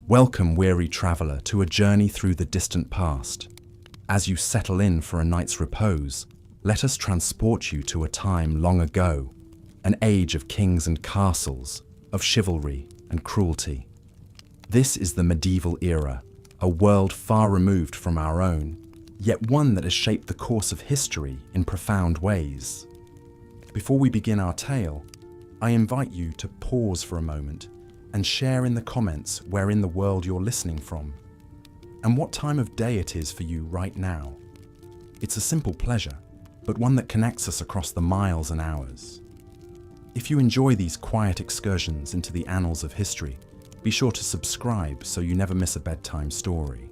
Welcome, weary traveller, to a journey through the distant past. As you settle in for a night's repose, let us transport you to a time long ago, an age of kings and castles, of chivalry and cruelty. This is the medieval era, a world far removed from our own, yet one that has shaped the course of history in profound ways. Before we begin our tale, I invite you to pause for a moment and share in the comments where in the world you're listening from, and what time of day it is for you right now. It's a simple pleasure, but one that connects us across the miles and hours. If you enjoy these quiet excursions into the annals of history, be sure to subscribe so you never miss a bedtime story.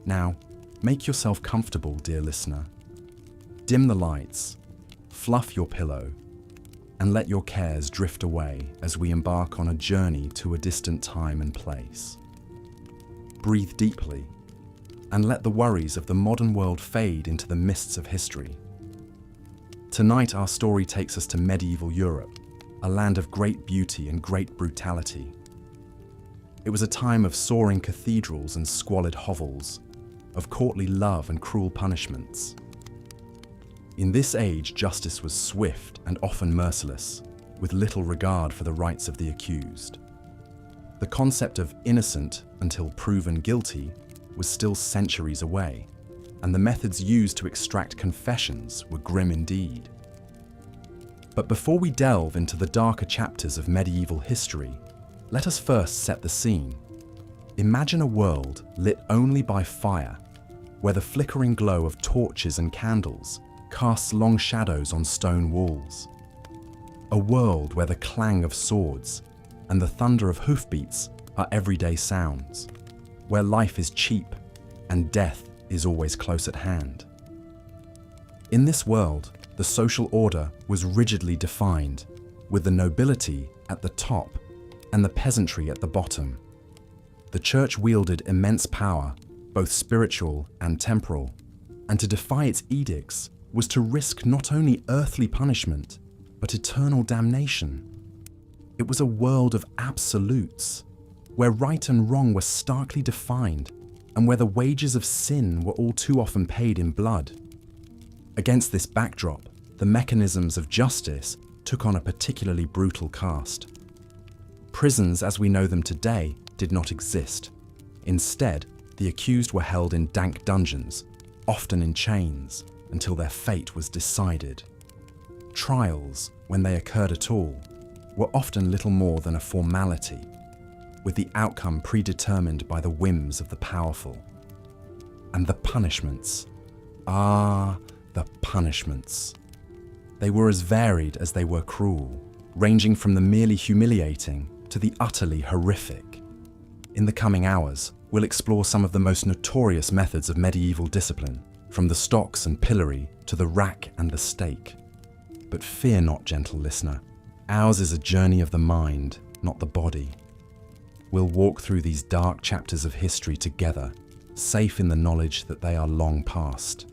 Now, make yourself comfortable, dear listener. Dim the lights, fluff your pillow, and let your cares drift away as we embark on a journey to a distant time and place. Breathe deeply, and let the worries of the modern world fade into the mists of history. Tonight, our story takes us to medieval Europe, a land of great beauty and great brutality. It was a time of soaring cathedrals and squalid hovels, of courtly love and cruel punishments. In this age, justice was swift and often merciless, with little regard for the rights of the accused. The concept of innocent until proven guilty was still centuries away, and the methods used to extract confessions were grim indeed. But before we delve into the darker chapters of medieval history, let us first set the scene. Imagine a world lit only by fire, where the flickering glow of torches and candles casts long shadows on stone walls. A world where the clang of swords and the thunder of hoofbeats are everyday sounds, where life is cheap and death is always close at hand. In this world, the social order was rigidly defined, with the nobility at the top and the peasantry at the bottom. The church wielded immense power, both spiritual and temporal, and to defy its edicts was to risk not only earthly punishment, but eternal damnation. It was a world of absolutes, where right and wrong were starkly defined, and where the wages of sin were all too often paid in blood. Against this backdrop, the mechanisms of justice took on a particularly brutal cast. Prisons as we know them today did not exist. Instead, the accused were held in dank dungeons, often in chains, until their fate was decided. Trials, when they occurred at all, were often little more than a formality, with the outcome predetermined by the whims of the powerful. And the punishments. The punishments. They were as varied as they were cruel, ranging from the merely humiliating to the utterly horrific. In the coming hours, we'll explore some of the most notorious methods of medieval discipline, from the stocks and pillory to the rack and the stake. But fear not, gentle listener. Ours is a journey of the mind, not the body. We'll walk through these dark chapters of history together, safe in the knowledge that they are long past.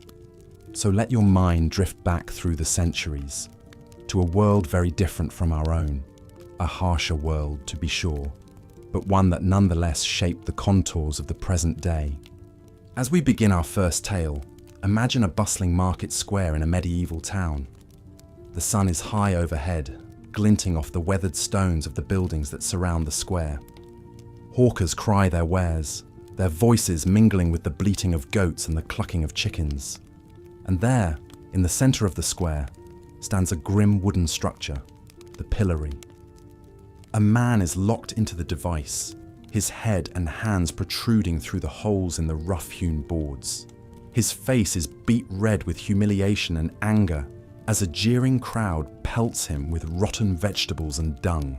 So let your mind drift back through the centuries, to a world very different from our own, a harsher world to be sure, but one that nonetheless shaped the contours of the present day. As we begin our first tale, imagine a bustling market square in a medieval town. The sun is high overhead, glinting off the weathered stones of the buildings that surround the square. Hawkers cry their wares, their voices mingling with the bleating of goats and the clucking of chickens. And there, in the center of the square, stands a grim wooden structure, the pillory. A man is locked into the device, his head and hands protruding through the holes in the rough-hewn boards. His face is beet red with humiliation and anger as a jeering crowd pelts him with rotten vegetables and dung.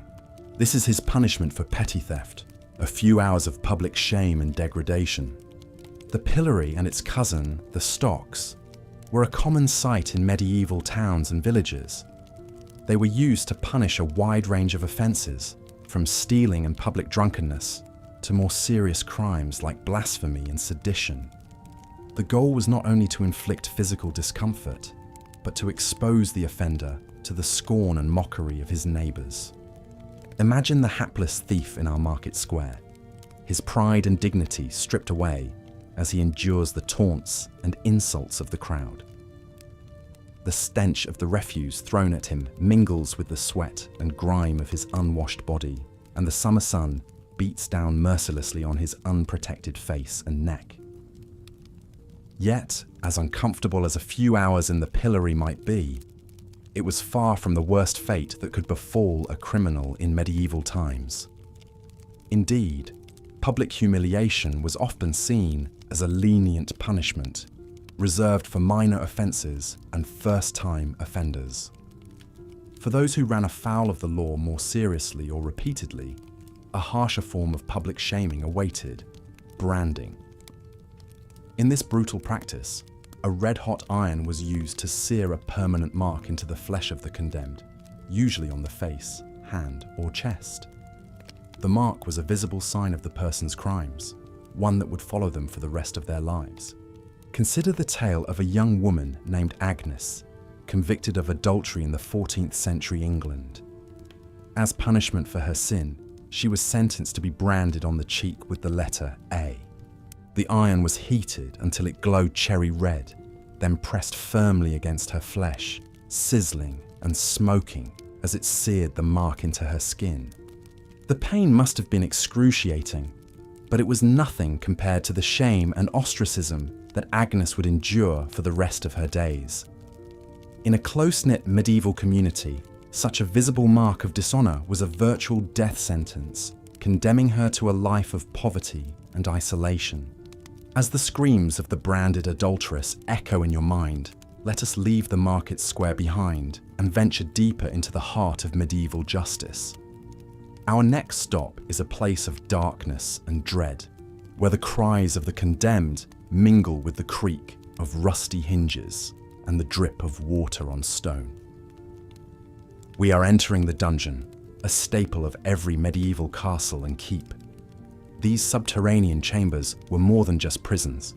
This is his punishment for petty theft, a few hours of public shame and degradation. The pillory and its cousin, the stocks, were a common sight in medieval towns and villages. They were used to punish a wide range of offences, from stealing and public drunkenness to more serious crimes like blasphemy and sedition. The goal was not only to inflict physical discomfort, but to expose the offender to the scorn and mockery of his neighbours. Imagine the hapless thief in our market square. his pride and dignity stripped away as he endures the taunts and insults of the crowd. The stench of the refuse thrown at him mingles with the sweat and grime of his unwashed body, and the summer sun beats down mercilessly on his unprotected face and neck. Yet, as uncomfortable as a few hours in the pillory might be, it was far from the worst fate that could befall a criminal in medieval times. Indeed, public humiliation was often seen as a lenient punishment, reserved for minor offences and first-time offenders. For those who ran afoul of the law more seriously or repeatedly, a harsher form of public shaming awaited: branding. In this brutal practice, a red-hot iron was used to sear a permanent mark into the flesh of the condemned, usually on the face, hand, or chest. The mark was a visible sign of the person's crimes, one that would follow them for the rest of their lives. Consider the tale of a young woman named Agnes, convicted of adultery in the 14th century England. As punishment for her sin, she was sentenced to be branded on the cheek with the letter A. The iron was heated until it glowed cherry red, then pressed firmly against her flesh, sizzling and smoking as it seared the mark into her skin. The pain must have been excruciating, but it was nothing compared to the shame and ostracism that Agnes would endure for the rest of her days. In a close-knit medieval community, such a visible mark of dishonour was a virtual death sentence, condemning her to a life of poverty and isolation. As the screams of the branded adulteress echo in your mind, let us leave the market square behind and venture deeper into the heart of medieval justice. Our next stop is a place of darkness and dread, where the cries of the condemned mingle with the creak of rusty hinges and the drip of water on stone. We are entering the dungeon, a staple of every medieval castle and keep. These subterranean chambers were more than just prisons.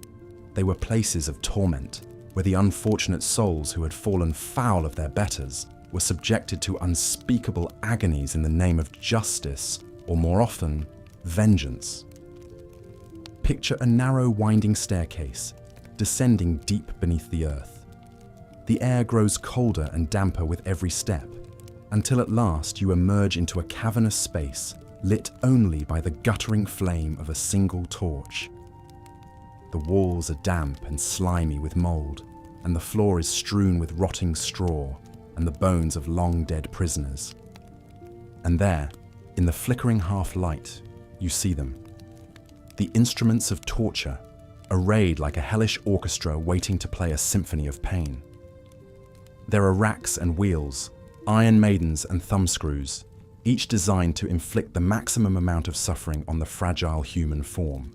They were places of torment, where the unfortunate souls who had fallen foul of their betters were subjected to unspeakable agonies in the name of justice, or more often, vengeance. Picture a narrow winding staircase, descending deep beneath the earth. The air grows colder and damper with every step, until at last you emerge into a cavernous space lit only by the guttering flame of a single torch. The walls are damp and slimy with mould, and the floor is strewn with rotting straw and the bones of long-dead prisoners. And there, in the flickering half-light, you see them. The instruments of torture, arrayed like a hellish orchestra waiting to play a symphony of pain. There are racks and wheels, iron maidens and thumbscrews, each designed to inflict the maximum amount of suffering on the fragile human form.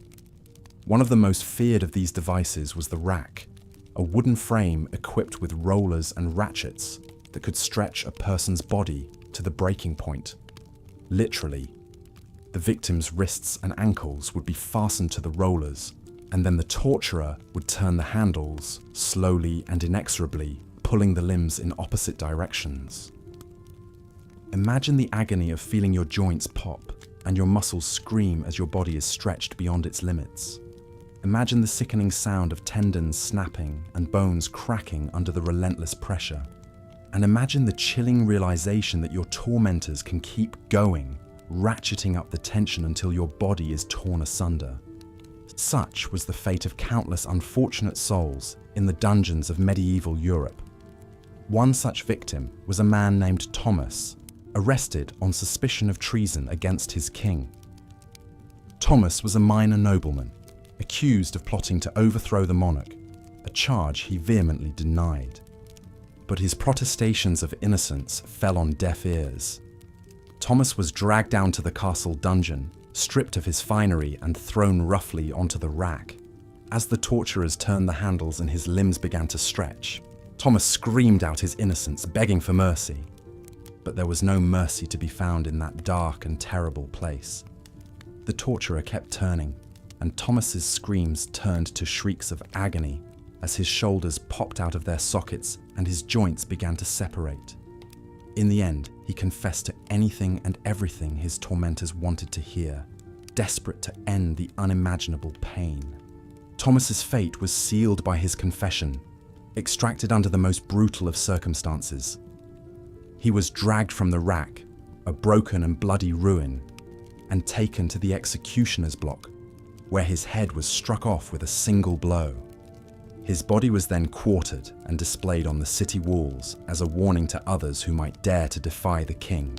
One of the most feared of these devices was the rack, a wooden frame equipped with rollers and ratchets that could stretch a person's body to the breaking point. Literally, the victim's wrists and ankles would be fastened to the rollers, and then the torturer would turn the handles, slowly and inexorably, pulling the limbs in opposite directions. Imagine the agony of feeling your joints pop and your muscles scream as your body is stretched beyond its limits. Imagine the sickening sound of tendons snapping and bones cracking under the relentless pressure. And imagine the chilling realization that your tormentors can keep going, ratcheting up the tension until your body is torn asunder. Such was the fate of countless unfortunate souls in the dungeons of medieval Europe. One such victim was a man named Thomas, arrested on suspicion of treason against his king. Thomas was a minor nobleman, accused of plotting to overthrow the monarch, a charge he vehemently denied. But his protestations of innocence fell on deaf ears. Thomas was dragged down to the castle dungeon, stripped of his finery and thrown roughly onto the rack. As the torturers turned the handles and his limbs began to stretch, Thomas screamed out his innocence, begging for mercy. But there was no mercy to be found in that dark and terrible place. The torturer kept turning, and Thomas's screams turned to shrieks of agony as his shoulders popped out of their sockets and his joints began to separate. In the end, he confessed to anything and everything his tormentors wanted to hear. desperate to end the unimaginable pain. Thomas's fate was sealed by his confession, extracted under the most brutal of circumstances. He was dragged from the rack, a broken and bloody ruin, and taken to the executioner's block, where his head was struck off with a single blow. His body was then quartered and displayed on the city walls as a warning to others who might dare to defy the king.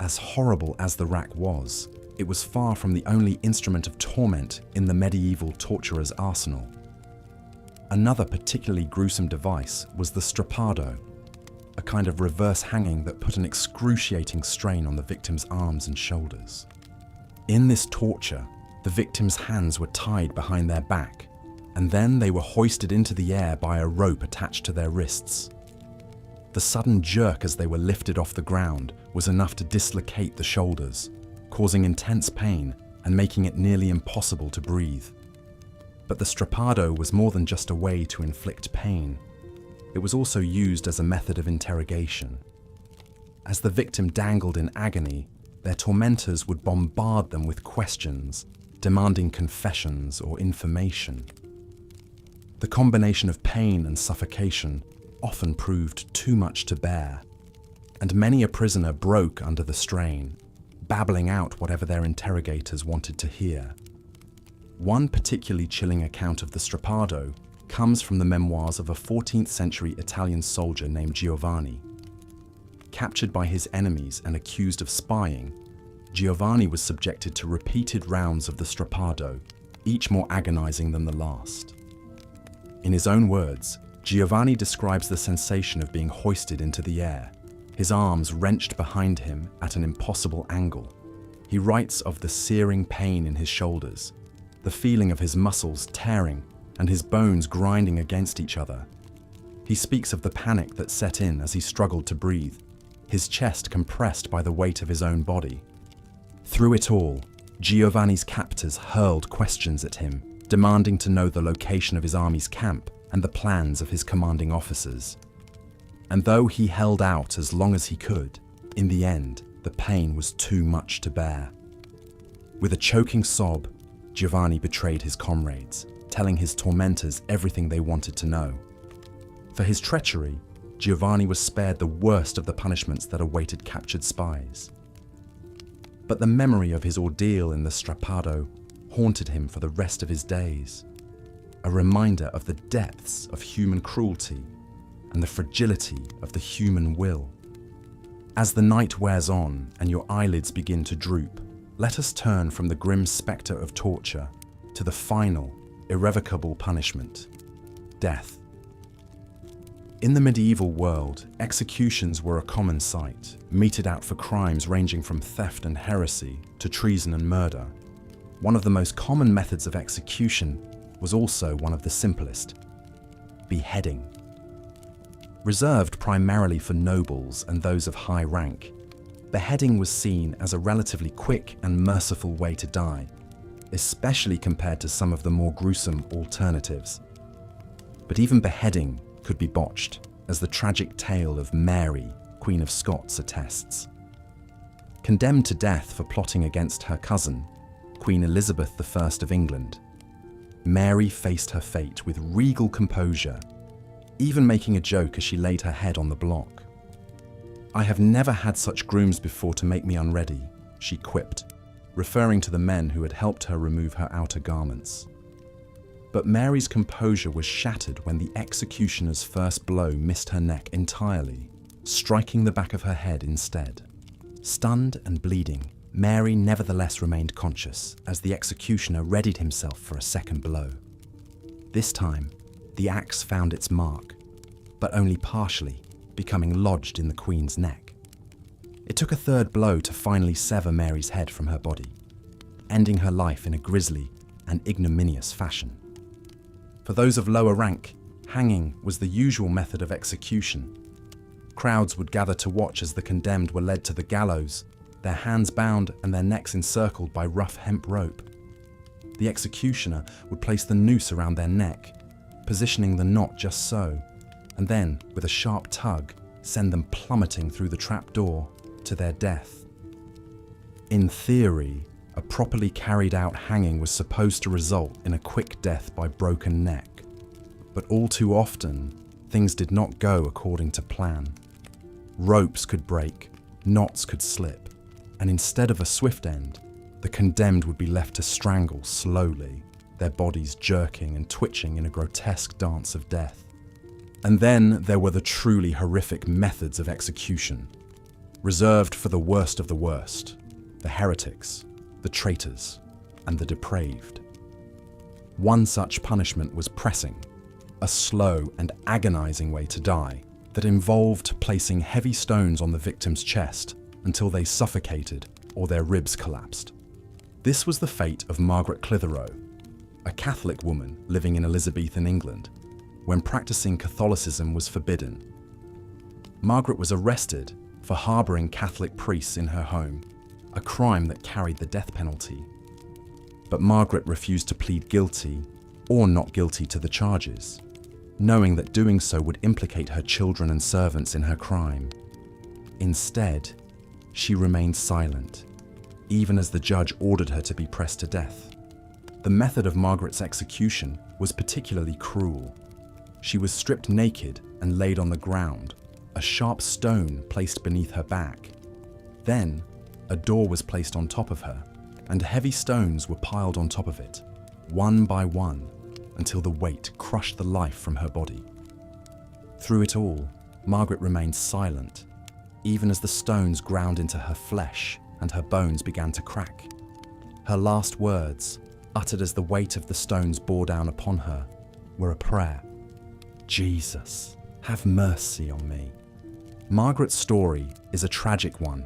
As horrible as the rack was, it was far from the only instrument of torment in the medieval torturer's arsenal. Another particularly gruesome device was the strappado, a kind of reverse hanging that put an excruciating strain on the victim's arms and shoulders. In this torture, the victim's hands were tied behind their back, and then they were hoisted into the air by a rope attached to their wrists. The sudden jerk as they were lifted off the ground was enough to dislocate the shoulders, causing intense pain and making it nearly impossible to breathe. But the strappado was more than just a way to inflict pain. It was also used as a method of interrogation. As the victim dangled in agony, their tormentors would bombard them with questions, demanding confessions or information. The combination of pain and suffocation often proved too much to bear, and many a prisoner broke under the strain, babbling out whatever their interrogators wanted to hear. One particularly chilling account of the strappado comes from the memoirs of a 14th century Italian soldier named Giovanni. Captured by his enemies and accused of spying, Giovanni was subjected to repeated rounds of the strappado, each more agonizing than the last. In his own words, Giovanni describes the sensation of being hoisted into the air, his arms wrenched behind him at an impossible angle. He writes of the searing pain in his shoulders, the feeling of his muscles tearing and his bones grinding against each other. He speaks of the panic that set in as he struggled to breathe, his chest compressed by the weight of his own body. Through it all, Giovanni's captors hurled questions at him, demanding to know the location of his army's camp and the plans of his commanding officers. And though he held out as long as he could, in the end, the pain was too much to bear. With a choking sob, Giovanni betrayed his comrades, telling his tormentors everything they wanted to know. For his treachery, Giovanni was spared the worst of the punishments that awaited captured spies. But the memory of his ordeal in the strappado haunted him for the rest of his days, a reminder of the depths of human cruelty and the fragility of the human will. As the night wears on and your eyelids begin to droop, let us turn from the grim spectre of torture to the final, irrevocable punishment, death. In the medieval world, executions were a common sight, meted out for crimes ranging from theft and heresy to treason and murder. One of the most common methods of execution was also one of the simplest: beheading. Reserved primarily for nobles and those of high rank, beheading was seen as a relatively quick and merciful way to die, especially compared to some of the more gruesome alternatives. But even beheading could be botched, as the tragic tale of Mary, Queen of Scots, attests. Condemned to death for plotting against her cousin, Queen Elizabeth I of England, Mary faced her fate with regal composure, even making a joke as she laid her head on the block. "I have never had such grooms before to make me unready," she quipped, referring to the men who had helped her remove her outer garments. But Mary's composure was shattered when the executioner's first blow missed her neck entirely, striking the back of her head instead. Stunned and bleeding, Mary nevertheless remained conscious as the executioner readied himself for a second blow. This time, the axe found its mark, but only partially, becoming lodged in the Queen's neck. It took a third blow to finally sever Mary's head from her body, ending her life in a grisly and ignominious fashion. For those of lower rank, hanging was the usual method of execution. Crowds would gather to watch as the condemned were led to the gallows, their hands bound and their necks encircled by rough hemp rope. The executioner would place the noose around their neck, positioning the knot just so, and then, with a sharp tug, send them plummeting through the trapdoor to their death. In theory, a properly carried out hanging was supposed to result in a quick death by broken neck. But all too often, things did not go according to plan. Ropes could break, knots could slip, and instead of a swift end, the condemned would be left to strangle slowly, their bodies jerking and twitching in a grotesque dance of death. And then there were the truly horrific methods of execution, reserved for the worst of the worst, the heretics, the traitors, and the depraved. One such punishment was pressing, a slow and agonizing way to die that involved placing heavy stones on the victim's chest until they suffocated or their ribs collapsed. This was the fate of Margaret Clitheroe, a Catholic woman living in Elizabethan England, when practicing Catholicism was forbidden. Margaret was arrested for harbouring Catholic priests in her home, a crime that carried the death penalty. But Margaret refused to plead guilty or not guilty to the charges, knowing that doing so would implicate her children and servants in her crime. Instead, she remained silent, even as the judge ordered her to be pressed to death. The method of Margaret's execution was particularly cruel. She was stripped naked and laid on the ground, a sharp stone placed beneath her back. Then, a door was placed on top of her, and heavy stones were piled on top of it, one by one, until the weight crushed the life from her body. Through it all, Margaret remained silent, even as the stones ground into her flesh and her bones began to crack. Her last words, uttered as the weight of the stones bore down upon her, were a prayer. "Jesus, have mercy on me." Margaret's story is a tragic one,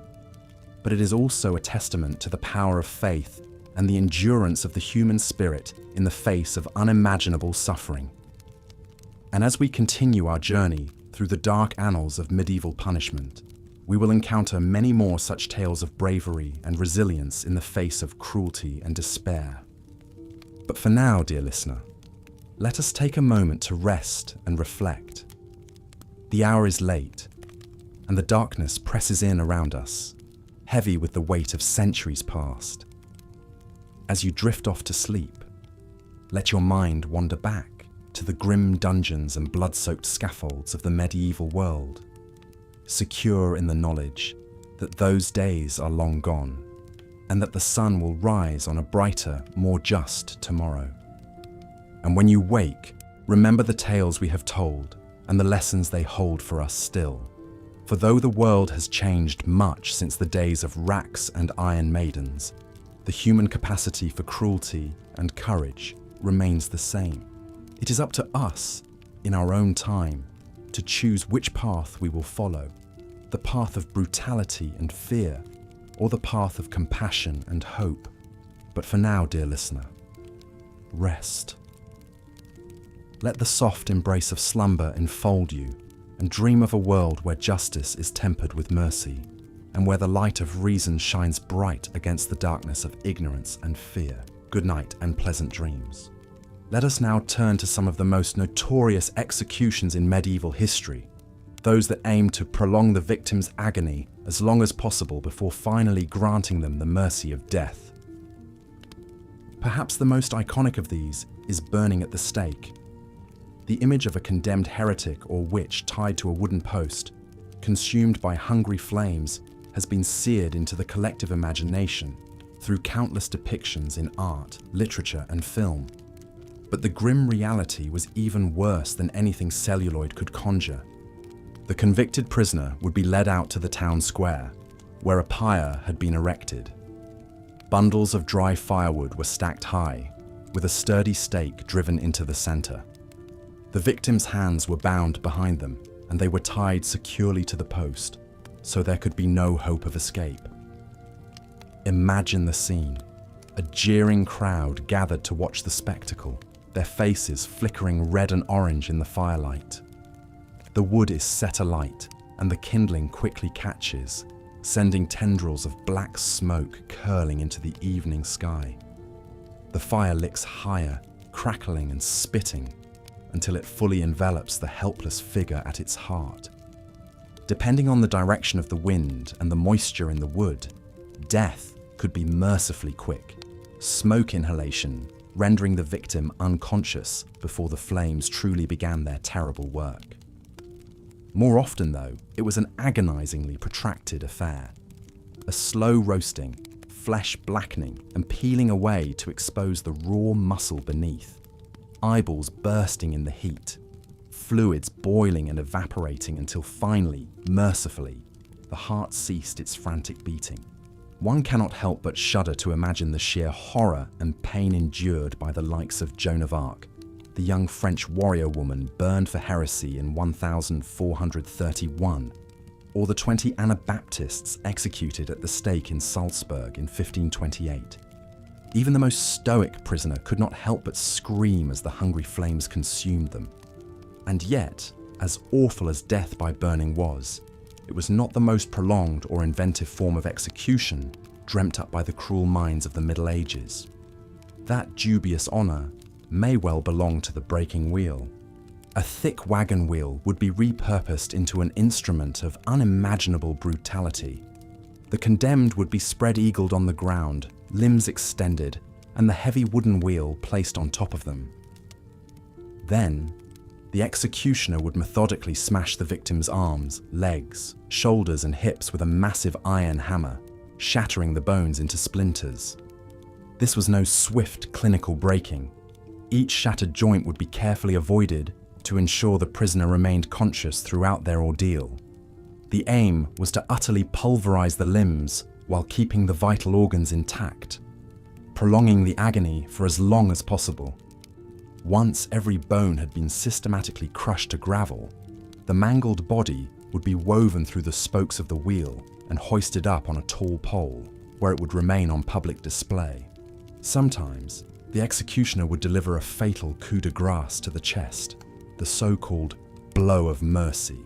but it is also a testament to the power of faith and the endurance of the human spirit in the face of unimaginable suffering. And as we continue our journey through the dark annals of medieval punishment, we will encounter many more such tales of bravery and resilience in the face of cruelty and despair. But for now, dear listener, let us take a moment to rest and reflect. The hour is late, and the darkness presses in around us, heavy with the weight of centuries past. As you drift off to sleep, let your mind wander back to the grim dungeons and blood-soaked scaffolds of the medieval world, secure in the knowledge that those days are long gone, and that the sun will rise on a brighter, more just tomorrow. And when you wake, remember the tales we have told and the lessons they hold for us still. For though the world has changed much since the days of racks and iron maidens, the human capacity for cruelty and courage remains the same. It is up to us, in our own time, to choose which path we will follow, the path of brutality and fear, or the path of compassion and hope. But for now, dear listener, rest. Let the soft embrace of slumber enfold you, and dream of a world where justice is tempered with mercy, and where the light of reason shines bright against the darkness of ignorance and fear. Good night and pleasant dreams. Let us now turn to some of the most notorious executions in medieval history, those that aim to prolong the victim's agony as long as possible before finally granting them the mercy of death. Perhaps the most iconic of these is burning at the stake. The image of a condemned heretic or witch tied to a wooden post, consumed by hungry flames, has been seared into the collective imagination through countless depictions in art, literature, and film. But the grim reality was even worse than anything celluloid could conjure. The convicted prisoner would be led out to the town square, where a pyre had been erected. Bundles of dry firewood were stacked high, with a sturdy stake driven into the center. The victim's hands were bound behind them, and they were tied securely to the post, so there could be no hope of escape. Imagine the scene. A jeering crowd gathered to watch the spectacle, their faces flickering red and orange in the firelight. The wood is set alight, and the kindling quickly catches, sending tendrils of black smoke curling into the evening sky. The fire licks higher, crackling and spitting, until it fully envelops the helpless figure at its heart. Depending on the direction of the wind and the moisture in the wood, death could be mercifully quick. Smoke inhalation, rendering the victim unconscious before the flames truly began their terrible work. More often, though, it was an agonizingly protracted affair. A slow roasting, flesh blackening and peeling away to expose the raw muscle beneath. Eyeballs bursting in the heat, fluids boiling and evaporating until finally, mercifully, the heart ceased its frantic beating. One cannot help but shudder to imagine the sheer horror and pain endured by the likes of Joan of Arc, the young French warrior woman burned for heresy in 1431, or the 20 Anabaptists executed at the stake in Salzburg in 1528. Even the most stoic prisoner could not help but scream as the hungry flames consumed them. And yet, as awful as death by burning was, it was not the most prolonged or inventive form of execution dreamt up by the cruel minds of the Middle Ages. That dubious honour may well belong to the breaking wheel. A thick wagon wheel would be repurposed into an instrument of unimaginable brutality. The condemned would be spread-eagled on the ground, limbs extended, and the heavy wooden wheel placed on top of them. Then, the executioner would methodically smash the victim's arms, legs, shoulders, and hips with a massive iron hammer, shattering the bones into splinters. This was no swift, clinical breaking. Each shattered joint would be carefully avoided to ensure the prisoner remained conscious throughout their ordeal. The aim was to utterly pulverize the limbs while keeping the vital organs intact, prolonging the agony for as long as possible. Once every bone had been systematically crushed to gravel, the mangled body would be woven through the spokes of the wheel and hoisted up on a tall pole, where it would remain on public display. Sometimes, the executioner would deliver a fatal coup de grace to the chest, the so-called blow of mercy.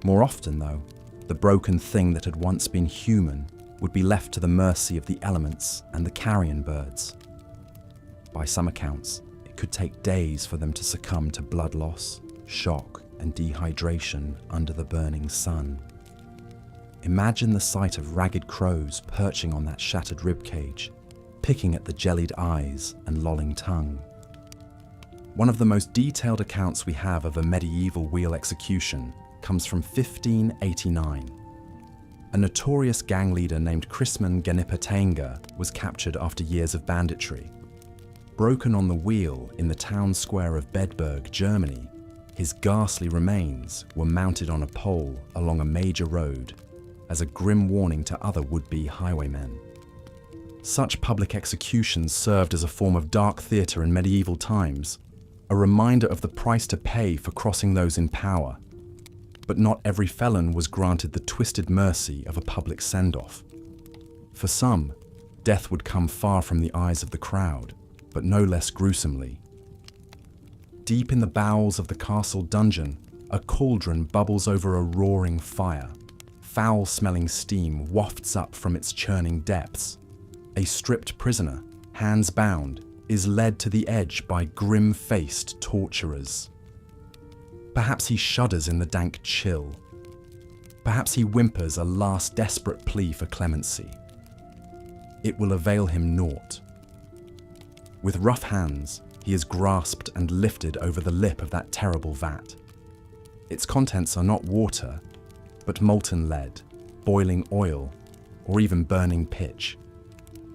More often, though, the broken thing that had once been human would be left to the mercy of the elements and the carrion birds. By some accounts, it could take days for them to succumb to blood loss, shock, and dehydration under the burning sun. Imagine the sight of ragged crows perching on that shattered ribcage, picking at the jellied eyes and lolling tongue. One of the most detailed accounts we have of a medieval wheel execution comes from 1589. A notorious gang leader named Chrisman Ganipatenga was captured after years of banditry. Broken on the wheel in the town square of Bedburg, Germany, his ghastly remains were mounted on a pole along a major road as a grim warning to other would-be highwaymen. Such public executions served as a form of dark theatre in medieval times, a reminder of the price to pay for crossing those in power. But not every felon was granted the twisted mercy of a public send-off. For some, death would come far from the eyes of the crowd, but no less gruesomely. Deep in the bowels of the castle dungeon, a cauldron bubbles over a roaring fire. Foul-smelling steam wafts up from its churning depths. A stripped prisoner, hands bound, is led to the edge by grim-faced torturers. Perhaps he shudders in the dank chill. Perhaps he whimpers a last desperate plea for clemency. It will avail him naught. With rough hands, he is grasped and lifted over the lip of that terrible vat. Its contents are not water, but molten lead, boiling oil, or even burning pitch.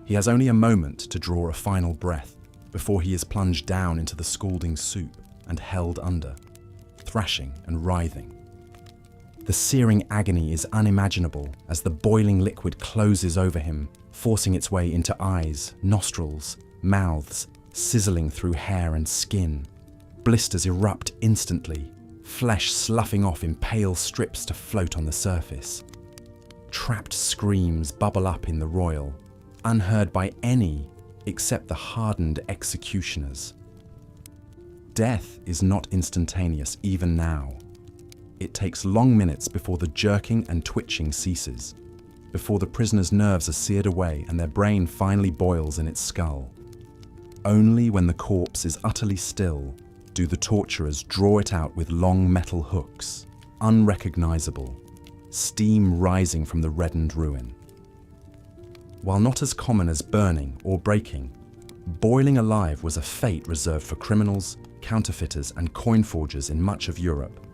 He has only a moment to draw a final breath before he is plunged down into the scalding soup and held under, thrashing and writhing. The searing agony is unimaginable as the boiling liquid closes over him, forcing its way into eyes, nostrils, mouths, sizzling through hair and skin. Blisters erupt instantly, flesh sloughing off in pale strips to float on the surface. Trapped screams bubble up in the royal, unheard by any except the hardened executioners. Death is not instantaneous even now. It takes long minutes before the jerking and twitching ceases, before the prisoner's nerves are seared away and their brain finally boils in its skull. Only when the corpse is utterly still do the torturers draw it out with long metal hooks, unrecognizable, steam rising from the reddened ruin. While not as common as burning or breaking, boiling alive was a fate reserved for criminals, counterfeiters, and coin forgers in much of Europe.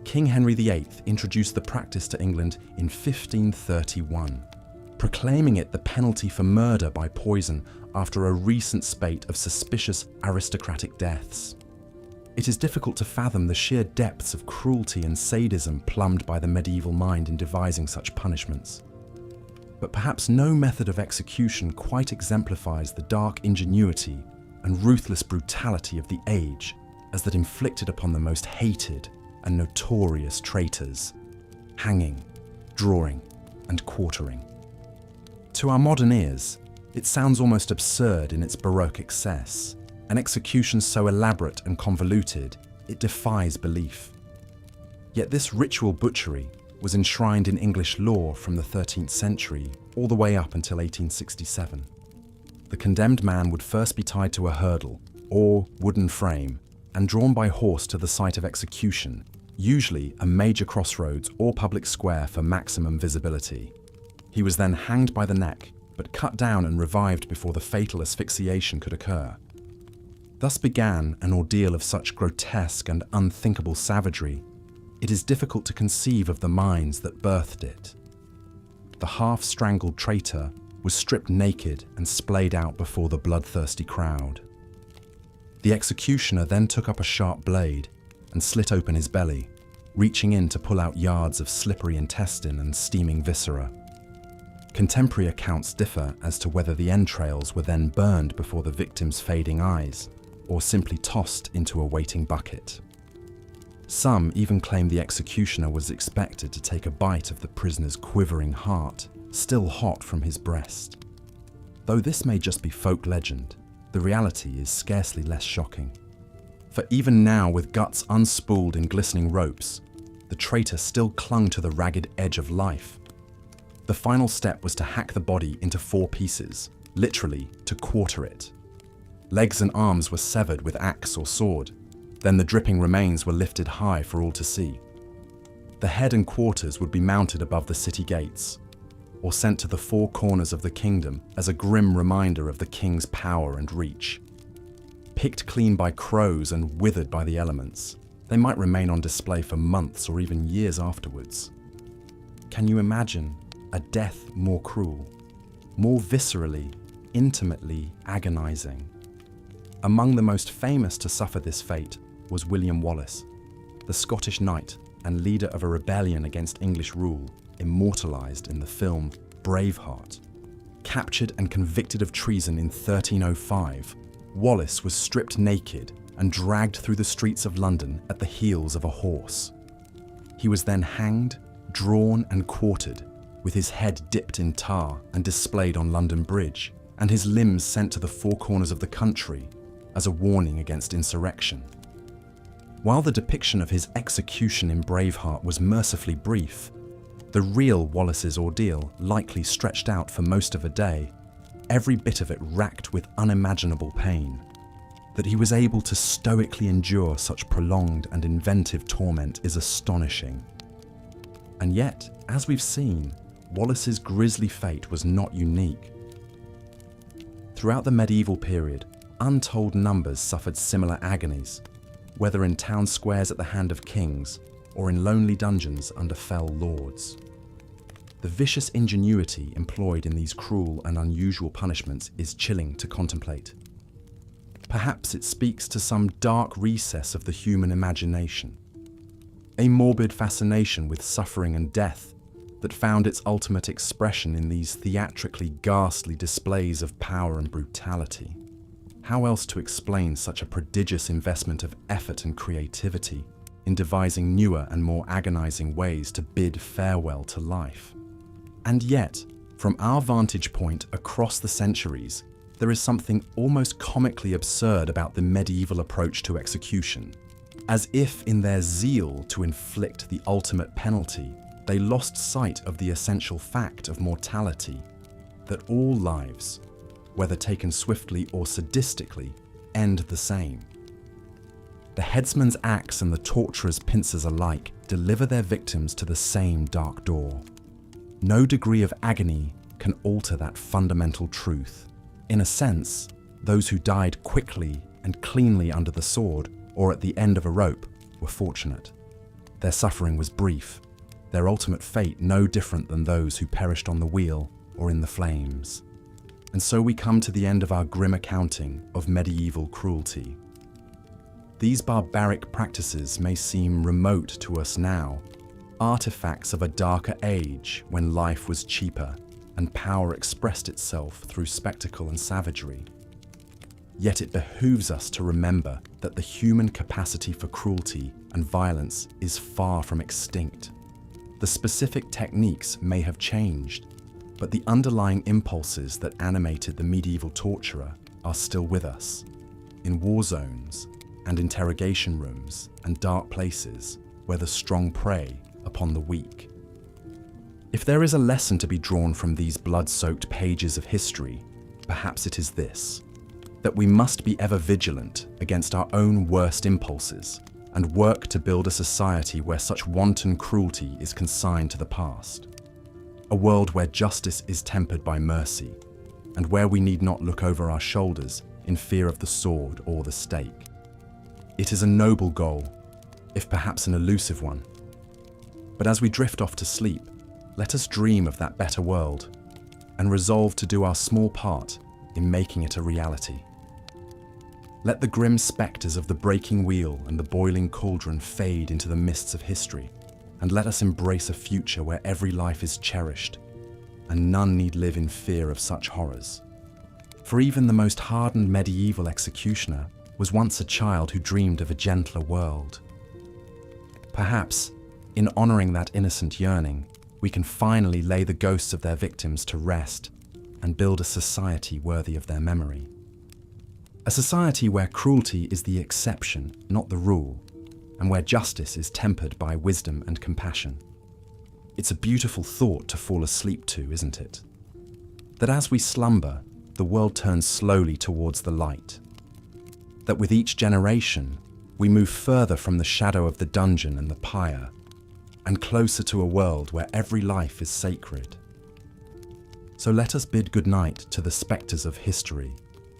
King Henry VIII introduced the practice to England in 1531, proclaiming it the penalty for murder by poison after a recent spate of suspicious aristocratic deaths. It is difficult to fathom the sheer depths of cruelty and sadism plumbed by the medieval mind in devising such punishments. But perhaps no method of execution quite exemplifies the dark ingenuity and ruthless brutality of the age as that inflicted upon the most hated and notorious traitors: hanging, drawing, and quartering. To our modern ears, it sounds almost absurd in its Baroque excess, an execution so elaborate and convoluted it defies belief. Yet this ritual butchery was enshrined in English law from the 13th century all the way up until 1867. The condemned man would first be tied to a hurdle, or wooden frame, and drawn by horse to the site of execution, usually a major crossroads or public square for maximum visibility. He was then hanged by the neck, but cut down and revived before the fatal asphyxiation could occur. Thus began an ordeal of such grotesque and unthinkable savagery, it is difficult to conceive of the minds that birthed it. The half-strangled traitor was stripped naked and splayed out before the bloodthirsty crowd. The executioner then took up a sharp blade and slit open his belly, reaching in to pull out yards of slippery intestine and steaming viscera. Contemporary accounts differ as to whether the entrails were then burned before the victim's fading eyes, or simply tossed into a waiting bucket. Some even claim the executioner was expected to take a bite of the prisoner's quivering heart, still hot from his breast. Though this may just be folk legend, the reality is scarcely less shocking. For even now, with guts unspooled in glistening ropes, the traitor still clung to the ragged edge of life. The final step was to hack the body into 4 pieces, literally to quarter it. Legs and arms were severed with axe or sword. Then the dripping remains were lifted high for all to see. The head and quarters would be mounted above the city gates, or sent to the 4 corners of the kingdom as a grim reminder of the king's power and reach. Picked clean by crows and withered by the elements, they might remain on display for months or even years afterwards. Can you imagine a death more cruel, more viscerally, intimately agonizing? Among the most famous to suffer this fate was William Wallace, the Scottish knight and leader of a rebellion against English rule, immortalized in the film Braveheart. Captured and convicted of treason in 1305, Wallace was stripped naked and dragged through the streets of London at the heels of a horse. He was then hanged, drawn and quartered, with his head dipped in tar and displayed on London Bridge, and his limbs sent to the 4 corners of the country as a warning against insurrection. While the depiction of his execution in Braveheart was mercifully brief, the real Wallace's ordeal likely stretched out for most of a day, every bit of it racked with unimaginable pain. That he was able to stoically endure such prolonged and inventive torment is astonishing. And yet, as we've seen, Wallace's grisly fate was not unique. Throughout the medieval period, untold numbers suffered similar agonies, whether in town squares at the hand of kings or in lonely dungeons under fell lords. The vicious ingenuity employed in these cruel and unusual punishments is chilling to contemplate. Perhaps it speaks to some dark recess of the human imagination, a morbid fascination with suffering and death that found its ultimate expression in these theatrically ghastly displays of power and brutality. How else to explain such a prodigious investment of effort and creativity in devising newer and more agonizing ways to bid farewell to life? And yet, from our vantage point across the centuries, there is something almost comically absurd about the medieval approach to execution, as if in their zeal to inflict the ultimate penalty, they lost sight of the essential fact of mortality, that all lives, whether taken swiftly or sadistically, end the same. The headsman's axe and the torturer's pincers alike deliver their victims to the same dark door. No degree of agony can alter that fundamental truth. In a sense, those who died quickly and cleanly under the sword or at the end of a rope were fortunate. Their suffering was brief, their ultimate fate no different than those who perished on the wheel or in the flames. And so we come to the end of our grim accounting of medieval cruelty. These barbaric practices may seem remote to us now, artifacts of a darker age when life was cheaper and power expressed itself through spectacle and savagery. Yet it behooves us to remember that the human capacity for cruelty and violence is far from extinct. The specific techniques may have changed, but the underlying impulses that animated the medieval torturer are still with us, in war zones and interrogation rooms and dark places where the strong prey upon the weak. If there is a lesson to be drawn from these blood-soaked pages of history, perhaps it is this: that we must be ever vigilant against our own worst impulses and work to build a society where such wanton cruelty is consigned to the past. A world where justice is tempered by mercy, and where we need not look over our shoulders in fear of the sword or the stake. It is a noble goal, if perhaps an elusive one. But as we drift off to sleep, let us dream of that better world and resolve to do our small part in making it a reality. Let the grim spectres of the breaking wheel and the boiling cauldron fade into the mists of history, and let us embrace a future where every life is cherished and none need live in fear of such horrors. For even the most hardened medieval executioner was once a child who dreamed of a gentler world. Perhaps, in honouring that innocent yearning, we can finally lay the ghosts of their victims to rest and build a society worthy of their memory. A society where cruelty is the exception, not the rule, and where justice is tempered by wisdom and compassion. It's a beautiful thought to fall asleep to, isn't it? That as we slumber, the world turns slowly towards the light. That with each generation, we move further from the shadow of the dungeon and the pyre, and closer to a world where every life is sacred. So let us bid goodnight to the spectres of history,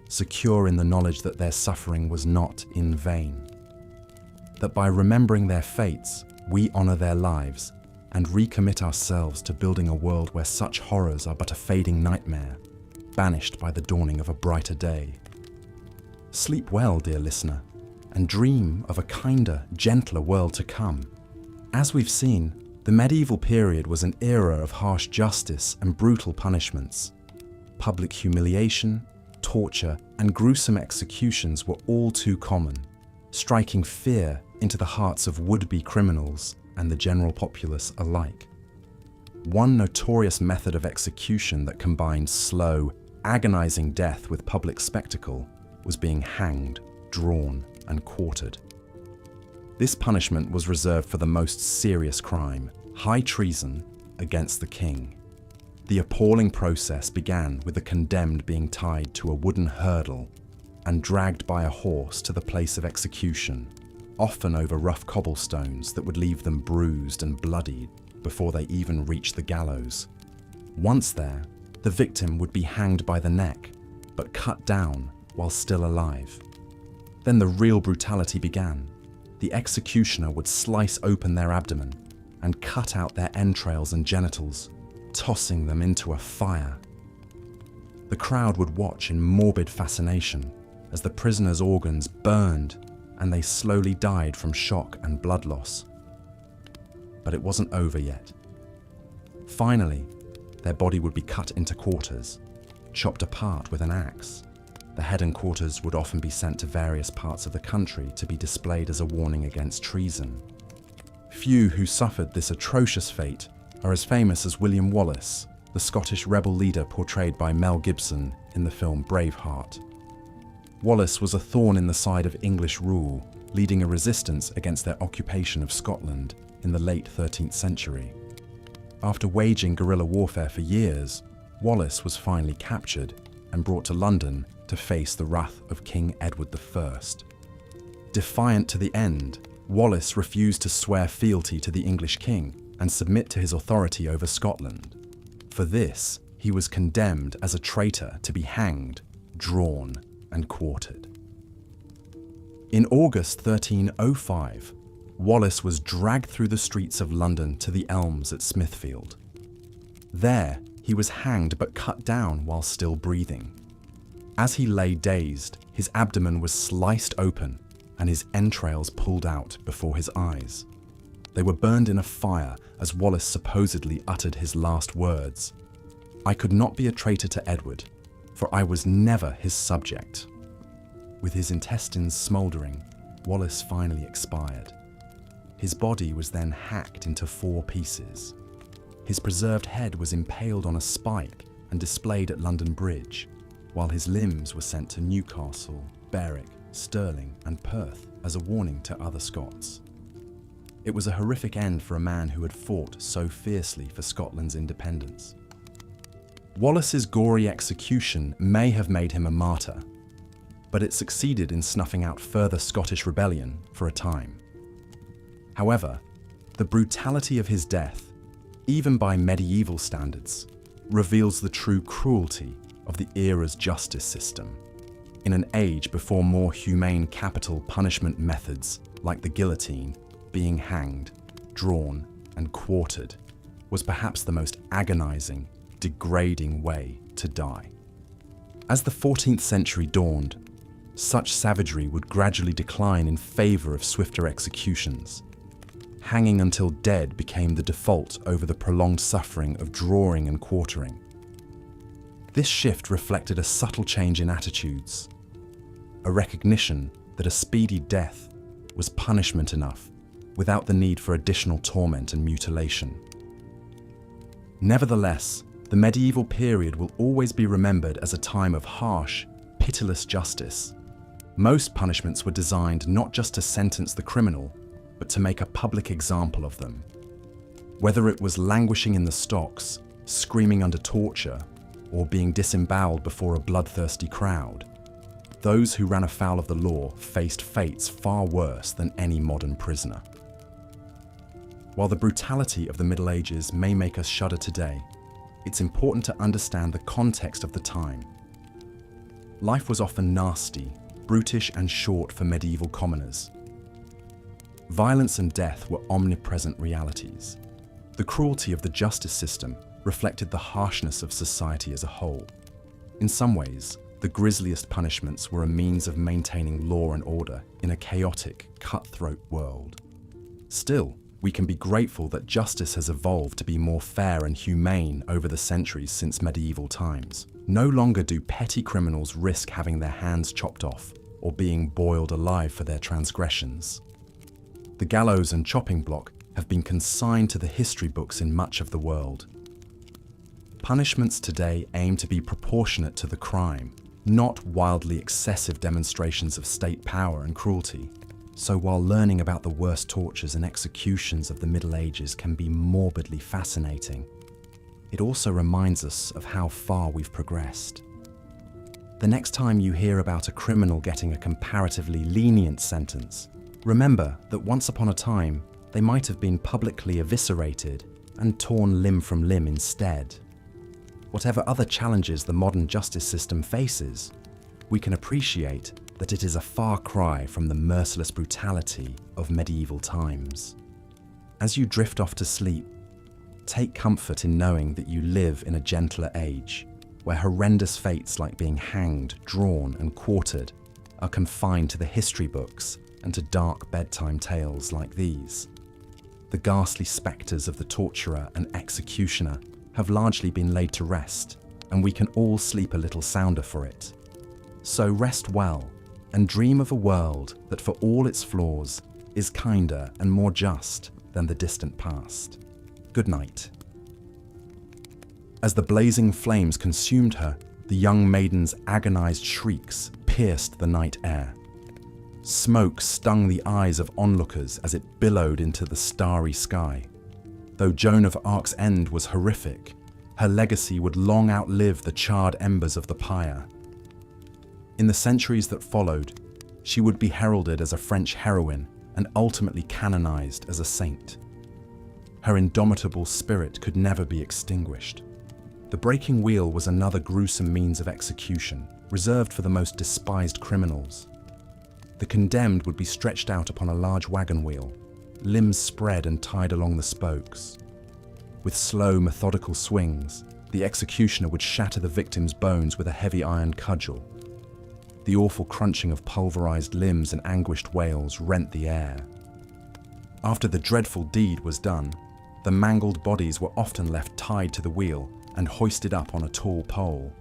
secure in the knowledge that their suffering was not in vain. That by remembering their fates, we honour their lives and recommit ourselves to building a world where such horrors are but a fading nightmare, banished by the dawning of a brighter day. Sleep well, dear listener, and dream of a kinder, gentler world to come. As we've seen, the medieval period was an era of harsh justice and brutal punishments. Public humiliation, torture, and gruesome executions were all too common, striking fear into the hearts of would-be criminals and the general populace alike. One notorious method of execution that combined slow, agonizing death with public spectacle was being hanged, drawn, and quartered. This punishment was reserved for the most serious crime, high treason against the king. The appalling process began with the condemned being tied to a wooden hurdle and dragged by a horse to the place of execution, often over rough cobblestones that would leave them bruised and bloodied before they even reached the gallows. Once there, the victim would be hanged by the neck, but cut down while still alive. Then the real brutality began. The executioner would slice open their abdomen and cut out their entrails and genitals, tossing them into a fire. The crowd would watch in morbid fascination as the prisoners' organs burned and they slowly died from shock and blood loss. But it wasn't over yet. Finally, their body would be cut into quarters, chopped apart with an axe. The head and quarters would often be sent to various parts of the country to be displayed as a warning against treason. Few who suffered this atrocious fate are as famous as William Wallace, the Scottish rebel leader portrayed by Mel Gibson in the film Braveheart. Wallace was a thorn in the side of English rule, leading a resistance against their occupation of Scotland in the late 13th century. After waging guerrilla warfare for years, Wallace was finally captured and brought to London to face the wrath of King Edward I. Defiant to the end, Wallace refused to swear fealty to the English king and submit to his authority over Scotland. For this, he was condemned as a traitor to be hanged, drawn, and quartered. In August 1305, Wallace was dragged through the streets of London to the Elms at Smithfield. There, he was hanged but cut down while still breathing. As he lay dazed, his abdomen was sliced open and his entrails pulled out before his eyes. They were burned in a fire as Wallace supposedly uttered his last words: "I could not be a traitor to Edward, for I was never his subject." With his intestines smouldering, Wallace finally expired. His body was then hacked into 4 pieces. His preserved head was impaled on a spike and displayed at London Bridge, while his limbs were sent to Newcastle, Berwick, Stirling, and Perth as a warning to other Scots. It was a horrific end for a man who had fought so fiercely for Scotland's independence. Wallace's gory execution may have made him a martyr, but it succeeded in snuffing out further Scottish rebellion for a time. However, the brutality of his death, even by medieval standards, reveals the true cruelty of the era's justice system. In an age before more humane capital punishment methods like the guillotine, being hanged, drawn, and quartered was perhaps the most agonizing, degrading way to die. As the 14th century dawned, such savagery would gradually decline in favor of swifter executions. Hanging until dead became the default over the prolonged suffering of drawing and quartering. This shift reflected a subtle change in attitudes, a recognition that a speedy death was punishment enough without the need for additional torment and mutilation. Nevertheless, the medieval period will always be remembered as a time of harsh, pitiless justice. Most punishments were designed not just to sentence the criminal, but to make a public example of them. Whether it was languishing in the stocks, screaming under torture, or being disemboweled before a bloodthirsty crowd, those who ran afoul of the law faced fates far worse than any modern prisoner. While the brutality of the Middle Ages may make us shudder today, it's important to understand the context of the time. Life was often nasty, brutish, and short for medieval commoners. Violence and death were omnipresent realities. The cruelty of the justice system reflected the harshness of society as a whole. In some ways, the grisliest punishments were a means of maintaining law and order in a chaotic, cutthroat world. Still, we can be grateful that justice has evolved to be more fair and humane over the centuries since medieval times. No longer do petty criminals risk having their hands chopped off or being boiled alive for their transgressions. The gallows and chopping block have been consigned to the history books in much of the world. Punishments today aim to be proportionate to the crime, not wildly excessive demonstrations of state power and cruelty. So while learning about the worst tortures and executions of the Middle Ages can be morbidly fascinating, it also reminds us of how far we've progressed. The next time you hear about a criminal getting a comparatively lenient sentence, remember that once upon a time, they might have been publicly eviscerated and torn limb from limb instead. Whatever other challenges the modern justice system faces, we can appreciate that it is a far cry from the merciless brutality of medieval times. As you drift off to sleep, take comfort in knowing that you live in a gentler age, where horrendous fates like being hanged, drawn, and quartered are confined to the history books and to dark bedtime tales like these. The ghastly spectres of the torturer and executioner have largely been laid to rest, and we can all sleep a little sounder for it. So rest well, and dream of a world that, for all its flaws, is kinder and more just than the distant past. Good night. As the blazing flames consumed her, the young maiden's agonized shrieks pierced the night air. Smoke stung the eyes of onlookers as it billowed into the starry sky. Though Joan of Arc's end was horrific, her legacy would long outlive the charred embers of the pyre. In the centuries that followed, she would be heralded as a French heroine and ultimately canonized as a saint. Her indomitable spirit could never be extinguished. The breaking wheel was another gruesome means of execution, reserved for the most despised criminals. The condemned would be stretched out upon a large wagon wheel, limbs spread and tied along the spokes. With slow, methodical swings, the executioner would shatter the victim's bones with a heavy iron cudgel. The awful crunching of pulverized limbs and anguished wails rent the air. After the dreadful deed was done, the mangled bodies were often left tied to the wheel and hoisted up on a tall pole,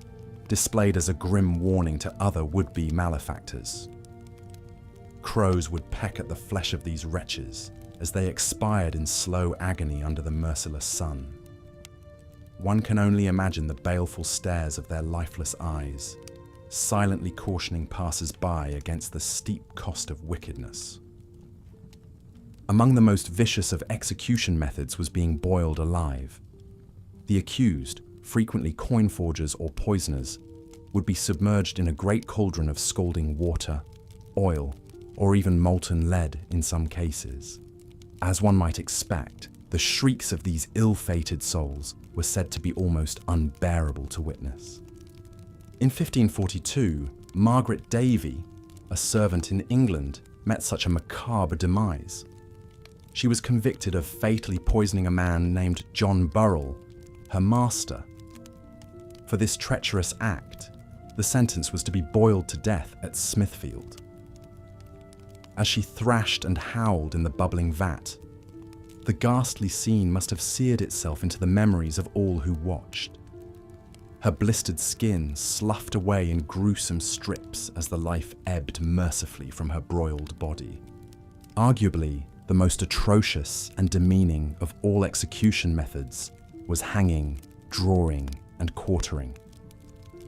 displayed as a grim warning to other would-be malefactors. Crows would peck at the flesh of these wretches as they expired in slow agony under the merciless sun. One can only imagine the baleful stares of their lifeless eyes, silently cautioning passers-by against the steep cost of wickedness. Among the most vicious of execution methods was being boiled alive. The accused, frequently coin forgers or poisoners, would be submerged in a great cauldron of scalding water, oil, or even molten lead in some cases. As one might expect, the shrieks of these ill-fated souls were said to be almost unbearable to witness. In 1542, Margaret Davy, a servant in England, met such a macabre demise. She was convicted of fatally poisoning a man named John Burrell, her master. For this treacherous act, the sentence was to be boiled to death at Smithfield. As she thrashed and howled in the bubbling vat, the ghastly scene must have seared itself into the memories of all who watched. Her blistered skin sloughed away in gruesome strips as the life ebbed mercifully from her broiled body. Arguably, the most atrocious and demeaning of all execution methods was hanging, drawing, and quartering.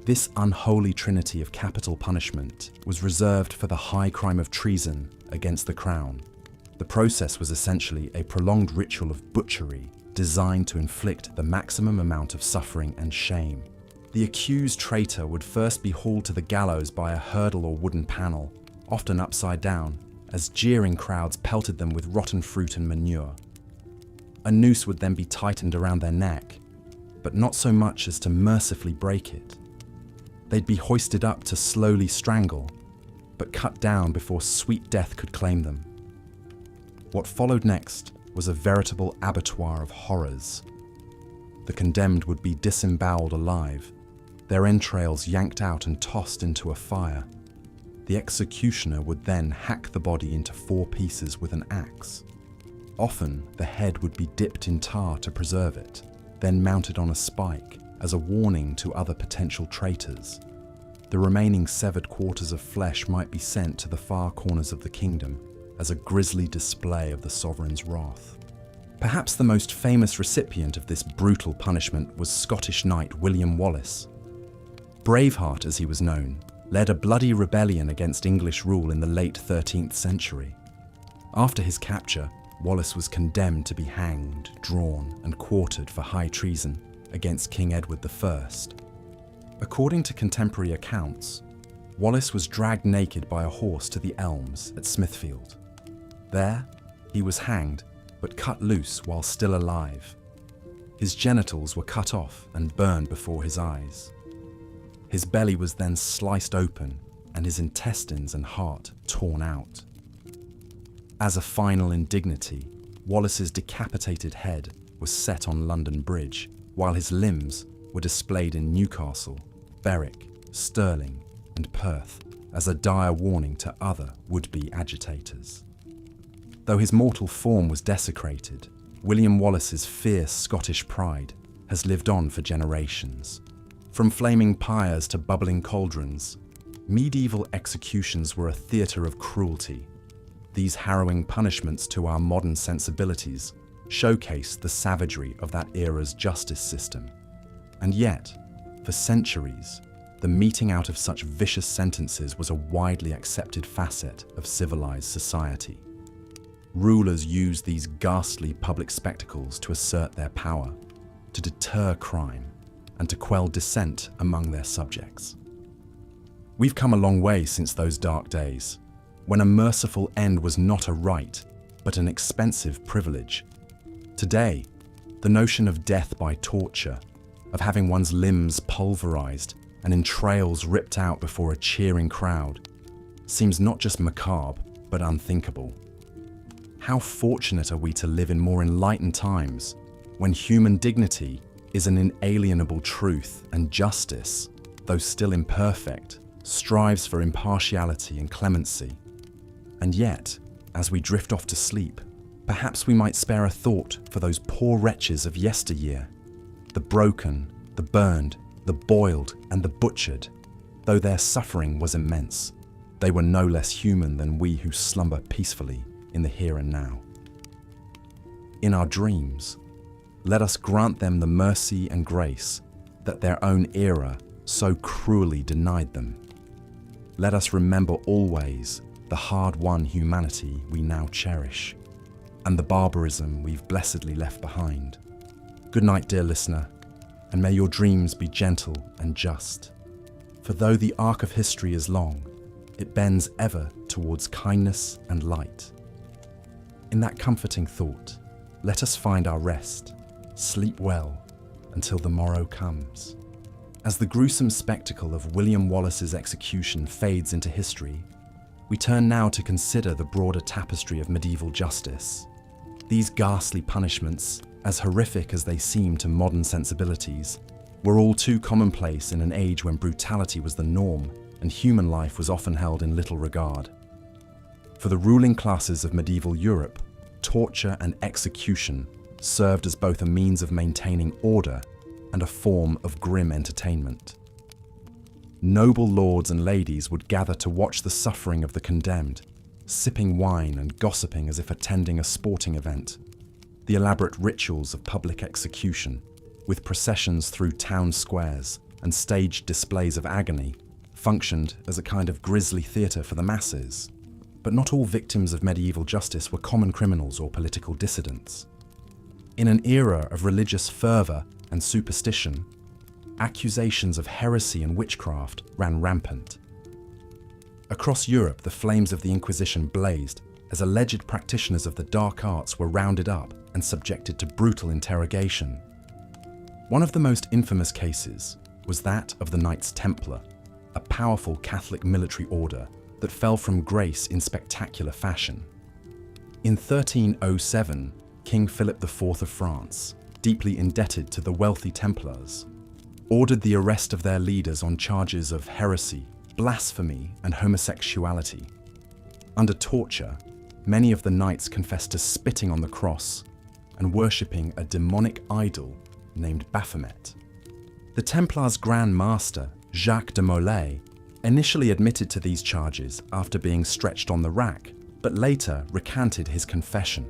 This unholy trinity of capital punishment was reserved for the high crime of treason against the crown. The process was essentially a prolonged ritual of butchery designed to inflict the maximum amount of suffering and shame. The accused traitor would first be hauled to the gallows by a hurdle or wooden panel, often upside down, as jeering crowds pelted them with rotten fruit and manure. A noose would then be tightened around their neck, but not so much as to mercifully break it. They'd be hoisted up to slowly strangle, but cut down before sweet death could claim them. What followed next was a veritable abattoir of horrors. The condemned would be disemboweled alive, their entrails yanked out and tossed into a fire. The executioner would then hack the body into 4 pieces with an axe. Often, the head would be dipped in tar to preserve it, then mounted on a spike as a warning to other potential traitors. The remaining severed quarters of flesh might be sent to the far corners of the kingdom as a grisly display of the sovereign's wrath. Perhaps the most famous recipient of this brutal punishment was Scottish knight William Wallace. Braveheart, as he was known, led a bloody rebellion against English rule in the late 13th century. After his capture, Wallace was condemned to be hanged, drawn, and quartered for high treason against King Edward I. According to contemporary accounts, Wallace was dragged naked by a horse to the Elms at Smithfield. There, he was hanged, but cut loose while still alive. His genitals were cut off and burned before his eyes. His belly was then sliced open and his intestines and heart torn out. As a final indignity, Wallace's decapitated head was set on London Bridge, while his limbs were displayed in Newcastle, Berwick, Stirling, and Perth as a dire warning to other would-be agitators. Though his mortal form was desecrated, William Wallace's fierce Scottish pride has lived on for generations. From flaming pyres to bubbling cauldrons, medieval executions were a theatre of cruelty. These harrowing punishments to our modern sensibilities showcase the savagery of that era's justice system. And yet, for centuries, the meting out of such vicious sentences was a widely accepted facet of civilized society. Rulers used these ghastly public spectacles to assert their power, to deter crime, and to quell dissent among their subjects. We've come a long way since those dark days, when a merciful end was not a right, but an expensive privilege. Today, the notion of death by torture, of having one's limbs pulverized and entrails ripped out before a cheering crowd, seems not just macabre, but unthinkable. How fortunate are we to live in more enlightened times, when human dignity is an inalienable truth and justice, though still imperfect, strives for impartiality and clemency. And yet, as we drift off to sleep, perhaps we might spare a thought for those poor wretches of yesteryear, the broken, the burned, the boiled, and the butchered. Though their suffering was immense, they were no less human than we who slumber peacefully in the here and now. In our dreams, let us grant them the mercy and grace that their own era so cruelly denied them. Let us remember always the hard-won humanity we now cherish, and the barbarism we've blessedly left behind. Good night, dear listener, and may your dreams be gentle and just. For though the arc of history is long, it bends ever towards kindness and light. In that comforting thought, let us find our rest, sleep well, until the morrow comes. As the gruesome spectacle of William Wallace's execution fades into history, we turn now to consider the broader tapestry of medieval justice. These ghastly punishments, as horrific as they seem to modern sensibilities, were all too commonplace in an age when brutality was the norm and human life was often held in little regard. For the ruling classes of medieval Europe, torture and execution served as both a means of maintaining order and a form of grim entertainment. Noble lords and ladies would gather to watch the suffering of the condemned, sipping wine and gossiping as if attending a sporting event. The elaborate rituals of public execution, with processions through town squares and staged displays of agony, functioned as a kind of grisly theatre for the masses. But not all victims of medieval justice were common criminals or political dissidents. In an era of religious fervour and superstition, accusations of heresy and witchcraft ran rampant. Across Europe, the flames of the Inquisition blazed as alleged practitioners of the dark arts were rounded up and subjected to brutal interrogation. One of the most infamous cases was that of the Knights Templar, a powerful Catholic military order that fell from grace in spectacular fashion. In 1307, King Philip IV of France, deeply indebted to the wealthy Templars, ordered the arrest of their leaders on charges of heresy, blasphemy, and homosexuality. Under torture, many of the knights confessed to spitting on the cross and worshipping a demonic idol named Baphomet. The Templars' Grand Master, Jacques de Molay, initially admitted to these charges after being stretched on the rack, but later recanted his confession.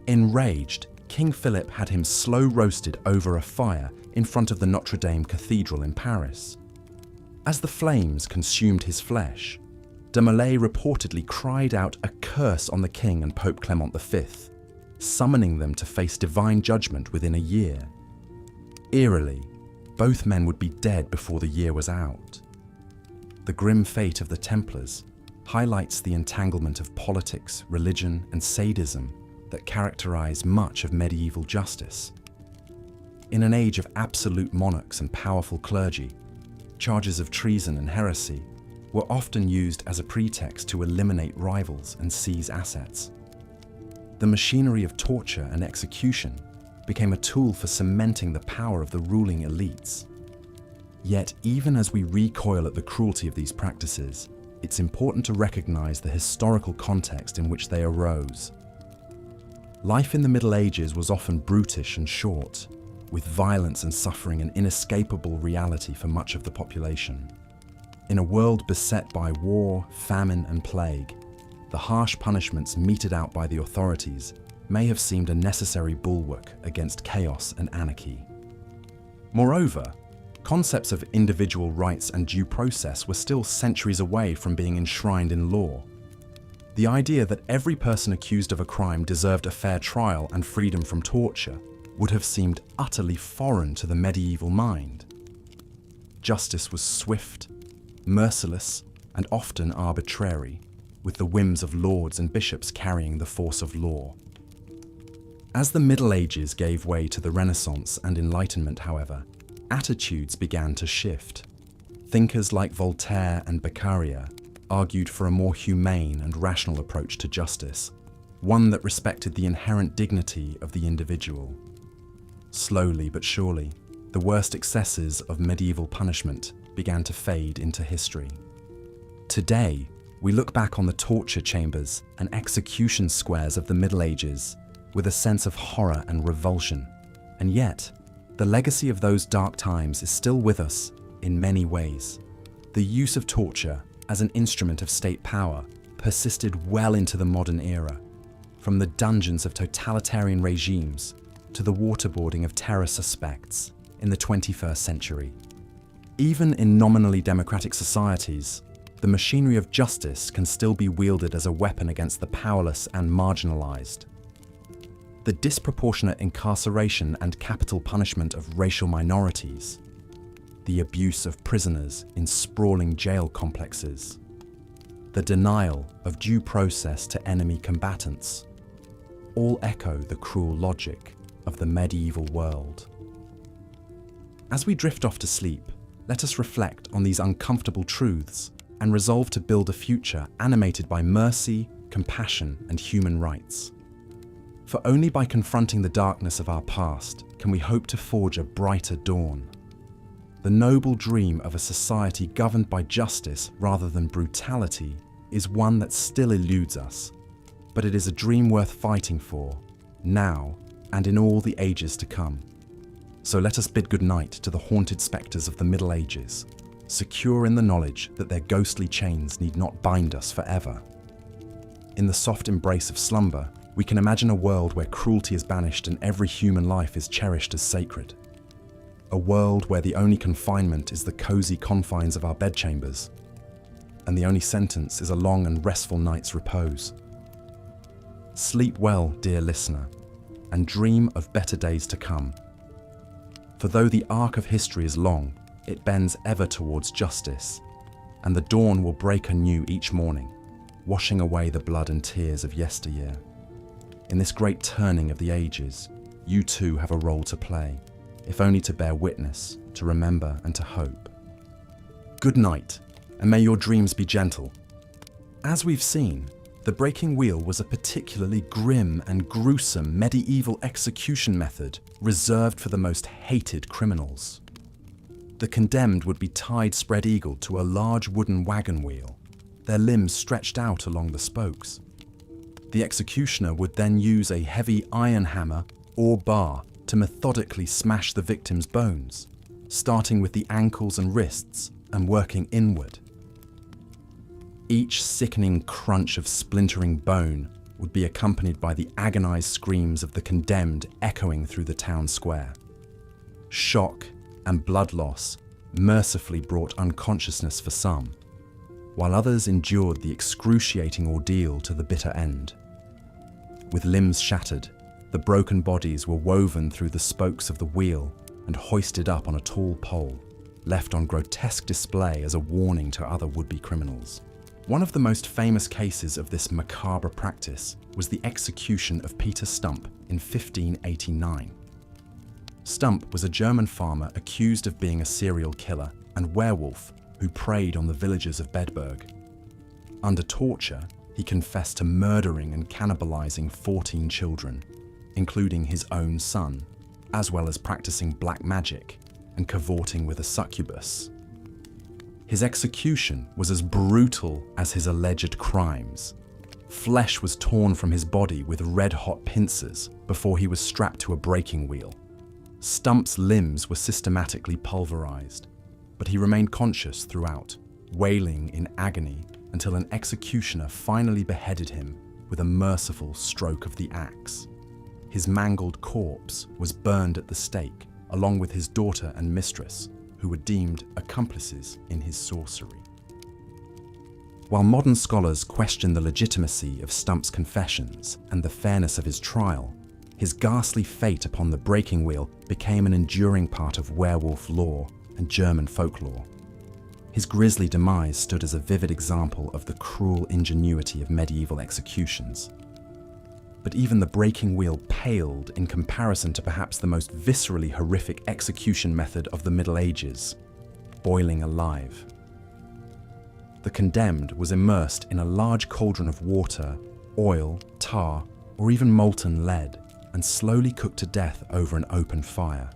Enraged, King Philip had him slow roasted over a fire in front of the Notre Dame Cathedral in Paris. As the flames consumed his flesh, de Molay reportedly cried out a curse on the king and Pope Clement V, summoning them to face divine judgment within a year. Eerily, both men would be dead before the year was out. The grim fate of the Templars highlights the entanglement of politics, religion, and sadism that characterize much of medieval justice. In an age of absolute monarchs and powerful clergy, charges of treason and heresy were often used as a pretext to eliminate rivals and seize assets. The machinery of torture and execution became a tool for cementing the power of the ruling elites. Yet, even as we recoil at the cruelty of these practices, it's important to recognize the historical context in which they arose. Life in the Middle Ages was often brutish and short, with violence and suffering an inescapable reality for much of the population. In a world beset by war, famine, and plague, the harsh punishments meted out by the authorities may have seemed a necessary bulwark against chaos and anarchy. Moreover, concepts of individual rights and due process were still centuries away from being enshrined in law. The idea that every person accused of a crime deserved a fair trial and freedom from torture would have seemed utterly foreign to the medieval mind. Justice was swift, merciless, and often arbitrary, with the whims of lords and bishops carrying the force of law. As the Middle Ages gave way to the Renaissance and Enlightenment, however, attitudes began to shift. Thinkers like Voltaire and Beccaria argued for a more humane and rational approach to justice, one that respected the inherent dignity of the individual. Slowly but surely, the worst excesses of medieval punishment began to fade into history. Today, we look back on the torture chambers and execution squares of the Middle Ages with a sense of horror and revulsion, and yet, the legacy of those dark times is still with us in many ways. The use of torture as an instrument of state power persisted well into the modern era, from the dungeons of totalitarian regimes to the waterboarding of terror suspects in the 21st century. Even in nominally democratic societies, the machinery of justice can still be wielded as a weapon against the powerless and marginalized. The disproportionate incarceration and capital punishment of racial minorities, the abuse of prisoners in sprawling jail complexes, the denial of due process to enemy combatants, all echo the cruel logic of the medieval world. As we drift off to sleep, let us reflect on these uncomfortable truths and resolve to build a future animated by mercy, compassion, and human rights. For only by confronting the darkness of our past can we hope to forge a brighter dawn. The noble dream of a society governed by justice rather than brutality is one that still eludes us, but it is a dream worth fighting for, now and in all the ages to come. So let us bid goodnight to the haunted spectres of the Middle Ages, secure in the knowledge that their ghostly chains need not bind us forever. In the soft embrace of slumber, we can imagine a world where cruelty is banished and every human life is cherished as sacred. A world where the only confinement is the cozy confines of our bedchambers, and the only sentence is a long and restful night's repose. Sleep well, dear listener, and dream of better days to come. For though the arc of history is long, it bends ever towards justice, and the dawn will break anew each morning, washing away the blood and tears of yesteryear. In this great turning of the ages, you too have a role to play, if only to bear witness, to remember and to hope. Good night, and may your dreams be gentle. As we've seen, the breaking wheel was a particularly grim and gruesome medieval execution method reserved for the most hated criminals. The condemned would be tied spread-eagled to a large wooden wagon wheel, their limbs stretched out along the spokes. The executioner would then use a heavy iron hammer or bar to methodically smash the victim's bones, starting with the ankles and wrists and working inward. Each sickening crunch of splintering bone would be accompanied by the agonized screams of the condemned echoing through the town square. Shock and blood loss mercifully brought unconsciousness for some, while others endured the excruciating ordeal to the bitter end. With limbs shattered, the broken bodies were woven through the spokes of the wheel and hoisted up on a tall pole, left on grotesque display as a warning to other would-be criminals. One of the most famous cases of this macabre practice was the execution of Peter Stump in 1589. Stump was a German farmer accused of being a serial killer and werewolf who preyed on the villagers of Bedburg. Under torture, he confessed to murdering and cannibalizing 14 children, including his own son, as well as practicing black magic and cavorting with a succubus. His execution was as brutal as his alleged crimes. Flesh was torn from his body with red-hot pincers before he was strapped to a breaking wheel. Stump's limbs were systematically pulverized, but he remained conscious throughout, wailing in agony until an executioner finally beheaded him with a merciful stroke of the axe. His mangled corpse was burned at the stake, along with his daughter and mistress, who were deemed accomplices in his sorcery. While modern scholars question the legitimacy of Stump's confessions and the fairness of his trial, his ghastly fate upon the breaking wheel became an enduring part of werewolf lore and German folklore. His grisly demise stood as a vivid example of the cruel ingenuity of medieval executions. But even the breaking wheel paled in comparison to perhaps the most viscerally horrific execution method of the Middle Ages: boiling alive. The condemned was immersed in a large cauldron of water, oil, tar, or even molten lead, and slowly cooked to death over an open fire.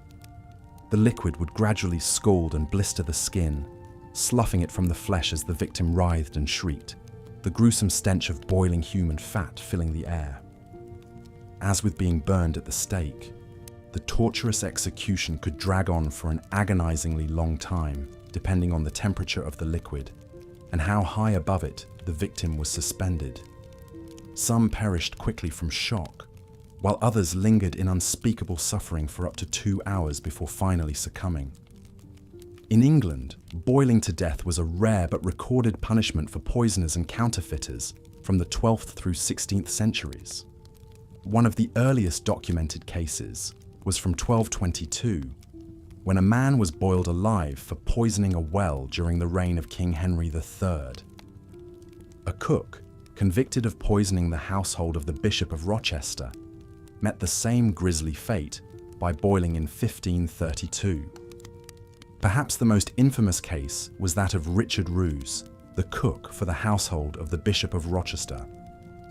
The liquid would gradually scald and blister the skin, sloughing it from the flesh as the victim writhed and shrieked, the gruesome stench of boiling human fat filling the air. As with being burned at the stake, the torturous execution could drag on for an agonizingly long time, depending on the temperature of the liquid and how high above it the victim was suspended. Some perished quickly from shock, while others lingered in unspeakable suffering for up to 2 hours before finally succumbing. In England, boiling to death was a rare but recorded punishment for poisoners and counterfeiters from the 12th through 16th centuries. One of the earliest documented cases was from 1222, when a man was boiled alive for poisoning a well during the reign of King Henry III. A cook, convicted of poisoning the household of the Bishop of Rochester, met the same grisly fate by boiling in 1532. Perhaps the most infamous case was that of Richard Roos, the cook for the household of the Bishop of Rochester.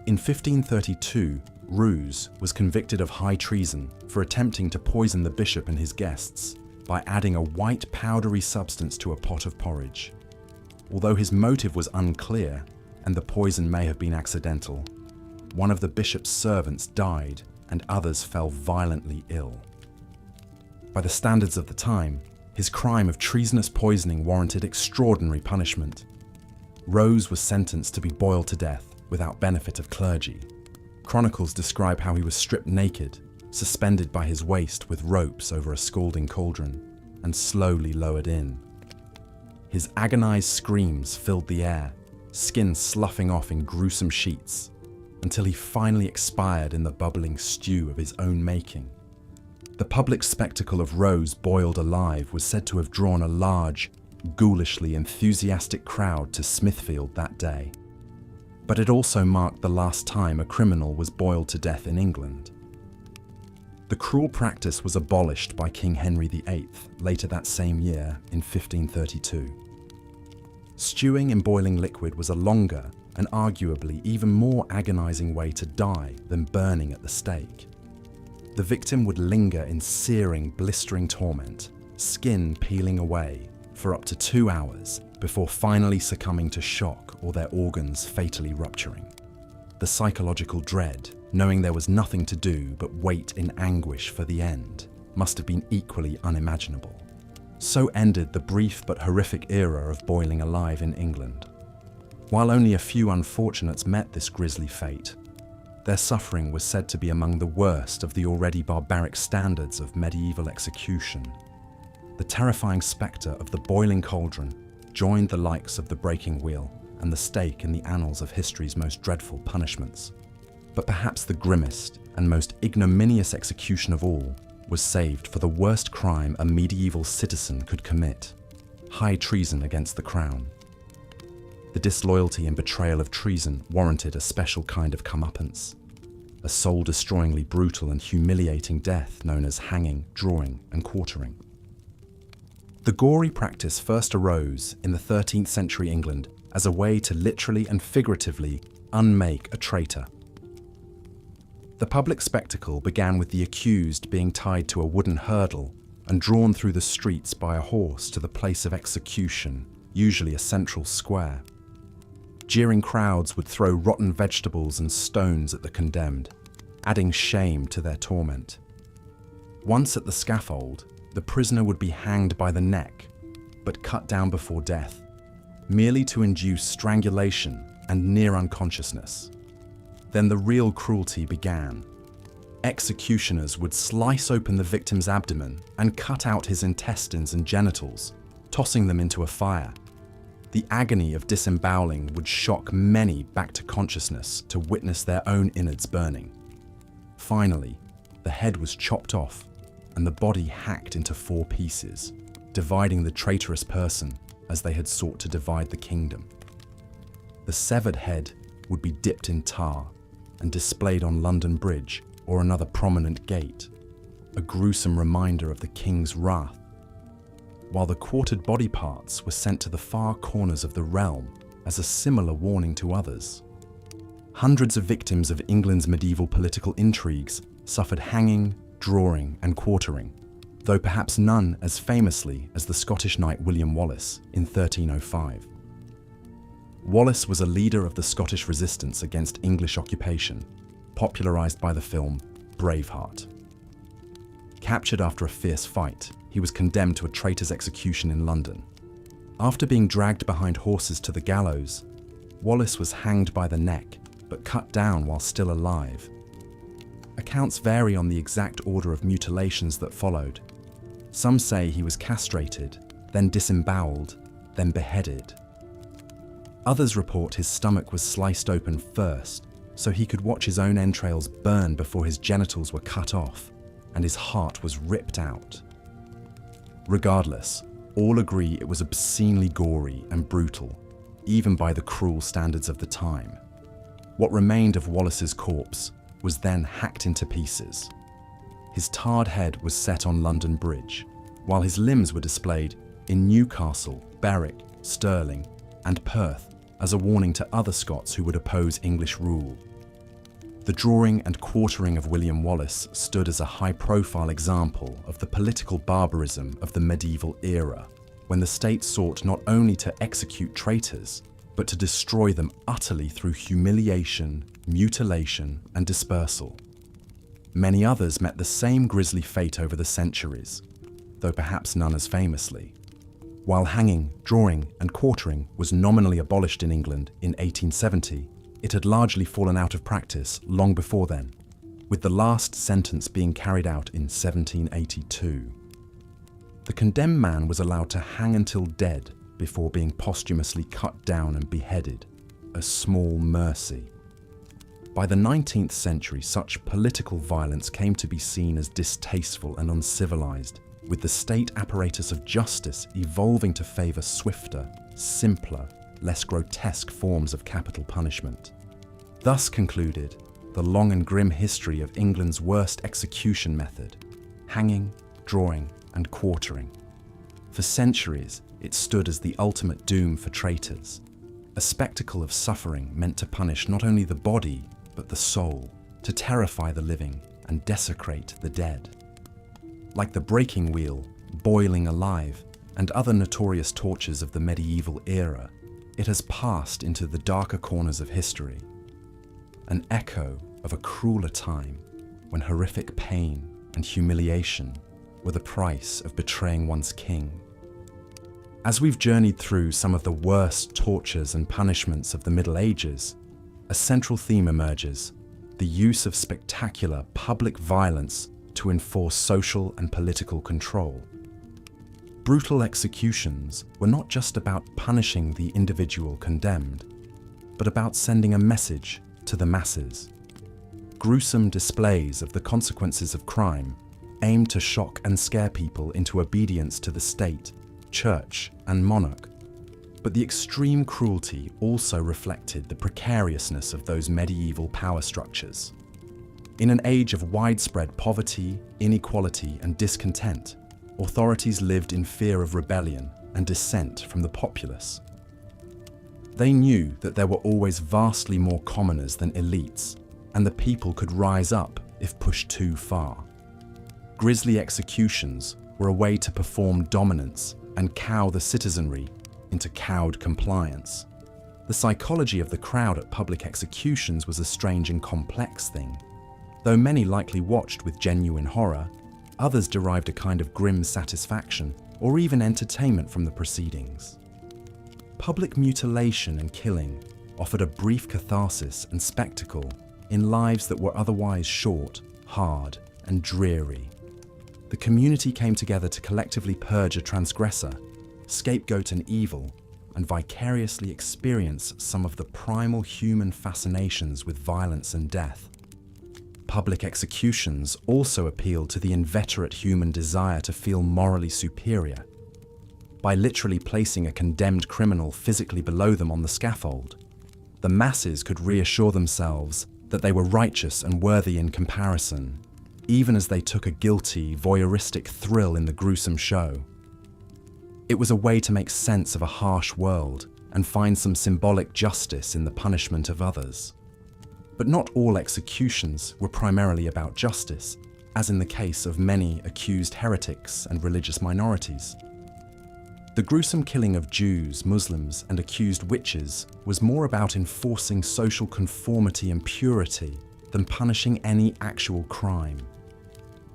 In 1532, Roos was convicted of high treason for attempting to poison the bishop and his guests by adding a white powdery substance to a pot of porridge. Although his motive was unclear and the poison may have been accidental, one of the bishop's servants died and others fell violently ill. By the standards of the time, his crime of treasonous poisoning warranted extraordinary punishment. Rose was sentenced to be boiled to death without benefit of clergy. Chronicles describe how he was stripped naked, suspended by his waist with ropes over a scalding cauldron, and slowly lowered in. His agonized screams filled the air, skin sloughing off in gruesome sheets, until he finally expired in the bubbling stew of his own making. The public spectacle of Rose boiled alive was said to have drawn a large, ghoulishly enthusiastic crowd to Smithfield that day. But it also marked the last time a criminal was boiled to death in England. The cruel practice was abolished by King Henry VIII later that same year in 1532. Stewing in boiling liquid was a longer and arguably even more agonizing way to die than burning at the stake. The victim would linger in searing, blistering torment, skin peeling away, for up to 2 hours before finally succumbing to shock or their organs fatally rupturing. The psychological dread, knowing there was nothing to do but wait in anguish for the end, must have been equally unimaginable. So ended the brief but horrific era of boiling alive in England. While only a few unfortunates met this grisly fate, their suffering was said to be among the worst of the already barbaric standards of medieval execution. The terrifying spectre of the boiling cauldron joined the likes of the breaking wheel and the stake in the annals of history's most dreadful punishments. But perhaps the grimmest and most ignominious execution of all was saved for the worst crime a medieval citizen could commit: high treason against the crown. The disloyalty and betrayal of treason warranted a special kind of comeuppance, a soul-destroyingly brutal and humiliating death known as hanging, drawing, and quartering. The gory practice first arose in the 13th century England as a way to literally and figuratively unmake a traitor. The public spectacle began with the accused being tied to a wooden hurdle and drawn through the streets by a horse to the place of execution, usually a central square. Jeering crowds would throw rotten vegetables and stones at the condemned, adding shame to their torment. Once at the scaffold, the prisoner would be hanged by the neck, but cut down before death, merely to induce strangulation and near unconsciousness. Then the real cruelty began. Executioners would slice open the victim's abdomen and cut out his intestines and genitals, tossing them into a fire. The agony of disemboweling would shock many back to consciousness to witness their own innards burning. Finally, the head was chopped off and the body hacked into 4 pieces, dividing the traitorous person as they had sought to divide the kingdom. The severed head would be dipped in tar, and displayed on London Bridge or another prominent gate, a gruesome reminder of the king's wrath, while the quartered body parts were sent to the far corners of the realm as a similar warning to others. Hundreds of victims of England's medieval political intrigues suffered hanging, drawing, and quartering, though perhaps none as famously as the Scottish knight William Wallace in 1305. Wallace was a leader of the Scottish resistance against English occupation, popularised by the film Braveheart. Captured after a fierce fight, he was condemned to a traitor's execution in London. After being dragged behind horses to the gallows, Wallace was hanged by the neck, but cut down while still alive. Accounts vary on the exact order of mutilations that followed. Some say he was castrated, then disemboweled, then beheaded. Others report his stomach was sliced open first, so he could watch his own entrails burn before his genitals were cut off, and his heart was ripped out. Regardless, all agree it was obscenely gory and brutal, even by the cruel standards of the time. What remained of Wallace's corpse was then hacked into pieces. His tarred head was set on London Bridge, while his limbs were displayed in Newcastle, Berwick, Stirling, and Perth as a warning to other Scots who would oppose English rule. The drawing and quartering of William Wallace stood as a high-profile example of the political barbarism of the medieval era, when the state sought not only to execute traitors, but to destroy them utterly through humiliation, mutilation, and dispersal. Many others met the same grisly fate over the centuries, though perhaps none as famously. While hanging, drawing, and quartering was nominally abolished in England in 1870, it had largely fallen out of practice long before then, with the last sentence being carried out in 1782. The condemned man was allowed to hang until dead before being posthumously cut down and beheaded, a small mercy. By the 19th century, such political violence came to be seen as distasteful and uncivilized, with the state apparatus of justice evolving to favour swifter, simpler, less grotesque forms of capital punishment. Thus concluded the long and grim history of England's worst execution method, hanging, drawing, and quartering. For centuries, it stood as the ultimate doom for traitors, a spectacle of suffering meant to punish not only the body, but the soul, to terrify the living and desecrate the dead. Like the breaking wheel, boiling alive, and other notorious tortures of the medieval era, it has passed into the darker corners of history, an echo of a crueler time when horrific pain and humiliation were the price of betraying one's king. As we've journeyed through some of the worst tortures and punishments of the Middle Ages, a central theme emerges: the use of spectacular public violence to enforce social and political control. Brutal executions were not just about punishing the individual condemned, but about sending a message to the masses. Gruesome displays of the consequences of crime aimed to shock and scare people into obedience to the state, church, and monarch. But the extreme cruelty also reflected the precariousness of those medieval power structures. In an age of widespread poverty, inequality, and discontent, authorities lived in fear of rebellion and dissent from the populace. They knew that there were always vastly more commoners than elites, and the people could rise up if pushed too far. Grisly executions were a way to perform dominance and cow the citizenry into cowed compliance. The psychology of the crowd at public executions was a strange and complex thing. Though many likely watched with genuine horror, others derived a kind of grim satisfaction or even entertainment from the proceedings. Public mutilation and killing offered a brief catharsis and spectacle in lives that were otherwise short, hard, and dreary. The community came together to collectively purge a transgressor, scapegoat an evil, and vicariously experience some of the primal human fascinations with violence and death. Public executions also appealed to the inveterate human desire to feel morally superior. By literally placing a condemned criminal physically below them on the scaffold, the masses could reassure themselves that they were righteous and worthy in comparison, even as they took a guilty, voyeuristic thrill in the gruesome show. It was a way to make sense of a harsh world and find some symbolic justice in the punishment of others. But not all executions were primarily about justice, as in the case of many accused heretics and religious minorities. The gruesome killing of Jews, Muslims, and accused witches was more about enforcing social conformity and purity than punishing any actual crime.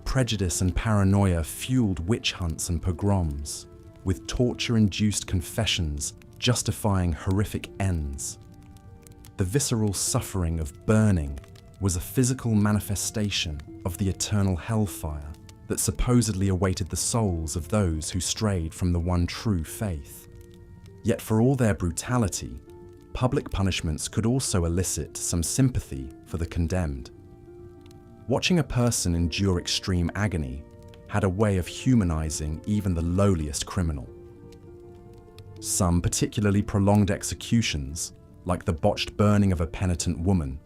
Prejudice and paranoia fueled witch hunts and pogroms, with torture-induced confessions justifying horrific ends. The visceral suffering of burning was a physical manifestation of the eternal hellfire that supposedly awaited the souls of those who strayed from the one true faith. Yet for all their brutality, public punishments could also elicit some sympathy for the condemned. Watching a person endure extreme agony had a way of humanizing even the lowliest criminal. Some particularly prolonged executions, like the botched burning of a penitent woman,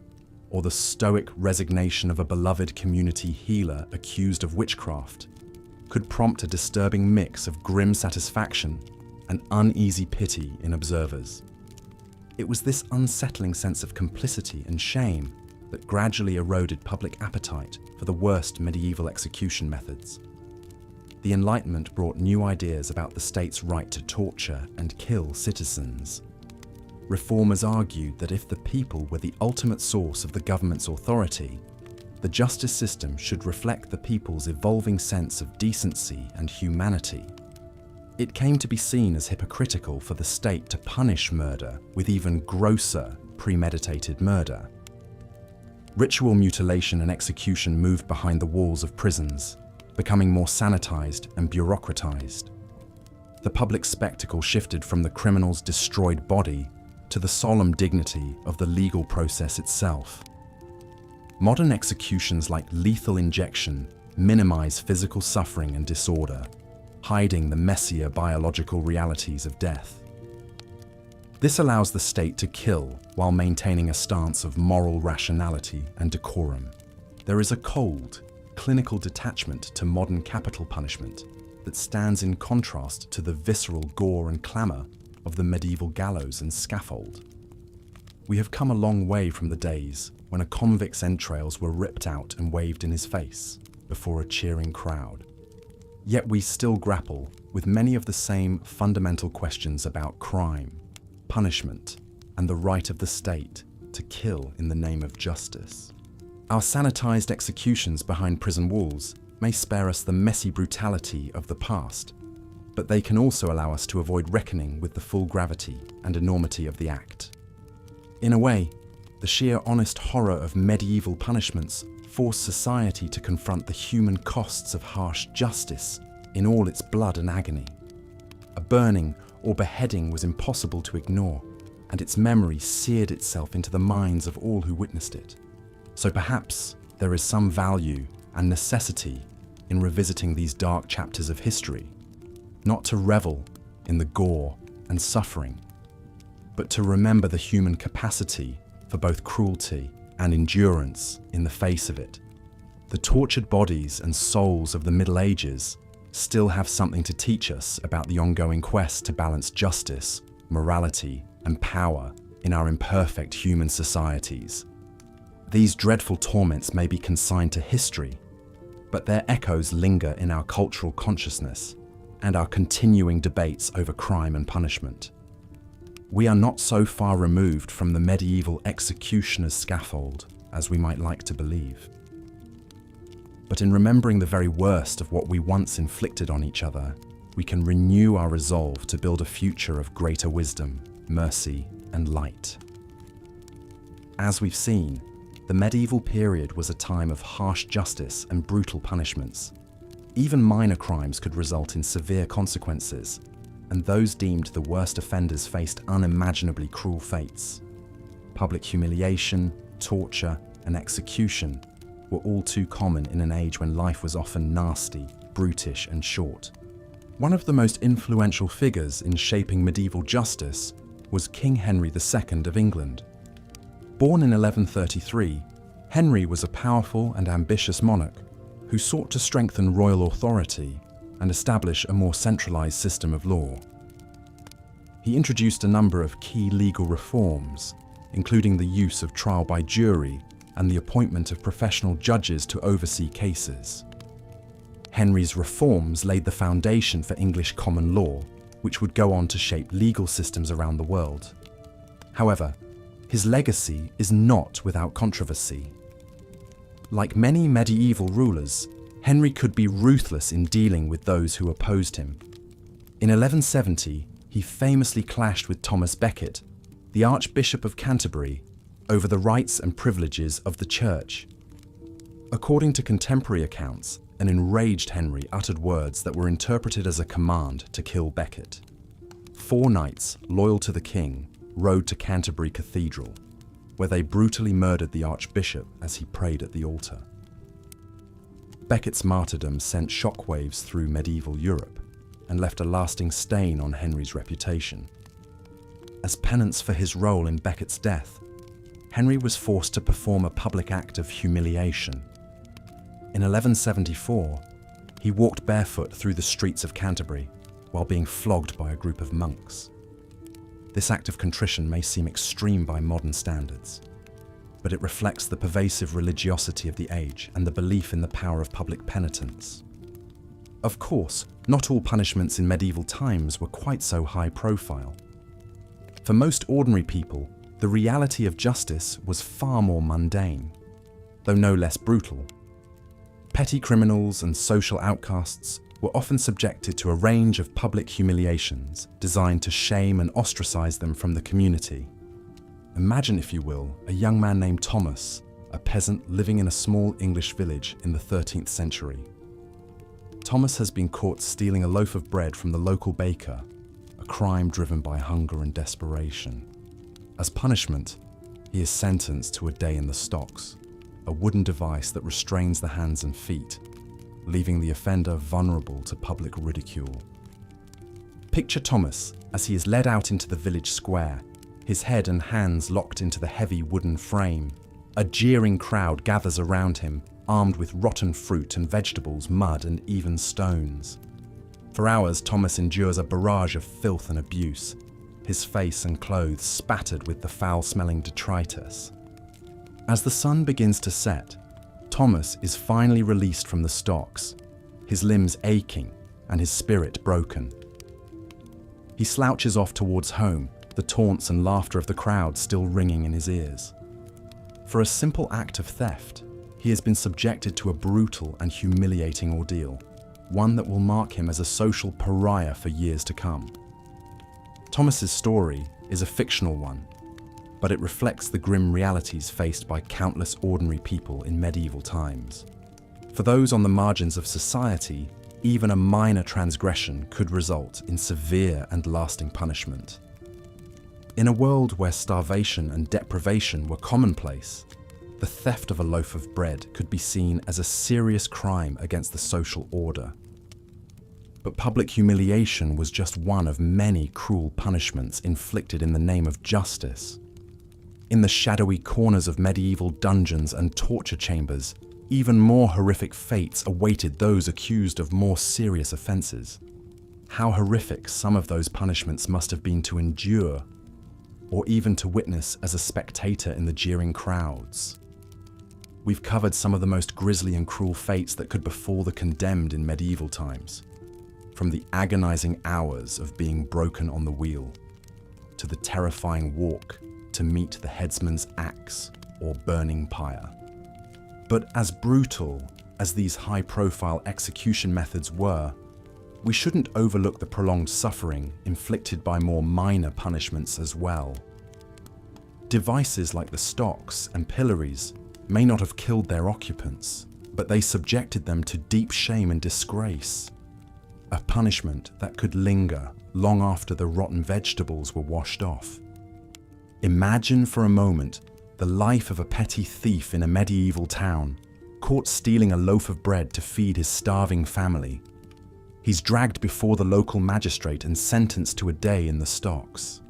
or the stoic resignation of a beloved community healer accused of witchcraft, could prompt a disturbing mix of grim satisfaction and uneasy pity in observers. It was this unsettling sense of complicity and shame that gradually eroded public appetite for the worst medieval execution methods. The Enlightenment brought new ideas about the state's right to torture and kill citizens. Reformers argued that if the people were the ultimate source of the government's authority, the justice system should reflect the people's evolving sense of decency and humanity. It came to be seen as hypocritical for the state to punish murder with even grosser, premeditated murder. Ritual mutilation and execution moved behind the walls of prisons, becoming more sanitized and bureaucratized. The public spectacle shifted from the criminal's destroyed body to the solemn dignity of the legal process itself. Modern executions like lethal injection minimize physical suffering and disorder, hiding the messier biological realities of death. This allows the state to kill while maintaining a stance of moral rationality and decorum. There is a cold, clinical detachment to modern capital punishment that stands in contrast to the visceral gore and clamor of the medieval gallows and scaffold. We have come a long way from the days when a convict's entrails were ripped out and waved in his face before a cheering crowd. Yet we still grapple with many of the same fundamental questions about crime, punishment, and the right of the state to kill in the name of justice. Our sanitized executions behind prison walls may spare us the messy brutality of the past, but they can also allow us to avoid reckoning with the full gravity and enormity of the act. In a way, the sheer honest horror of medieval punishments forced society to confront the human costs of harsh justice in all its blood and agony. A burning or beheading was impossible to ignore, and its memory seared itself into the minds of all who witnessed it. So perhaps there is some value and necessity in revisiting these dark chapters of history, not to revel in the gore and suffering, but to remember the human capacity for both cruelty and endurance in the face of it. The tortured bodies and souls of the Middle Ages still have something to teach us about the ongoing quest to balance justice, morality, and power in our imperfect human societies. These dreadful torments may be consigned to history, but their echoes linger in our cultural consciousness and our continuing debates over crime and punishment. We are not so far removed from the medieval executioner's scaffold as we might like to believe. But in remembering the very worst of what we once inflicted on each other, we can renew our resolve to build a future of greater wisdom, mercy, and light. As we've seen, the medieval period was a time of harsh justice and brutal punishments. Even minor crimes could result in severe consequences, and those deemed the worst offenders faced unimaginably cruel fates. Public humiliation, torture, and execution were all too common in an age when life was often nasty, brutish, and short. One of the most influential figures in shaping medieval justice was King Henry II of England. Born in 1133, Henry was a powerful and ambitious monarch who sought to strengthen royal authority and establish a more centralized system of law. He introduced a number of key legal reforms, including the use of trial by jury and the appointment of professional judges to oversee cases. Henry's reforms laid the foundation for English common law, which would go on to shape legal systems around the world. However, his legacy is not without controversy. Like many medieval rulers, Henry could be ruthless in dealing with those who opposed him. In 1170, he famously clashed with Thomas Becket, the Archbishop of Canterbury, over the rights and privileges of the Church. According to contemporary accounts, an enraged Henry uttered words that were interpreted as a command to kill Becket. 4 knights, loyal to the king, rode to Canterbury Cathedral, where they brutally murdered the Archbishop as he prayed at the altar. Becket's martyrdom sent shockwaves through medieval Europe and left a lasting stain on Henry's reputation. As penance for his role in Becket's death, Henry was forced to perform a public act of humiliation. In 1174, he walked barefoot through the streets of Canterbury while being flogged by a group of monks. This act of contrition may seem extreme by modern standards, but it reflects the pervasive religiosity of the age and the belief in the power of public penitence. Of course, not all punishments in medieval times were quite so high profile. For most ordinary people, the reality of justice was far more mundane, though no less brutal. Petty criminals and social outcasts were often subjected to a range of public humiliations designed to shame and ostracize them from the community. Imagine, if you will, a young man named Thomas, a peasant living in a small English village in the 13th century. Thomas has been caught stealing a loaf of bread from the local baker, a crime driven by hunger and desperation. As punishment, he is sentenced to a day in the stocks, a wooden device that restrains the hands and feet, leaving the offender vulnerable to public ridicule. Picture Thomas as he is led out into the village square, his head and hands locked into the heavy wooden frame. A jeering crowd gathers around him, armed with rotten fruit and vegetables, mud and even stones. For hours, Thomas endures a barrage of filth and abuse, his face and clothes spattered with the foul-smelling detritus. As the sun begins to set, Thomas is finally released from the stocks, his limbs aching and his spirit broken. He slouches off towards home, the taunts and laughter of the crowd still ringing in his ears. For a simple act of theft, he has been subjected to a brutal and humiliating ordeal, one that will mark him as a social pariah for years to come. Thomas's story is a fictional one, but it reflects the grim realities faced by countless ordinary people in medieval times. For those on the margins of society, even a minor transgression could result in severe and lasting punishment. In a world where starvation and deprivation were commonplace, the theft of a loaf of bread could be seen as a serious crime against the social order. But public humiliation was just one of many cruel punishments inflicted in the name of justice. In the shadowy corners of medieval dungeons and torture chambers, even more horrific fates awaited those accused of more serious offences. How horrific some of those punishments must have been to endure, or even to witness as a spectator in the jeering crowds. We've covered some of the most grisly and cruel fates that could befall the condemned in medieval times, from the agonizing hours of being broken on the wheel, to the terrifying walk to meet the headsman's axe or burning pyre. But as brutal as these high-profile execution methods were, we shouldn't overlook the prolonged suffering inflicted by more minor punishments as well. Devices like the stocks and pillories may not have killed their occupants, but they subjected them to deep shame and disgrace, a punishment that could linger long after the rotten vegetables were washed off. Imagine for a moment the life of a petty thief in a medieval town, caught stealing a loaf of bread to feed his starving family. He's dragged before the local magistrate and sentenced to a day in the stocks.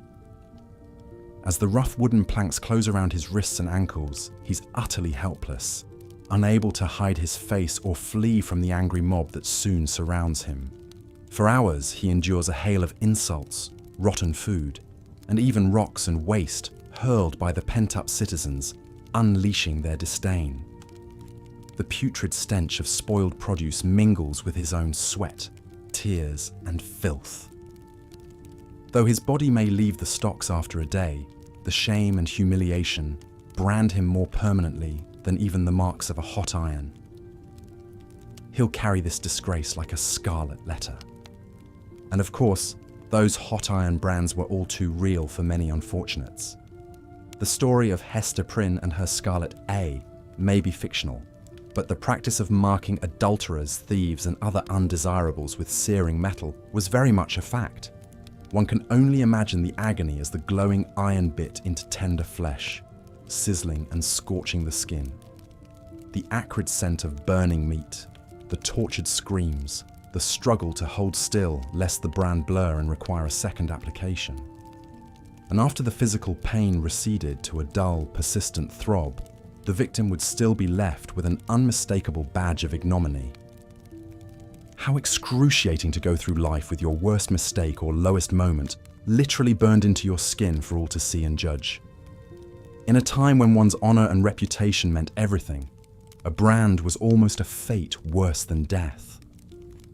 As the rough wooden planks close around his wrists and ankles, he's utterly helpless, unable to hide his face or flee from the angry mob that soon surrounds him. For hours, he endures a hail of insults, rotten food, and even rocks and waste hurled by the pent-up citizens, unleashing their disdain. The putrid stench of spoiled produce mingles with his own sweat, tears, and filth. Though his body may leave the stocks after a day, the shame and humiliation brand him more permanently than even the marks of a hot iron. He'll carry this disgrace like a scarlet letter. And of course, those hot iron brands were all too real for many unfortunates. The story of Hester Prynne and her Scarlet A may be fictional, but the practice of marking adulterers, thieves, and other undesirables with searing metal was very much a fact. One can only imagine the agony as the glowing iron bit into tender flesh, sizzling and scorching the skin. The acrid scent of burning meat, the tortured screams, the struggle to hold still lest the brand blur and require a second application. And after the physical pain receded to a dull, persistent throb, the victim would still be left with an unmistakable badge of ignominy. How excruciating to go through life with your worst mistake or lowest moment literally burned into your skin for all to see and judge. In a time when one's honor and reputation meant everything, a brand was almost a fate worse than death.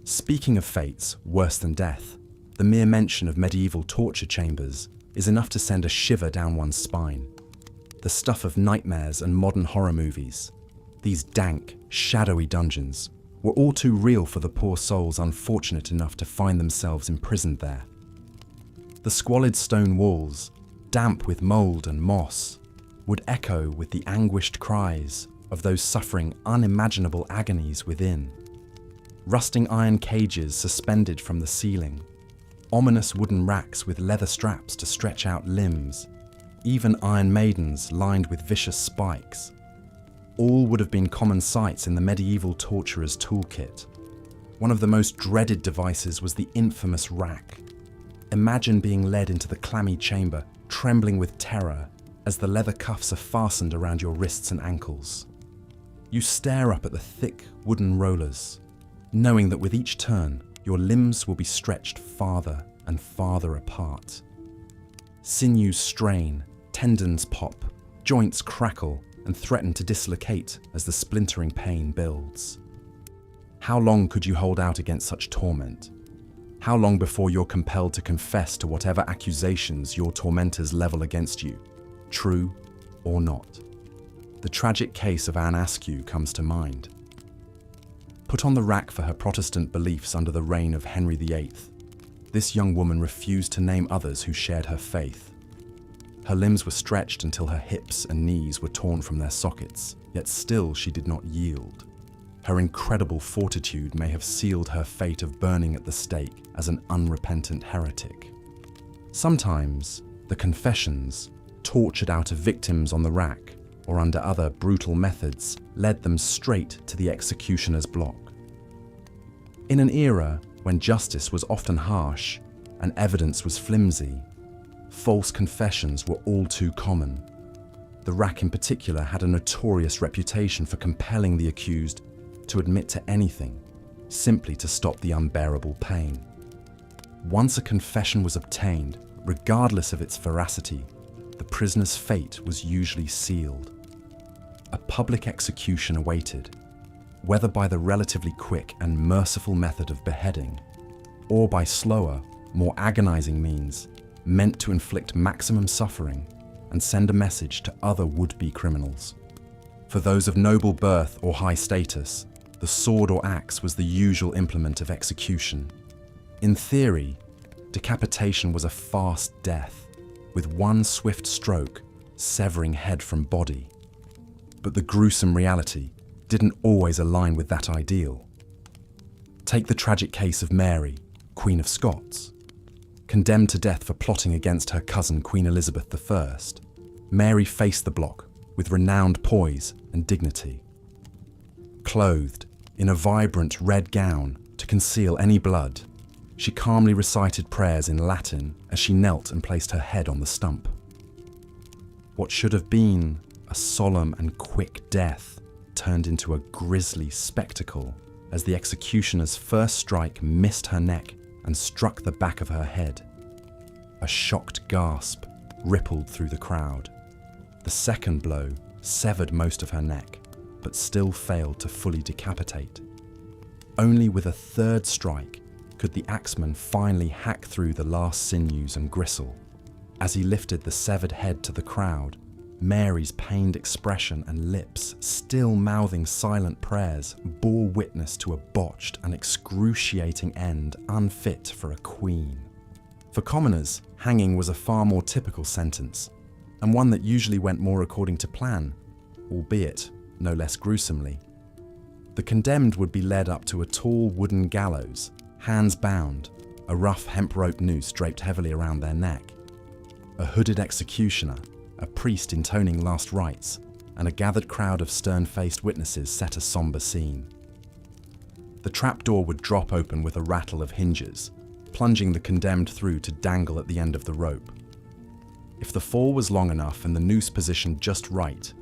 Speaking of fates worse than death, the mere mention of medieval torture chambers is enough to send a shiver down one's spine. The stuff of nightmares and modern horror movies, these dank, shadowy dungeons, were all too real for the poor souls unfortunate enough to find themselves imprisoned there. The squalid stone walls, damp with mold and moss, would echo with the anguished cries of those suffering unimaginable agonies within. Rusting iron cages suspended from the ceiling, ominous wooden racks with leather straps to stretch out limbs, even iron maidens lined with vicious spikes. All would have been common sights in the medieval torturer's toolkit. One of the most dreaded devices was the infamous rack. Imagine being led into the clammy chamber, trembling with terror as the leather cuffs are fastened around your wrists and ankles. You stare up at the thick wooden rollers, knowing that with each turn, your limbs will be stretched farther and farther apart. Sinews strain, tendons pop, joints crackle and threaten to dislocate as the splintering pain builds. How long could you hold out against such torment? How long before you're compelled to confess to whatever accusations your tormentors level against you, true or not? The tragic case of Anne Askew comes to mind. Put on the rack for her Protestant beliefs under the reign of Henry VIII, this young woman refused to name others who shared her faith. Her limbs were stretched until her hips and knees were torn from their sockets, yet still she did not yield. Her incredible fortitude may have sealed her fate of burning at the stake as an unrepentant heretic. Sometimes, the confessions, tortured out of victims on the rack or under other brutal methods, led them straight to the executioner's block. In an era when justice was often harsh and evidence was flimsy, false confessions were all too common. The rack in particular had a notorious reputation for compelling the accused to admit to anything, simply to stop the unbearable pain. Once a confession was obtained, regardless of its veracity, the prisoner's fate was usually sealed. A public execution awaited, whether by the relatively quick and merciful method of beheading, or by slower, more agonizing means, meant to inflict maximum suffering and send a message to other would-be criminals. For those of noble birth or high status, the sword or axe was the usual implement of execution. In theory, decapitation was a fast death, with one swift stroke severing head from body. But the gruesome reality didn't always align with that ideal. Take the tragic case of Mary, Queen of Scots. Condemned to death for plotting against her cousin Queen Elizabeth I, Mary faced the block with renowned poise and dignity. Clothed in a vibrant red gown to conceal any blood, she calmly recited prayers in Latin as she knelt and placed her head on the stump. What should have been a solemn and quick death turned into a grisly spectacle as the executioner's first strike missed her neck and struck the back of her head. A shocked gasp rippled through the crowd. The second blow severed most of her neck, but still failed to fully decapitate. Only with a third strike could the axeman finally hack through the last sinews and gristle. As he lifted the severed head to the crowd, Mary's pained expression and lips, still mouthing silent prayers, bore witness to a botched and excruciating end unfit for a queen. For commoners, hanging was a far more typical sentence, and one that usually went more according to plan, albeit no less gruesomely. The condemned would be led up to a tall wooden gallows, hands bound, a rough hemp rope noose draped heavily around their neck. A hooded executioner, a priest intoning last rites, and a gathered crowd of stern-faced witnesses set a somber scene. The trapdoor would drop open with a rattle of hinges, plunging the condemned through to dangle at the end of the rope. If the fall was long enough and the noose positioned just right,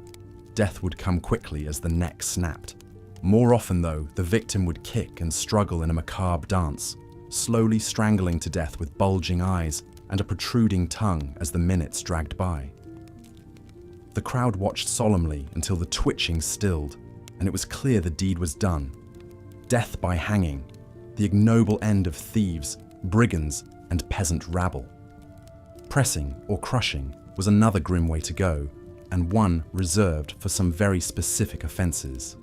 death would come quickly as the neck snapped. More often, though, the victim would kick and struggle in a macabre dance, slowly strangling to death with bulging eyes and a protruding tongue as the minutes dragged by. The crowd watched solemnly until the twitching stilled, and it was clear the deed was done. Death by hanging, the ignoble end of thieves, brigands, and peasant rabble. Pressing or crushing was another grim way to go, and one reserved for some very specific offences.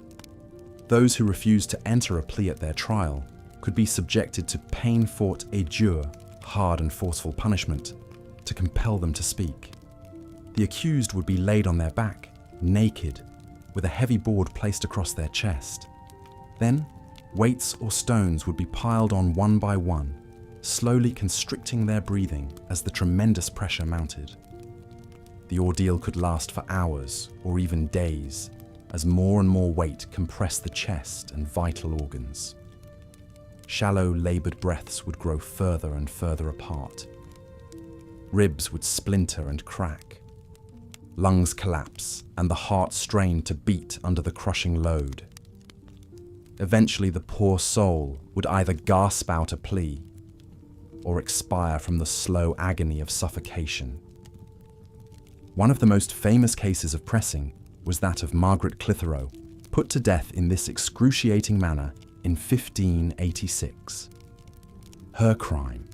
Those who refused to enter a plea at their trial could be subjected to pain-fraught et dure, hard and forceful punishment, to compel them to speak. The accused would be laid on their back, naked, with a heavy board placed across their chest. Then, weights or stones would be piled on one by one, slowly constricting their breathing as the tremendous pressure mounted. The ordeal could last for hours or even days, as more and more weight compressed the chest and vital organs. Shallow, laboured breaths would grow further and further apart. Ribs would splinter and crack. Lungs collapse, and the heart strain to beat under the crushing load. Eventually, the poor soul would either gasp out a plea or expire from the slow agony of suffocation. One of the most famous cases of pressing was that of Margaret Clitheroe, put to death in this excruciating manner in 1586. Her crime: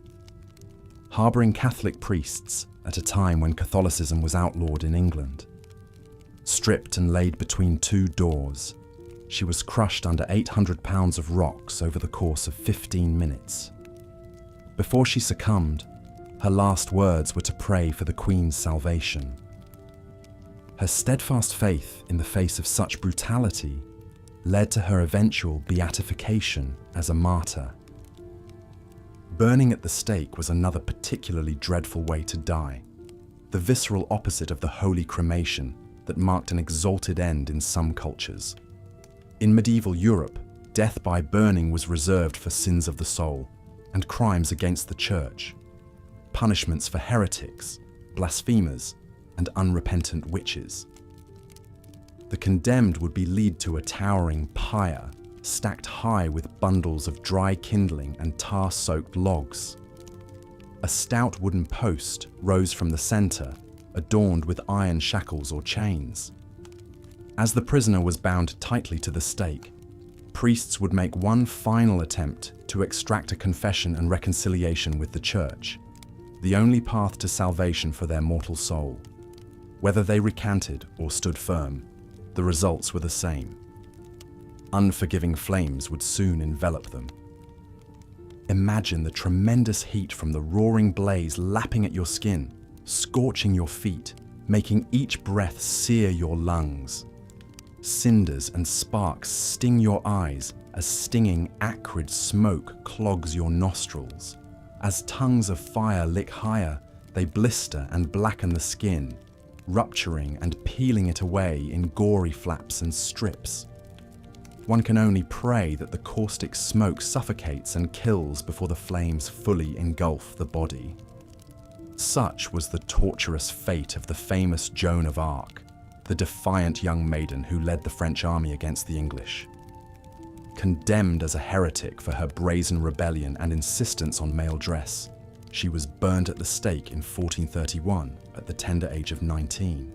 harbouring Catholic priests at a time when Catholicism was outlawed in England. Stripped and laid between two doors, she was crushed under 800 pounds of rocks over the course of 15 minutes. Before she succumbed, her last words were to pray for the Queen's salvation. Her steadfast faith in the face of such brutality led to her eventual beatification as a martyr. Burning at the stake was another particularly dreadful way to die, the visceral opposite of the holy cremation that marked an exalted end in some cultures. In medieval Europe, death by burning was reserved for sins of the soul and crimes against the church, punishments for heretics, blasphemers, and unrepentant witches. The condemned would be led to a towering pyre stacked high with bundles of dry kindling and tar-soaked logs. A stout wooden post rose from the centre, adorned with iron shackles or chains. As the prisoner was bound tightly to the stake, priests would make one final attempt to extract a confession and reconciliation with the church, the only path to salvation for their mortal soul. Whether they recanted or stood firm, the results were the same. Unforgiving flames would soon envelop them. Imagine the tremendous heat from the roaring blaze lapping at your skin, scorching your feet, making each breath sear your lungs. Cinders and sparks sting your eyes as stinging, acrid smoke clogs your nostrils. As tongues of fire lick higher, they blister and blacken the skin, rupturing and peeling it away in gory flaps and strips. One can only pray that the caustic smoke suffocates and kills before the flames fully engulf the body. Such was the torturous fate of the famous Joan of Arc, the defiant young maiden who led the French army against the English. Condemned as a heretic for her brazen rebellion and insistence on male dress, she was burned at the stake in 1431 at the tender age of 19.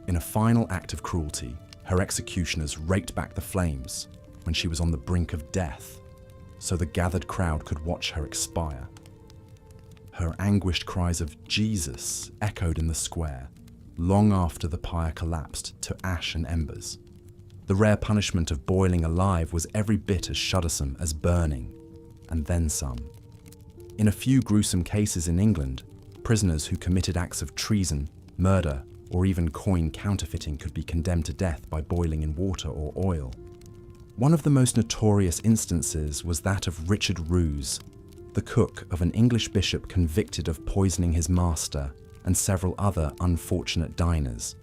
In a final act of cruelty, her executioners raked back the flames when she was on the brink of death, so the gathered crowd could watch her expire. Her anguished cries of "Jesus" echoed in the square, long after the pyre collapsed to ash and embers. The rare punishment of boiling alive was every bit as shuddersome as burning, and then some. In a few gruesome cases in England, prisoners who committed acts of treason, murder, or even coin counterfeiting could be condemned to death by boiling in water or oil. One of the most notorious instances was that of Richard Roos, the cook of an English bishop convicted of poisoning his master and several other unfortunate diners.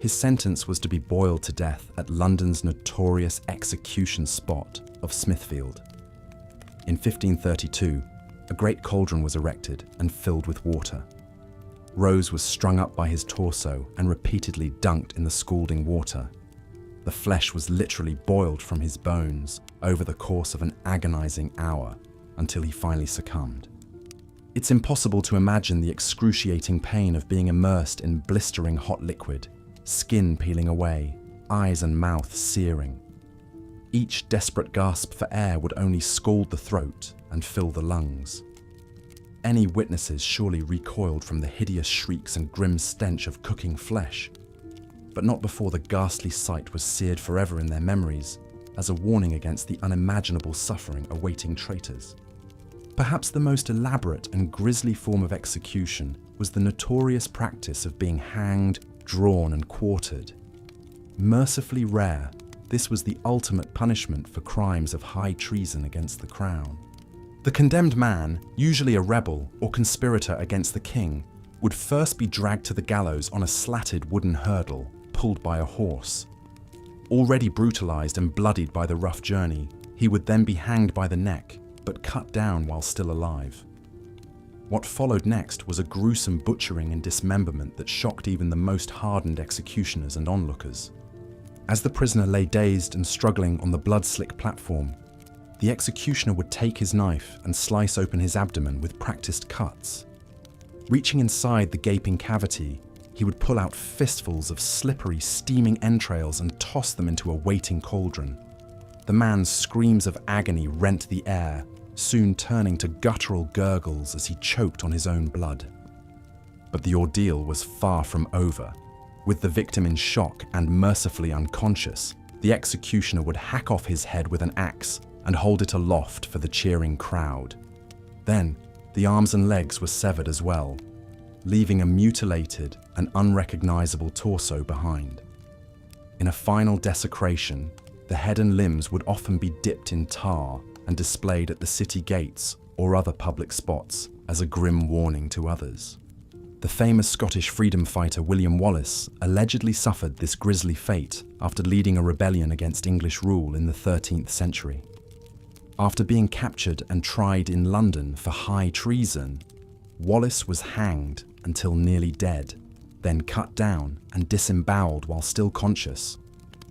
His sentence was to be boiled to death at London's notorious execution spot of Smithfield. In 1532, a great cauldron was erected and filled with water. Rose was strung up by his torso and repeatedly dunked in the scalding water. The flesh was literally boiled from his bones over the course of an agonizing hour until he finally succumbed. It's impossible to imagine the excruciating pain of being immersed in blistering hot liquid, skin peeling away, eyes and mouth searing. Each desperate gasp for air would only scald the throat and fill the lungs. Any witnesses surely recoiled from the hideous shrieks and grim stench of cooking flesh, but not before the ghastly sight was seared forever in their memories as a warning against the unimaginable suffering awaiting traitors. Perhaps the most elaborate and grisly form of execution was the notorious practice of being hanged, drawn and quartered. Mercifully rare, this was the ultimate punishment for crimes of high treason against the crown. The condemned man, usually a rebel or conspirator against the king, would first be dragged to the gallows on a slatted wooden hurdle, pulled by a horse. Already brutalized and bloodied by the rough journey, he would then be hanged by the neck, but cut down while still alive. What followed next was a gruesome butchering and dismemberment that shocked even the most hardened executioners and onlookers. As the prisoner lay dazed and struggling on the blood-slick platform, the executioner would take his knife and slice open his abdomen with practiced cuts. Reaching inside the gaping cavity, he would pull out fistfuls of slippery, steaming entrails and toss them into a waiting cauldron. The man's screams of agony rent the air, soon turning to guttural gurgles as he choked on his own blood. But the ordeal was far from over. With the victim in shock and mercifully unconscious, the executioner would hack off his head with an axe and hold it aloft for the cheering crowd. Then, the arms and legs were severed as well, leaving a mutilated and unrecognizable torso behind. In a final desecration, the head and limbs would often be dipped in tar and displayed at the city gates or other public spots as a grim warning to others. The famous Scottish freedom fighter William Wallace allegedly suffered this grisly fate after leading a rebellion against English rule in the 13th century. After being captured and tried in London for high treason, Wallace was hanged until nearly dead, then cut down and disemboweled while still conscious.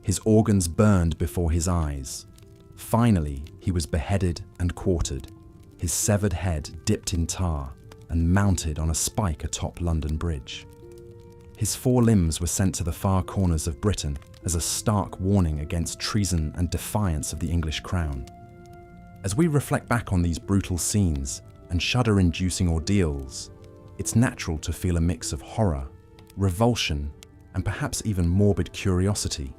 His organs burned before his eyes. Finally, he was beheaded and quartered, his severed head dipped in tar and mounted on a spike atop London Bridge. His 4 limbs were sent to the far corners of Britain as a stark warning against treason and defiance of the English crown. As we reflect back on these brutal scenes and shudder-inducing ordeals, it's natural to feel a mix of horror, revulsion, and perhaps even morbid curiosity.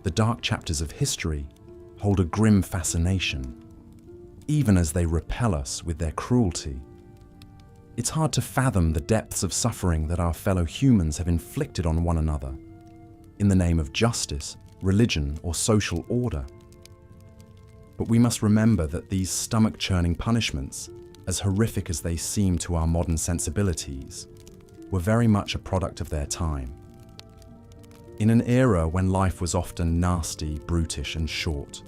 The dark chapters of history hold a grim fascination, even as they repel us with their cruelty. It's hard to fathom the depths of suffering that our fellow humans have inflicted on one another, in the name of justice, religion, or social order. But we must remember that these stomach-churning punishments, as horrific as they seem to our modern sensibilities, were very much a product of their time. In an era when life was often nasty, brutish, and short,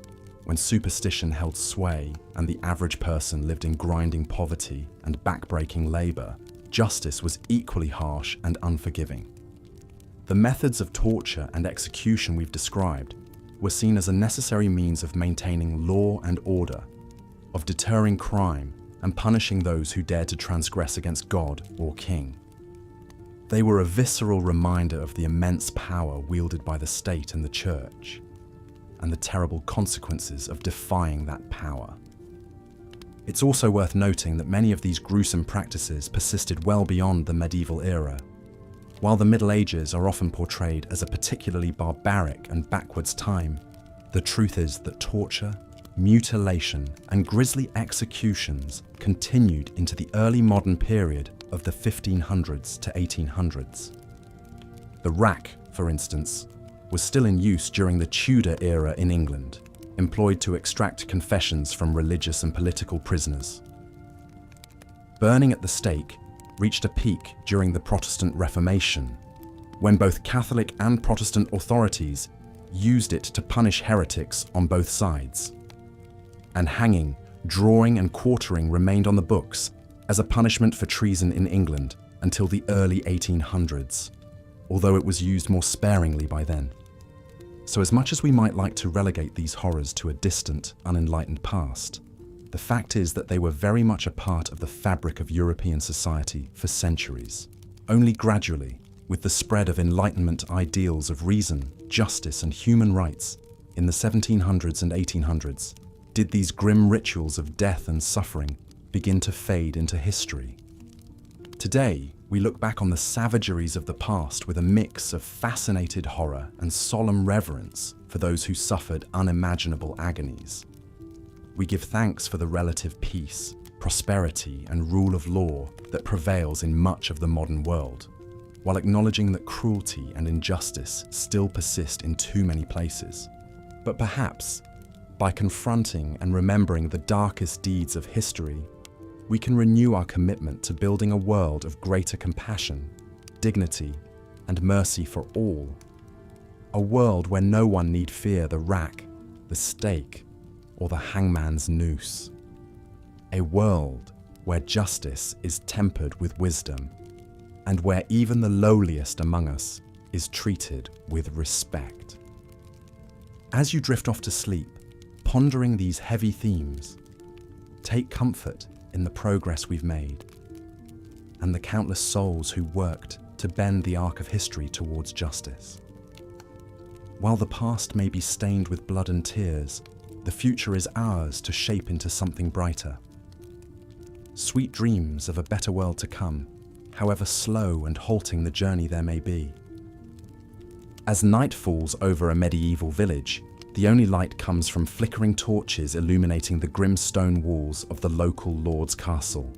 when superstition held sway and the average person lived in grinding poverty and backbreaking labor, justice was equally harsh and unforgiving. The methods of torture and execution we've described were seen as a necessary means of maintaining law and order, of deterring crime and punishing those who dared to transgress against God or king. They were a visceral reminder of the immense power wielded by the state and the church, and the terrible consequences of defying that power. It's also worth noting that many of these gruesome practices persisted well beyond the medieval era. While the Middle Ages are often portrayed as a particularly barbaric and backwards time, the truth is that torture, mutilation, and grisly executions continued into the early modern period of the 1500s to 1800s. The rack, for instance, was still in use during the Tudor era in England, employed to extract confessions from religious and political prisoners. Burning at the stake reached a peak during the Protestant Reformation, when both Catholic and Protestant authorities used it to punish heretics on both sides. And hanging, drawing, and quartering remained on the books as a punishment for treason in England until the early 1800s, although it was used more sparingly by then. So as much as we might like to relegate these horrors to a distant, unenlightened past, the fact is that they were very much a part of the fabric of European society for centuries. Only gradually, with the spread of Enlightenment ideals of reason, justice, and human rights in the 1700s and 1800s, did these grim rituals of death and suffering begin to fade into history. Today, we look back on the savageries of the past with a mix of fascinated horror and solemn reverence for those who suffered unimaginable agonies. We give thanks for the relative peace, prosperity, and rule of law that prevails in much of the modern world, while acknowledging that cruelty and injustice still persist in too many places. But perhaps, by confronting and remembering the darkest deeds of history, we can renew our commitment to building a world of greater compassion, dignity, and mercy for all. A world where no one need fear the rack, the stake, or the hangman's noose. A world where justice is tempered with wisdom, and where even the lowliest among us is treated with respect. As you drift off to sleep, pondering these heavy themes, take comfort in the progress we've made, and the countless souls who worked to bend the arc of history towards justice. While the past may be stained with blood and tears, the future is ours to shape into something brighter. Sweet dreams of a better world to come, however slow and halting the journey there may be. As night falls over a medieval village, the only light comes from flickering torches illuminating the grim stone walls of the local lord's castle.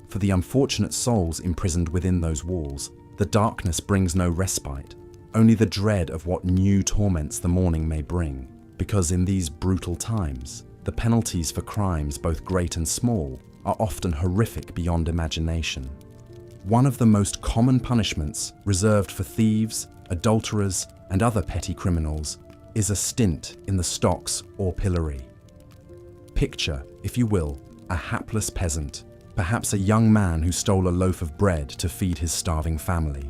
For the unfortunate souls imprisoned within those walls, the darkness brings no respite, only the dread of what new torments the morning may bring, because in these brutal times, the penalties for crimes both great and small are often horrific beyond imagination. One of the most common punishments reserved for thieves, adulterers, and other petty criminals is a stint in the stocks or pillory. Picture, if you will, a hapless peasant, perhaps a young man who stole a loaf of bread to feed his starving family.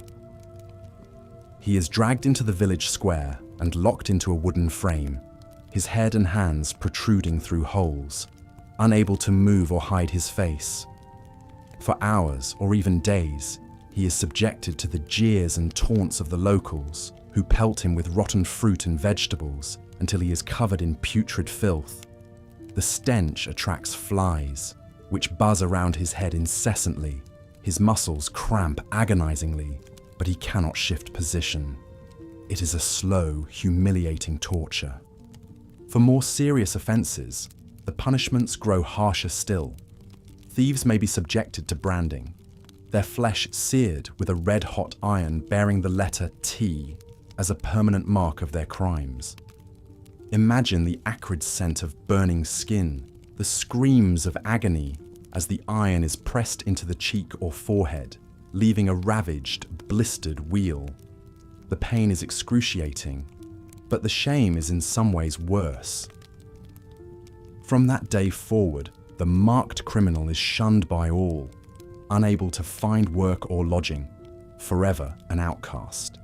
He is dragged into the village square and locked into a wooden frame, his head and hands protruding through holes, unable to move or hide his face. For hours or even days, he is subjected to the jeers and taunts of the locals, who pelt him with rotten fruit and vegetables until he is covered in putrid filth. The stench attracts flies, which buzz around his head incessantly. His muscles cramp agonizingly, but he cannot shift position. It is a slow, humiliating torture. For more serious offenses, the punishments grow harsher still. Thieves may be subjected to branding, their flesh seared with a red-hot iron bearing the letter T as a permanent mark of their crimes. Imagine the acrid scent of burning skin, the screams of agony as the iron is pressed into the cheek or forehead, leaving a ravaged, blistered wheal. The pain is excruciating, but the shame is in some ways worse. From that day forward, the marked criminal is shunned by all, unable to find work or lodging, forever an outcast.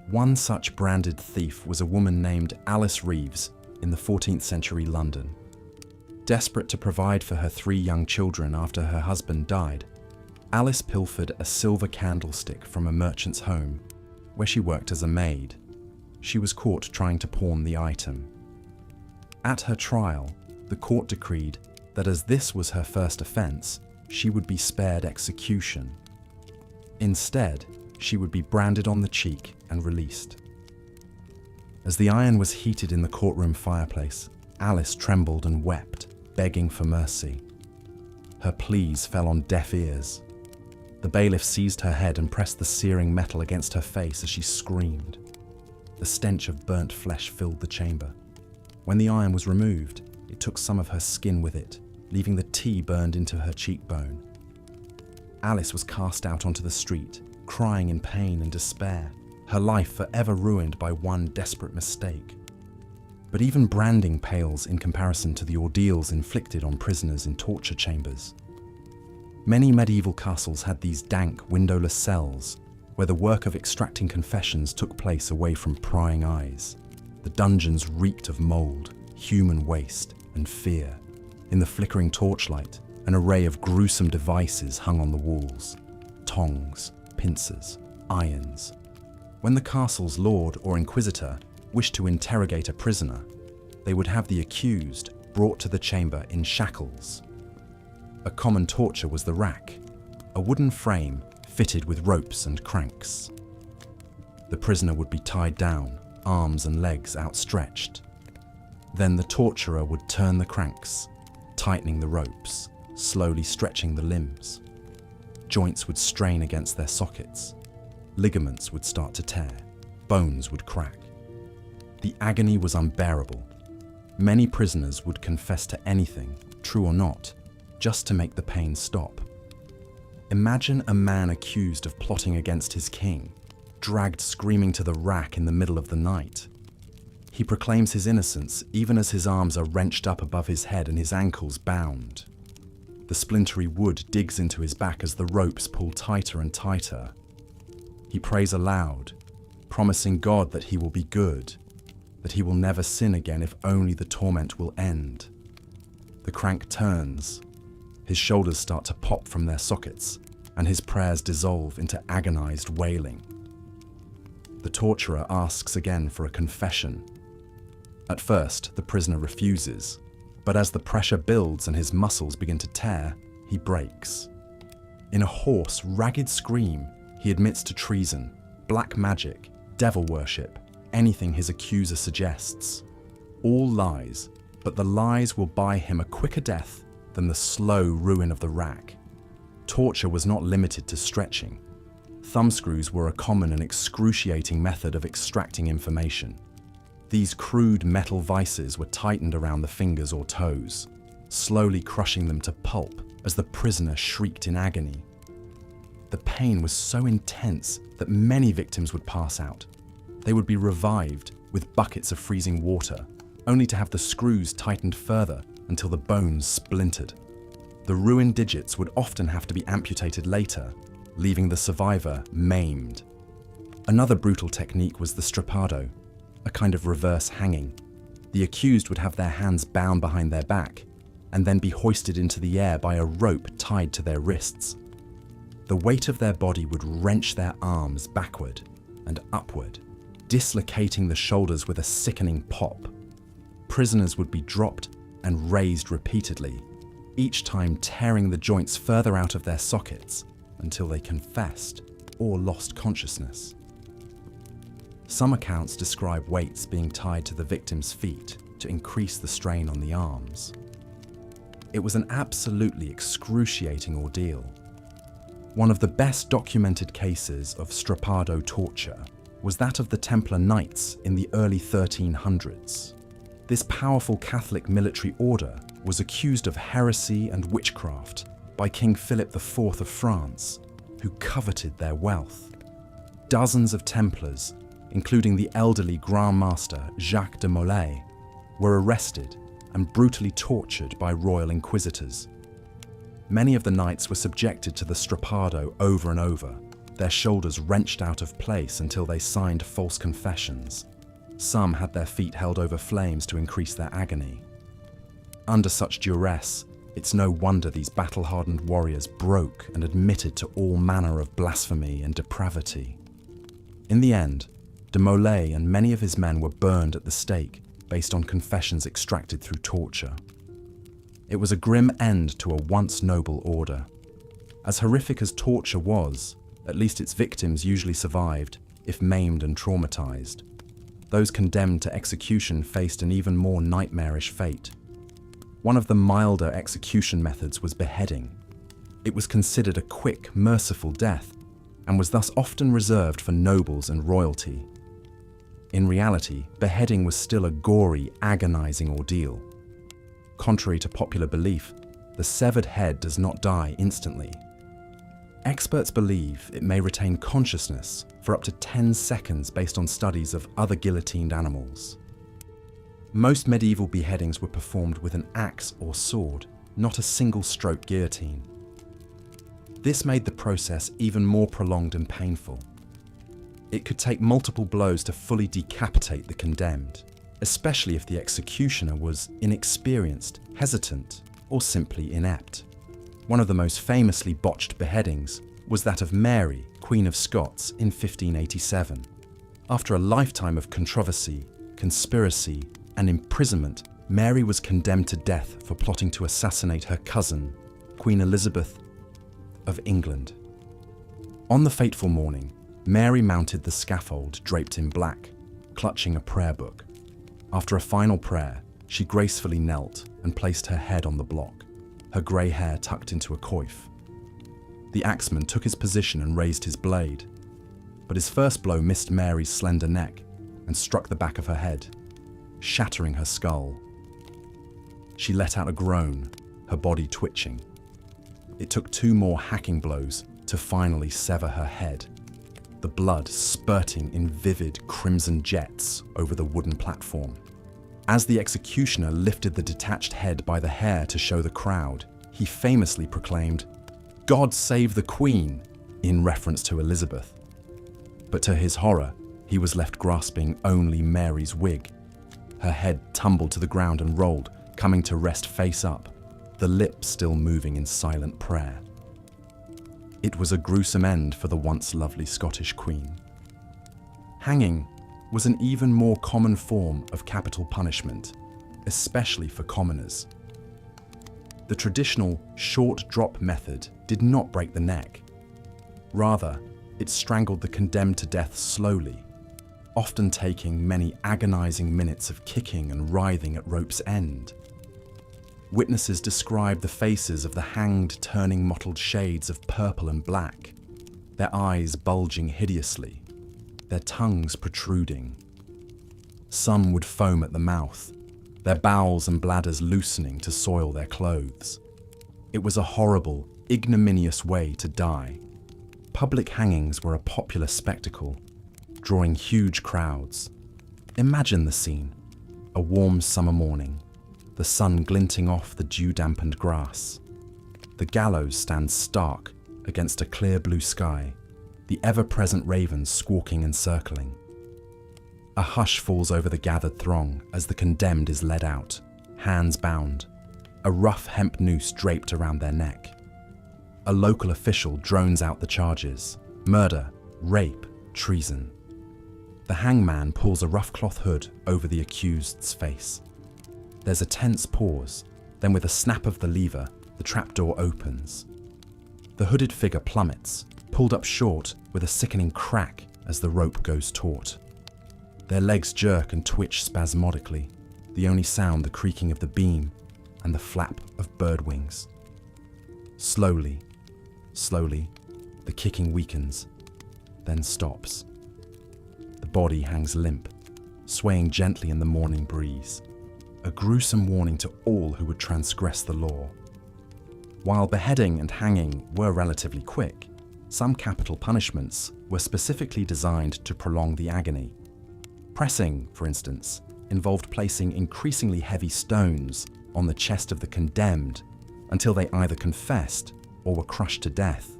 One such branded thief was a woman named Alice Reeves in the 14th century London. Desperate to provide for her 3 young children after her husband died, Alice pilfered a silver candlestick from a merchant's home, where she worked as a maid. She was caught trying to pawn the item. At her trial, the court decreed that as this was her first offence, she would be spared execution. Instead, she would be branded on the cheek and released. As the iron was heated in the courtroom fireplace, Alice trembled and wept, begging for mercy. Her pleas fell on deaf ears. The bailiff seized her head and pressed the searing metal against her face as she screamed. The stench of burnt flesh filled the chamber. When the iron was removed, it took some of her skin with it, leaving the tea burned into her cheekbone. Alice was cast out onto the street, crying in pain and despair, her life forever ruined by one desperate mistake. But even branding pales in comparison to the ordeals inflicted on prisoners in torture chambers. Many medieval castles had these dank, windowless cells, where the work of extracting confessions took place away from prying eyes. The dungeons reeked of mould, human waste, and fear. In the flickering torchlight, an array of gruesome devices hung on the walls: tongs, pincers, irons. When the castle's lord or inquisitor wished to interrogate a prisoner, they would have the accused brought to the chamber in shackles. A common torture was the rack, a wooden frame fitted with ropes and cranks. The prisoner would be tied down, arms and legs outstretched. Then the torturer would turn the cranks, tightening the ropes, slowly stretching the limbs. Joints would strain against their sockets. Ligaments would start to tear. Bones would crack. The agony was unbearable. Many prisoners would confess to anything, true or not, just to make the pain stop. Imagine a man accused of plotting against his king, dragged screaming to the rack in the middle of the night. He proclaims his innocence even as his arms are wrenched up above his head and his ankles bound. The splintery wood digs into his back as the ropes pull tighter and tighter. He prays aloud, promising God that he will be good, that he will never sin again if only the torment will end. The crank turns. His shoulders start to pop from their sockets, and his prayers dissolve into agonized wailing. The torturer asks again for a confession. At first, the prisoner refuses, but as the pressure builds and his muscles begin to tear, he breaks. In a hoarse, ragged scream, he admits to treason, black magic, devil worship, anything his accuser suggests. All lies, but the lies will buy him a quicker death than the slow ruin of the rack. Torture was not limited to stretching. Thumbscrews were a common and excruciating method of extracting information. These crude metal vices were tightened around the fingers or toes, slowly crushing them to pulp as the prisoner shrieked in agony. The pain was so intense that many victims would pass out. They would be revived with buckets of freezing water, only to have the screws tightened further until the bones splintered. The ruined digits would often have to be amputated later, leaving the survivor maimed. Another brutal technique was the strappado, a kind of reverse hanging. The accused would have their hands bound behind their back and then be hoisted into the air by a rope tied to their wrists. The weight of their body would wrench their arms backward and upward, dislocating the shoulders with a sickening pop. Prisoners would be dropped and raised repeatedly, each time tearing the joints further out of their sockets until they confessed or lost consciousness. Some accounts describe weights being tied to the victim's feet to increase the strain on the arms. It was an absolutely excruciating ordeal. One of the best documented cases of strappado torture was that of the Templar Knights in the early 1300s. This powerful Catholic military order was accused of heresy and witchcraft by King Philip IV of France, who coveted their wealth. Dozens of Templars, including the elderly Grand Master Jacques de Molay, were arrested and brutally tortured by royal inquisitors. Many of the knights were subjected to the strappado over and over, their shoulders wrenched out of place until they signed false confessions. Some had their feet held over flames to increase their agony. Under such duress, it's no wonder these battle-hardened warriors broke and admitted to all manner of blasphemy and depravity. In the end, de Molay and many of his men were burned at the stake based on confessions extracted through torture. It was a grim end to a once noble order. As horrific as torture was, at least its victims usually survived, if maimed and traumatized. Those condemned to execution faced an even more nightmarish fate. One of the milder execution methods was beheading. It was considered a quick, merciful death, and was thus often reserved for nobles and royalty. In reality, beheading was still a gory, agonizing ordeal. Contrary to popular belief, the severed head does not die instantly. Experts believe it may retain consciousness for up to 10 seconds based on studies of other guillotined animals. Most medieval beheadings were performed with an axe or sword, not a single-stroke guillotine. This made the process even more prolonged and painful. It could take multiple blows to fully decapitate the condemned, especially if the executioner was inexperienced, hesitant, or simply inept. One of the most famously botched beheadings was that of Mary, Queen of Scots, in 1587. After a lifetime of controversy, conspiracy, and imprisonment, Mary was condemned to death for plotting to assassinate her cousin, Queen Elizabeth of England. On the fateful morning, Mary mounted the scaffold draped in black, clutching a prayer book. After a final prayer, she gracefully knelt and placed her head on the block, her grey hair tucked into a coif. The axeman took his position and raised his blade, but his first blow missed Mary's slender neck and struck the back of her head, shattering her skull. She let out a groan, her body twitching. It took 2 more hacking blows to finally sever her head, the blood spurting in vivid crimson jets over the wooden platform. As the executioner lifted the detached head by the hair to show the crowd, he famously proclaimed, "God save the Queen," in reference to Elizabeth. But to his horror, he was left grasping only Mary's wig. Her head tumbled to the ground and rolled, coming to rest face up, the lips still moving in silent prayer. It was a gruesome end for the once lovely Scottish Queen. Hanging was an even more common form of capital punishment, especially for commoners. The traditional short drop method did not break the neck. Rather, it strangled the condemned to death slowly, often taking many agonizing minutes of kicking and writhing at rope's end. Witnesses described the faces of the hanged turning mottled shades of purple and black, their eyes bulging hideously, their tongues protruding. Some would foam at the mouth, their bowels and bladders loosening to soil their clothes. It was a horrible, ignominious way to die. Public hangings were a popular spectacle, drawing huge crowds. Imagine the scene: a warm summer morning, the sun glinting off the dew-dampened grass. The gallows stands stark against a clear blue sky, the ever-present ravens squawking and circling. A hush falls over the gathered throng as the condemned is led out, hands bound, a rough hemp noose draped around their neck. A local official drones out the charges: murder, rape, treason. The hangman pulls a rough cloth hood over the accused's face. There's a tense pause, then with a snap of the lever, the trapdoor opens. The hooded figure plummets, pulled up short with a sickening crack as the rope goes taut. Their legs jerk and twitch spasmodically, the only sound the creaking of the beam and the flap of bird wings. Slowly, slowly, the kicking weakens, then stops. The body hangs limp, swaying gently in the morning breeze, a gruesome warning to all who would transgress the law. While beheading and hanging were relatively quick, some capital punishments were specifically designed to prolong the agony. Pressing, for instance, involved placing increasingly heavy stones on the chest of the condemned until they either confessed or were crushed to death.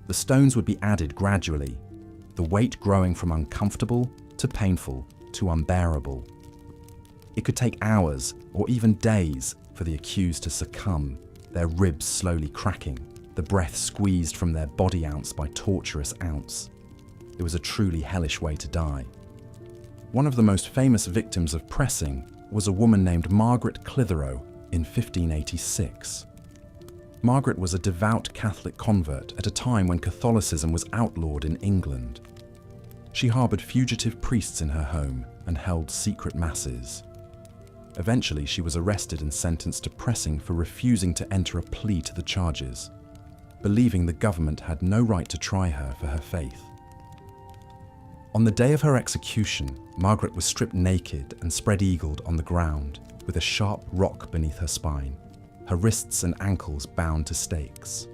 The stones would be added gradually, the weight growing from uncomfortable to painful to unbearable. It could take hours or even days for the accused to succumb, their ribs slowly cracking, the breath squeezed from their body ounce by torturous ounce. It was a truly hellish way to die. One of the most famous victims of pressing was a woman named Margaret Clitheroe in 1586. Margaret was a devout Catholic convert at a time when Catholicism was outlawed in England. She harbored fugitive priests in her home and held secret masses. Eventually, she was arrested and sentenced to pressing for refusing to enter a plea to the charges, believing the government had no right to try her for her faith. On the day of her execution, Margaret was stripped naked and spread-eagled on the ground, with a sharp rock beneath her spine, her wrists and ankles bound to stakes.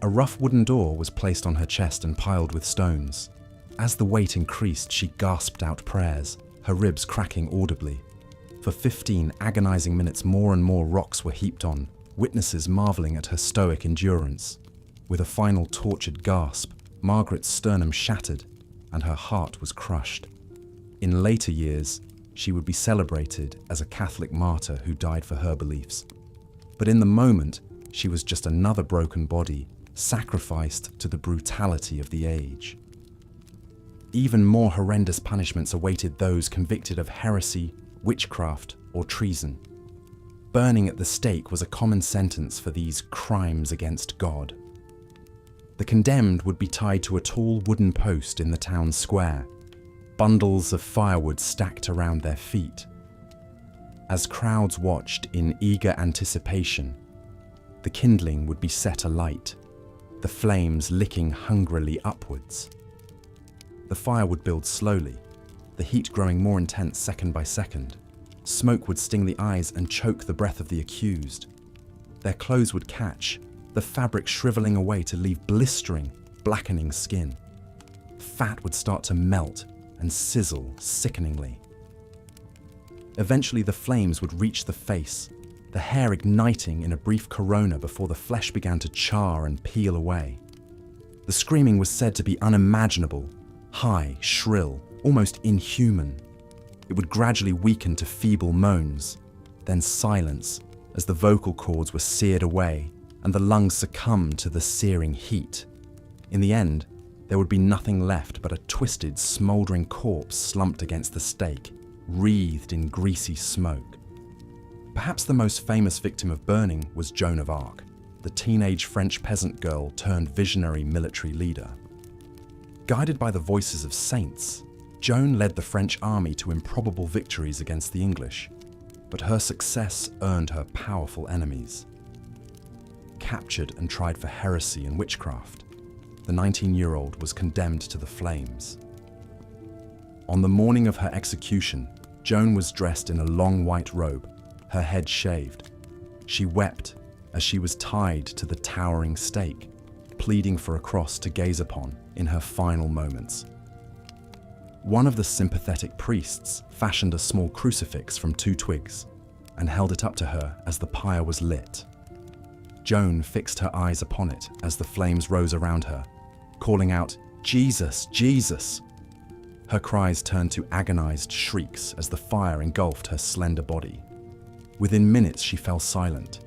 A rough wooden door was placed on her chest and piled with stones. As the weight increased, she gasped out prayers, her ribs cracking audibly. For 15 agonizing minutes, more and more rocks were heaped on, witnesses marveling at her stoic endurance. With a final tortured gasp, Margaret's sternum shattered and her heart was crushed. In later years, she would be celebrated as a Catholic martyr who died for her beliefs. But in the moment, she was just another broken body, sacrificed to the brutality of the age. Even more horrendous punishments awaited those convicted of heresy, witchcraft, or treason. Burning at the stake was a common sentence for these crimes against God. The condemned would be tied to a tall wooden post in the town square, bundles of firewood stacked around their feet. As crowds watched in eager anticipation, the kindling would be set alight, the flames licking hungrily upwards. The fire would build slowly, the heat growing more intense second by second. Smoke would sting the eyes and choke the breath of the accused. Their clothes would catch, the fabric shriveling away to leave blistering, blackening skin. Fat would start to melt and sizzle sickeningly. Eventually the flames would reach the face, the hair igniting in a brief corona before the flesh began to char and peel away. The screaming was said to be unimaginable, high, shrill, almost inhuman. It would gradually weaken to feeble moans, then silence as the vocal cords were seared away and the lungs succumbed to the searing heat. In the end, there would be nothing left but a twisted, smouldering corpse slumped against the stake, wreathed in greasy smoke. Perhaps the most famous victim of burning was Joan of Arc, the teenage French peasant girl turned visionary military leader. Guided by the voices of saints, Joan led the French army to improbable victories against the English, but her success earned her powerful enemies. Captured and tried for heresy and witchcraft, the 19-year-old was condemned to the flames. On the morning of her execution, Joan was dressed in a long white robe, her head shaved. She wept as she was tied to the towering stake, pleading for a cross to gaze upon in her final moments. One of the sympathetic priests fashioned a small crucifix from 2 twigs and held it up to her as the pyre was lit. Joan fixed her eyes upon it as the flames rose around her, calling out, "Jesus, Jesus!" Her cries turned to agonized shrieks as the fire engulfed her slender body. Within minutes she fell silent,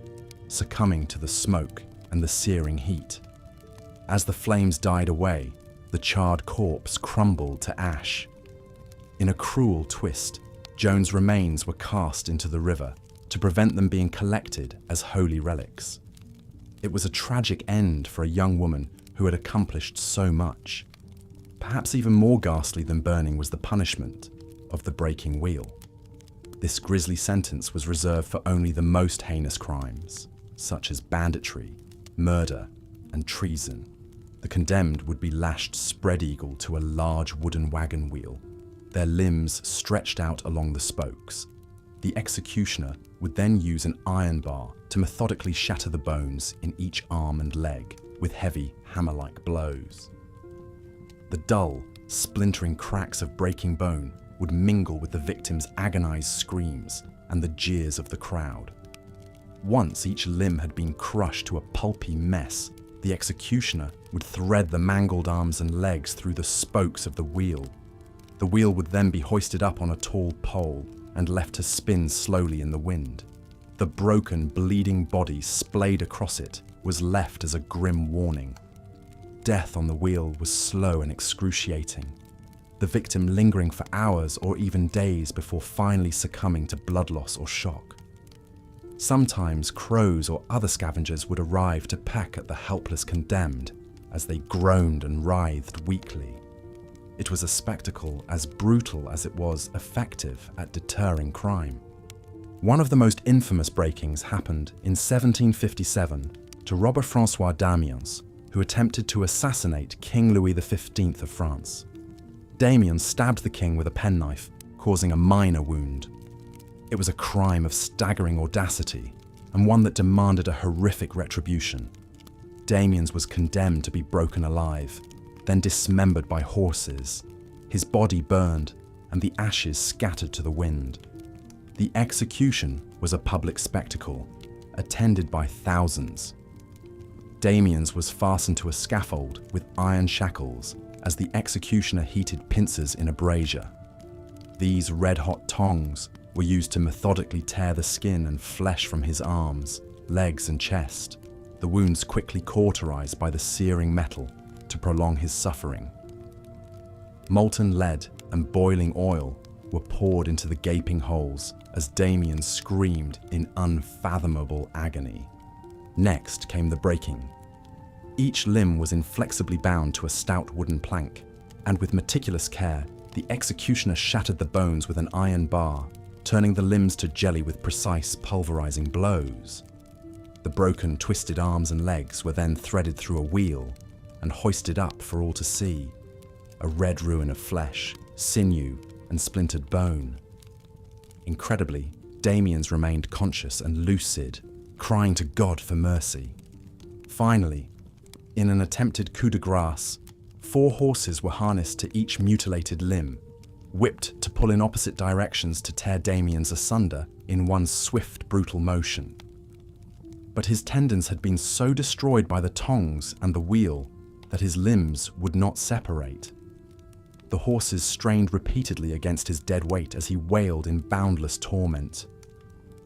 succumbing to the smoke and the searing heat. As the flames died away, the charred corpse crumbled to ash. In a cruel twist, Joan's remains were cast into the river to prevent them being collected as holy relics. It was a tragic end for a young woman who had accomplished so much. Perhaps even more ghastly than burning was the punishment of the breaking wheel. This grisly sentence was reserved for only the most heinous crimes, such as banditry, murder, and treason. The condemned would be lashed spread-eagle to a large wooden wagon wheel, their limbs stretched out along the spokes. The executioner would then use an iron bar to methodically shatter the bones in each arm and leg with heavy hammer-like blows. The dull, splintering cracks of breaking bone would mingle with the victim's agonized screams and the jeers of the crowd. Once each limb had been crushed to a pulpy mess, the executioner would thread the mangled arms and legs through the spokes of the wheel. The wheel would then be hoisted up on a tall pole and left to spin slowly in the wind. The broken, bleeding body splayed across it was left as a grim warning. Death on the wheel was slow and excruciating, the victim lingering for hours or even days before finally succumbing to blood loss or shock. Sometimes crows or other scavengers would arrive to peck at the helpless condemned as they groaned and writhed weakly. It was a spectacle as brutal as it was effective at deterring crime. One of the most infamous breakings happened in 1757 to Robert François d'Amiens, who attempted to assassinate King Louis XV of France. Damien stabbed the king with a penknife, causing a minor wound. It was a crime of staggering audacity, and one that demanded a horrific retribution. Damiens was condemned to be broken alive, then dismembered by horses, his body burned, and the ashes scattered to the wind. The execution was a public spectacle, attended by thousands. Damiens was fastened to a scaffold with iron shackles as the executioner heated pincers in a brazier. These red-hot tongs were used to methodically tear the skin and flesh from his arms, legs and chest, the wounds quickly cauterized by the searing metal to prolong his suffering. Molten lead and boiling oil were poured into the gaping holes as Damien screamed in unfathomable agony. Next came the breaking. Each limb was inflexibly bound to a stout wooden plank, and with meticulous care, the executioner shattered the bones with an iron bar, turning the limbs to jelly with precise pulverizing blows. The broken, twisted arms and legs were then threaded through a wheel and hoisted up for all to see, a red ruin of flesh, sinew, and splintered bone. Incredibly, Damiens remained conscious and lucid, crying to God for mercy. Finally, in an attempted coup de grace, 4 horses were harnessed to each mutilated limb, whipped to pull in opposite directions to tear Damiens asunder in one swift, brutal motion. But his tendons had been so destroyed by the tongs and the wheel that his limbs would not separate. The horses strained repeatedly against his dead weight as he wailed in boundless torment.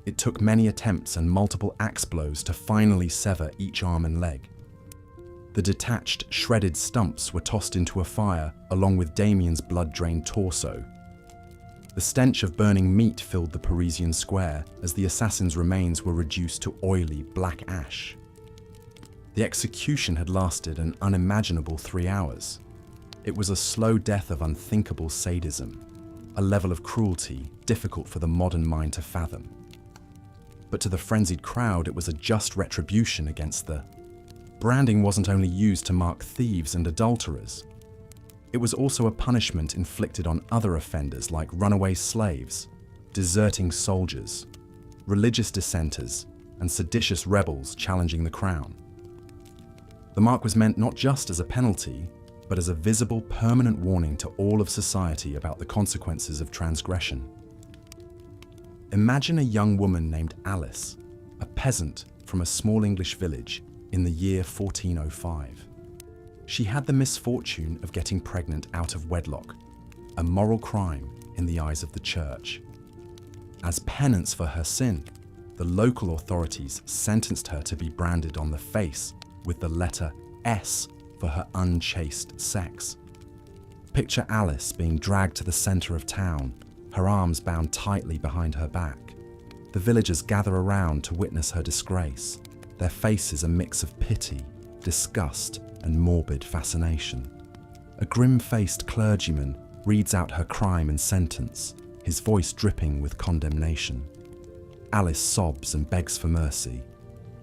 It took many attempts and multiple axe blows to finally sever each arm and leg. The detached, shredded stumps were tossed into a fire along with Damien's blood-drained torso. The stench of burning meat filled the Parisian square as the assassin's remains were reduced to oily, black ash. The execution had lasted an unimaginable 3 hours. It was a slow death of unthinkable sadism, a level of cruelty difficult for the modern mind to fathom. But to the frenzied crowd, it was a just retribution against the branding wasn't only used to mark thieves and adulterers. It was also a punishment inflicted on other offenders like runaway slaves, deserting soldiers, religious dissenters, and seditious rebels challenging the crown. The mark was meant not just as a penalty, but as a visible, permanent warning to all of society about the consequences of transgression. Imagine a young woman named Alice, a peasant from a small English village in the year 1405. She had the misfortune of getting pregnant out of wedlock, a moral crime in the eyes of the church. As penance for her sin, the local authorities sentenced her to be branded on the face with the letter S for her unchaste sex. Picture Alice being dragged to the center of town, her arms bound tightly behind her back. The villagers gather around to witness her disgrace, their faces a mix of pity, disgust, and morbid fascination. A grim-faced clergyman reads out her crime and sentence, his voice dripping with condemnation. Alice sobs and begs for mercy,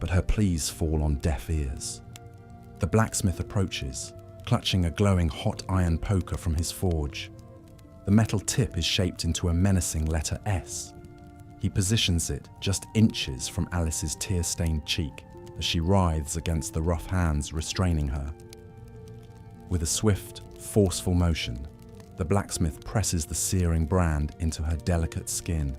but her pleas fall on deaf ears. The blacksmith approaches, clutching a glowing hot iron poker from his forge. The metal tip is shaped into a menacing letter S. He positions it just inches from Alice's tear-stained cheek as she writhes against the rough hands restraining her. With a swift, forceful motion, the blacksmith presses the searing brand into her delicate skin.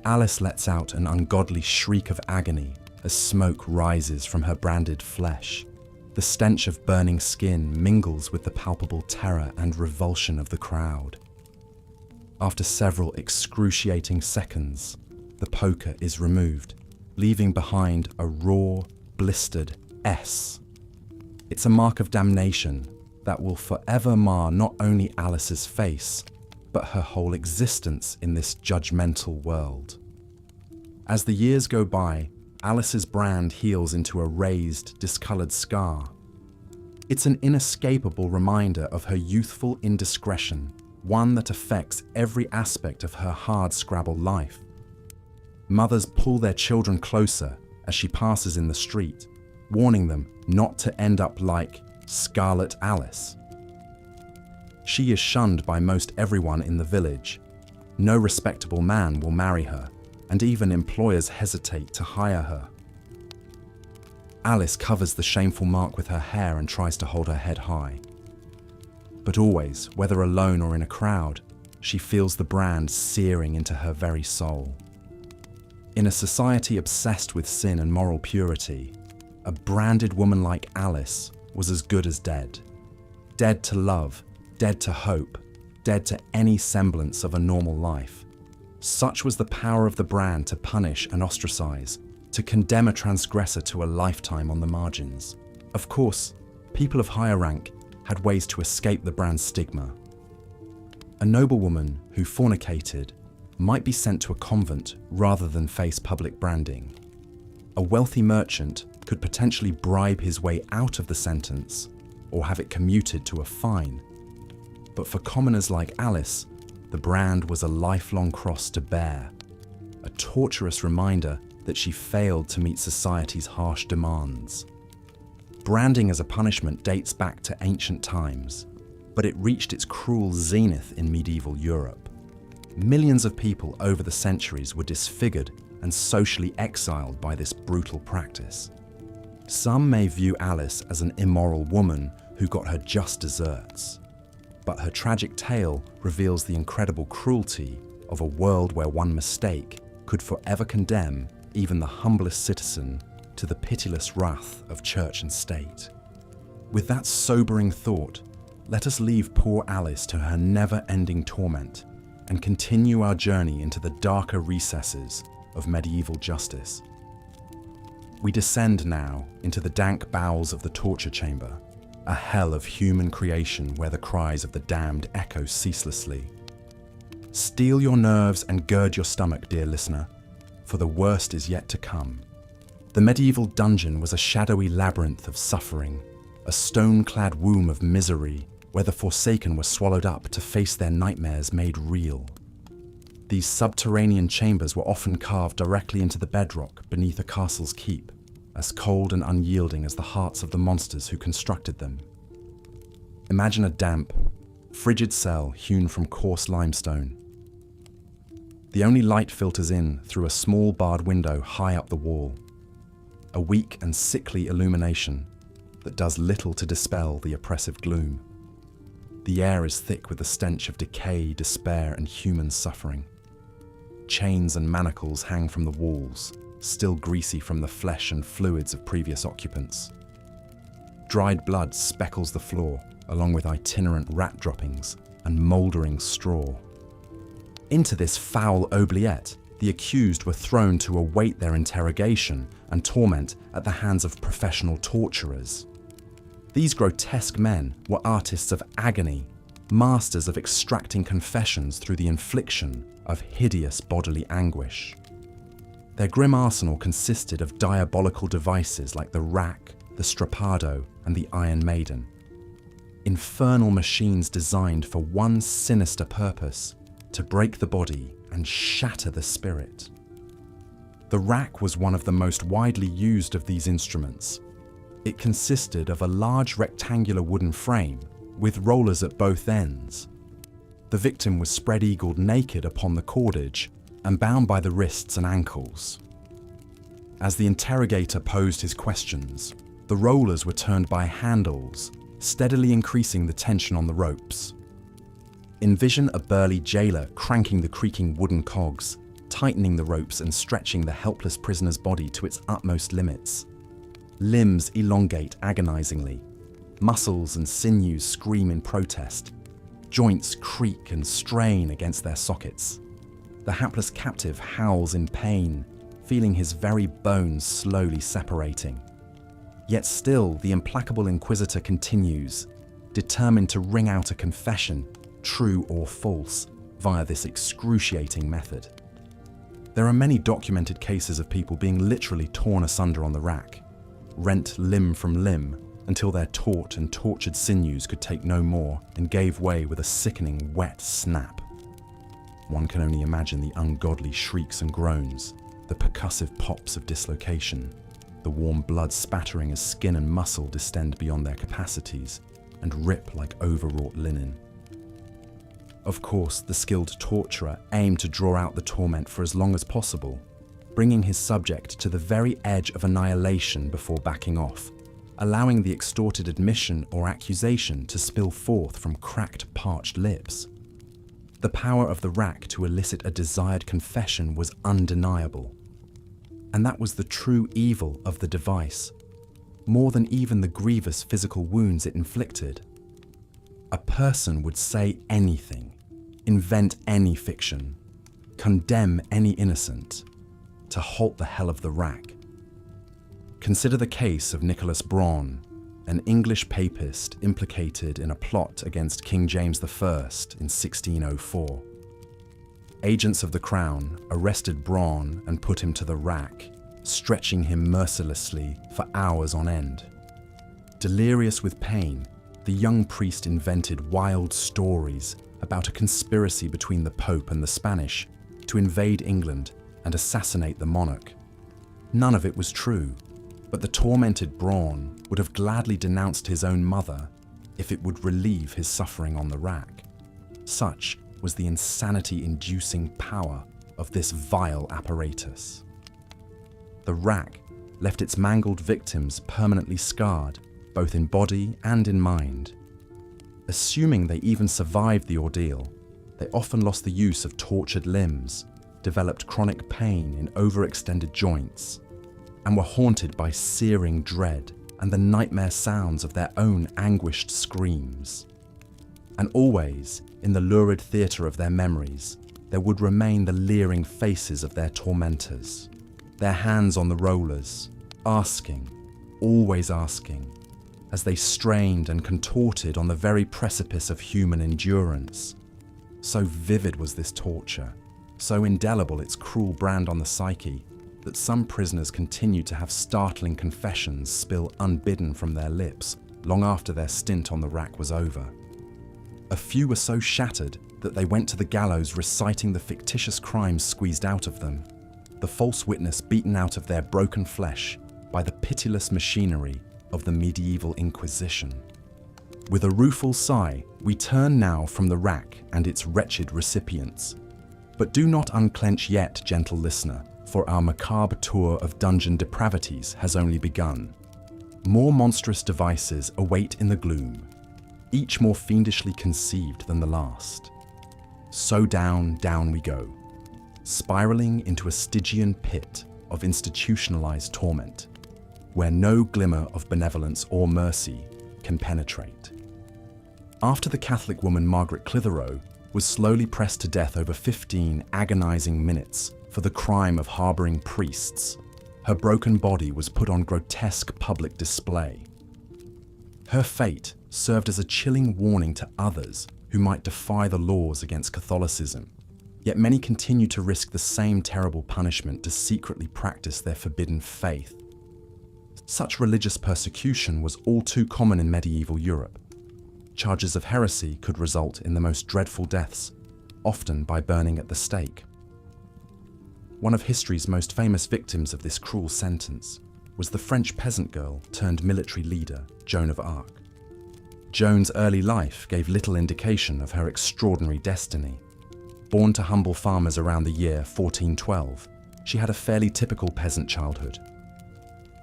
Alice lets out an ungodly shriek of agony as smoke rises from her branded flesh. The stench of burning skin mingles with the palpable terror and revulsion of the crowd. After several excruciating seconds, the poker is removed, leaving behind a raw, blistered S. It's a mark of damnation that will forever mar not only Alice's face, but her whole existence in this judgmental world. As the years go by, Alice's brand heals into a raised, discolored scar. It's an inescapable reminder of her youthful indiscretion, one that affects every aspect of her hard-scrabble life. Mothers pull their children closer as she passes in the street, warning them not to end up like Scarlet Alice. She is shunned by most everyone in the village. No respectable man will marry her, and even employers hesitate to hire her. Alice covers the shameful mark with her hair and tries to hold her head high. But always, whether alone or in a crowd, she feels the brand searing into her very soul. In a society obsessed with sin and moral purity, a branded woman like Alice was as good as dead. Dead to love, dead to hope, dead to any semblance of a normal life. Such was the power of the brand to punish and ostracize, to condemn a transgressor to a lifetime on the margins. Of course, people of higher rank had ways to escape the brand's stigma. A noblewoman who fornicated might be sent to a convent rather than face public branding. A wealthy merchant could potentially bribe his way out of the sentence or have it commuted to a fine. But for commoners like Alice, the brand was a lifelong cross to bear, a torturous reminder that she failed to meet society's harsh demands. Branding as a punishment dates back to ancient times, but it reached its cruel zenith in medieval Europe. Millions of people over the centuries were disfigured and socially exiled by this brutal practice. Some may view Alice as an immoral woman who got her just desserts, but her tragic tale reveals the incredible cruelty of a world where one mistake could forever condemn even the humblest citizen to the pitiless wrath of church and state. With that sobering thought, let us leave poor Alice to her never-ending torment and continue our journey into the darker recesses of medieval justice. We descend now into the dank bowels of the torture chamber, a hell of human creation where the cries of the damned echo ceaselessly. Steel your nerves and gird your stomach, dear listener, for the worst is yet to come. The medieval dungeon was a shadowy labyrinth of suffering, a stone-clad womb of misery where the forsaken were swallowed up to face their nightmares made real. These subterranean chambers were often carved directly into the bedrock beneath a castle's keep, as cold and unyielding as the hearts of the monsters who constructed them. Imagine a damp, frigid cell hewn from coarse limestone. The only light filters in through a small barred window high up the wall, a weak and sickly illumination that does little to dispel the oppressive gloom. The air is thick with the stench of decay, despair, and human suffering. Chains and manacles hang from the walls, still greasy from the flesh and fluids of previous occupants. Dried blood speckles the floor, along with itinerant rat droppings and mouldering straw. Into this foul oubliette, the accused were thrown to await their interrogation and torment at the hands of professional torturers. These grotesque men were artists of agony, masters of extracting confessions through the infliction of hideous bodily anguish. Their grim arsenal consisted of diabolical devices like the rack, the strappado, and the Iron Maiden. Infernal machines designed for one sinister purpose: to break the body and shatter the spirit. The rack was one of the most widely used of these instruments. It consisted of a large rectangular wooden frame with rollers at both ends. The victim was spread-eagled naked upon the cordage and bound by the wrists and ankles. As the interrogator posed his questions, the rollers were turned by handles, steadily increasing the tension on the ropes. Envision a burly jailer cranking the creaking wooden cogs, tightening the ropes and stretching the helpless prisoner's body to its utmost limits. Limbs elongate agonizingly. Muscles and sinews scream in protest. Joints creak and strain against their sockets. The hapless captive howls in pain, feeling his very bones slowly separating. Yet still, the implacable inquisitor continues, determined to wring out a confession, true or false, via this excruciating method. There are many documented cases of people being literally torn asunder on the rack, rent limb from limb, until their taut and tortured sinews could take no more and gave way with a sickening wet snap. One can only imagine the ungodly shrieks and groans, the percussive pops of dislocation, the warm blood spattering as skin and muscle distend beyond their capacities and rip like overwrought linen. Of course, the skilled torturer aimed to draw out the torment for as long as possible, bringing his subject to the very edge of annihilation before backing off, allowing the extorted admission or accusation to spill forth from cracked, parched lips. The power of the rack to elicit a desired confession was undeniable. And that was the true evil of the device, more than even the grievous physical wounds it inflicted. A person would say anything, invent any fiction, condemn any innocent, to halt the hell of the rack. Consider the case of Nicholas Braun, an English papist implicated in a plot against King James I in 1604. Agents of the Crown arrested Braun and put him to the rack, stretching him mercilessly for hours on end. Delirious with pain, the young priest invented wild stories about a conspiracy between the Pope and the Spanish to invade England and assassinate the monarch. None of it was true, but the tormented Braun would have gladly denounced his own mother if it would relieve his suffering on the rack. Such was the insanity-inducing power of this vile apparatus. The rack left its mangled victims permanently scarred, both in body and in mind. Assuming they even survived the ordeal, they often lost the use of tortured limbs, developed chronic pain in overextended joints, and were haunted by searing dread and the nightmare sounds of their own anguished screams. And always, in the lurid theatre of their memories, there would remain the leering faces of their tormentors, their hands on the rollers, asking, always asking, as they strained and contorted on the very precipice of human endurance. So vivid was this torture, so indelible its cruel brand on the psyche, that some prisoners continued to have startling confessions spill unbidden from their lips long after their stint on the rack was over. A few were so shattered that they went to the gallows reciting the fictitious crimes squeezed out of them, the false witness beaten out of their broken flesh by the pitiless machinery of the medieval Inquisition. With a rueful sigh, we turn now from the rack and its wretched recipients. But do not unclench yet, gentle listener, for our macabre tour of dungeon depravities has only begun. More monstrous devices await in the gloom, each more fiendishly conceived than the last. So down, down we go, spiraling into a Stygian pit of institutionalized torment, where no glimmer of benevolence or mercy can penetrate. After the Catholic woman Margaret Clitheroe was slowly pressed to death over 15 agonizing minutes for the crime of harboring priests, her broken body was put on grotesque public display. Her fate served as a chilling warning to others who might defy the laws against Catholicism, yet many continue to risk the same terrible punishment to secretly practice their forbidden faith. Such religious persecution was all too common in medieval Europe. Charges of heresy could result in the most dreadful deaths, often by burning at the stake. One of history's most famous victims of this cruel sentence was the French peasant girl turned military leader, Joan of Arc. Joan's early life gave little indication of her extraordinary destiny. Born to humble farmers around the year 1412, she had a fairly typical peasant childhood.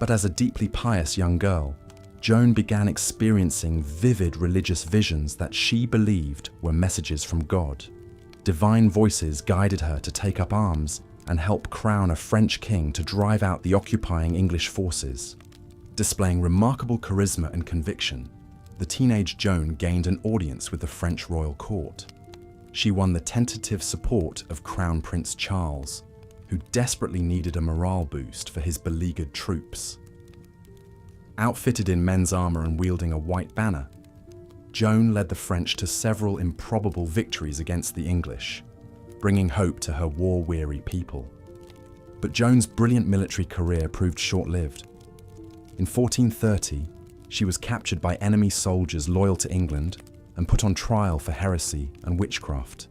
But as a deeply pious young girl, Joan began experiencing vivid religious visions that she believed were messages from God. Divine voices guided her to take up arms and help crown a French king to drive out the occupying English forces. Displaying remarkable charisma and conviction, the teenage Joan gained an audience with the French royal court. She won the tentative support of Crown Prince Charles, who desperately needed a morale boost for his beleaguered troops. Outfitted in men's armor and wielding a white banner, Joan led the French to several improbable victories against the English, bringing hope to her war-weary people. But Joan's brilliant military career proved short-lived. In 1430, she was captured by enemy soldiers loyal to England and put on trial for heresy and witchcraft.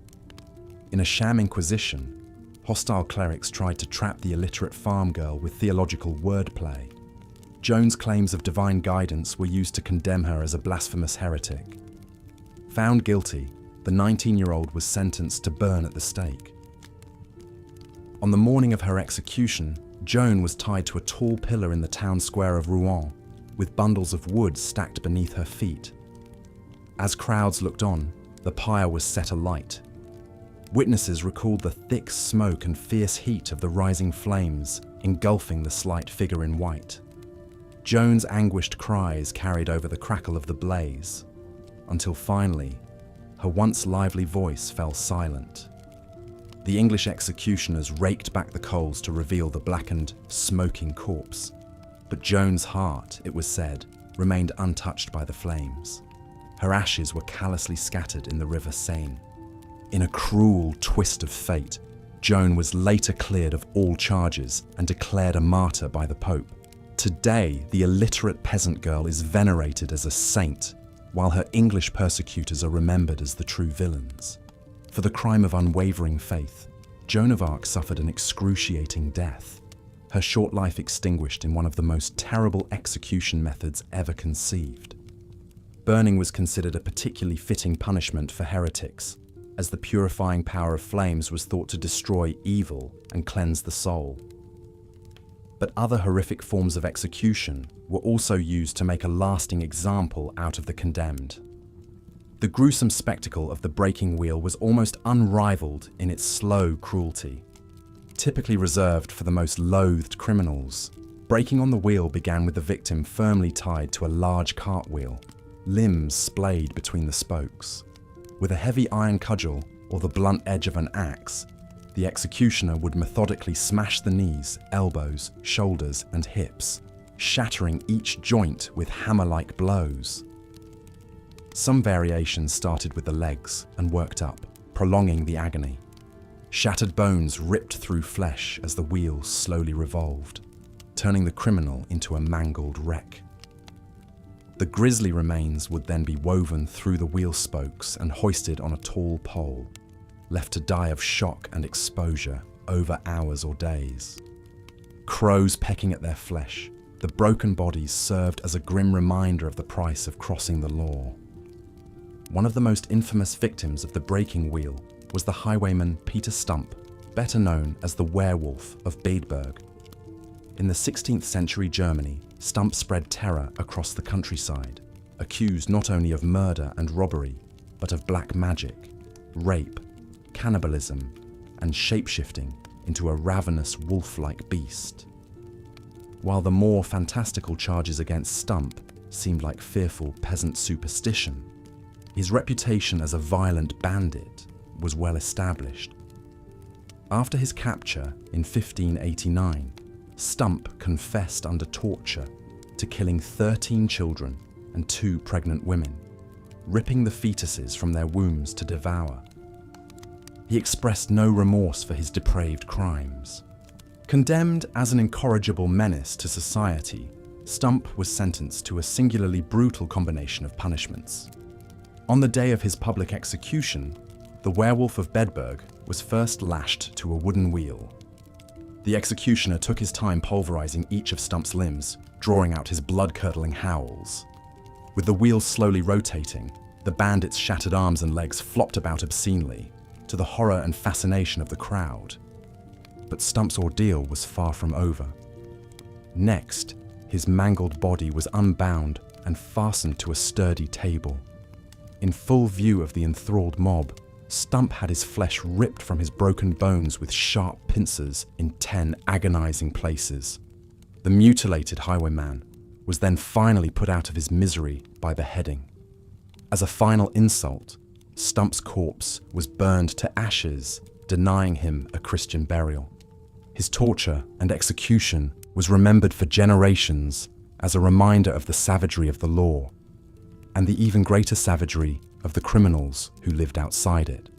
In a sham inquisition, hostile clerics tried to trap the illiterate farm girl with theological wordplay. Joan's claims of divine guidance were used to condemn her as a blasphemous heretic. Found guilty, the 19-year-old was sentenced to burn at the stake. On the morning of her execution, Joan was tied to a tall pillar in the town square of Rouen, with bundles of wood stacked beneath her feet. As crowds looked on, the pyre was set alight. Witnesses recalled the thick smoke and fierce heat of the rising flames, engulfing the slight figure in white. Joan's anguished cries carried over the crackle of the blaze, until finally, her once lively voice fell silent. The English executioners raked back the coals to reveal the blackened, smoking corpse. But Joan's heart, it was said, remained untouched by the flames. Her ashes were callously scattered in the River Seine. In a cruel twist of fate, Joan was later cleared of all charges and declared a martyr by the Pope. Today, the illiterate peasant girl is venerated as a saint, while her English persecutors are remembered as the true villains. For the crime of unwavering faith, Joan of Arc suffered an excruciating death, her short life extinguished in one of the most terrible execution methods ever conceived. Burning was considered a particularly fitting punishment for heretics, as the purifying power of flames was thought to destroy evil and cleanse the soul. But other horrific forms of execution were also used to make a lasting example out of the condemned. The gruesome spectacle of the breaking wheel was almost unrivaled in its slow cruelty. Typically reserved for the most loathed criminals, breaking on the wheel began with the victim firmly tied to a large cartwheel, limbs splayed between the spokes. With a heavy iron cudgel or the blunt edge of an axe, the executioner would methodically smash the knees, elbows, shoulders, and hips, shattering each joint with hammer-like blows. Some variations started with the legs and worked up, prolonging the agony. Shattered bones ripped through flesh as the wheel slowly revolved, turning the criminal into a mangled wreck. The grisly remains would then be woven through the wheel spokes and hoisted on a tall pole, left to die of shock and exposure over hours or days. Crows pecking at their flesh, the broken bodies served as a grim reminder of the price of crossing the law. One of the most infamous victims of the breaking wheel was the highwayman Peter Stump, better known as the werewolf of Bedburg. In the 16th century Germany, Stump spread terror across the countryside, accused not only of murder and robbery, but of black magic, rape, cannibalism, and shapeshifting into a ravenous wolf-like beast. While the more fantastical charges against Stump seemed like fearful peasant superstition, his reputation as a violent bandit was well established. After his capture in 1589, Stump confessed under torture to killing 13 children and 2 pregnant women, ripping the fetuses from their wombs to devour. He expressed no remorse for his depraved crimes. Condemned as an incorrigible menace to society, Stump was sentenced to a singularly brutal combination of punishments. On the day of his public execution, the werewolf of Bedburg was first lashed to a wooden wheel. The executioner took his time pulverizing each of Stump's limbs, drawing out his blood-curdling howls. With the wheel slowly rotating, the bandit's shattered arms and legs flopped about obscenely, to the horror and fascination of the crowd. But Stump's ordeal was far from over. Next, his mangled body was unbound, and fastened to a sturdy table. In full view of the enthralled mob, Stump had his flesh ripped from his broken bones with sharp pincers in 10 agonizing places. The mutilated highwayman was then finally put out of his misery by beheading. As a final insult, Stump's corpse was burned to ashes, denying him a Christian burial. His torture and execution was remembered for generations as a reminder of the savagery of the law, and the even greater savagery of the criminals who lived outside it.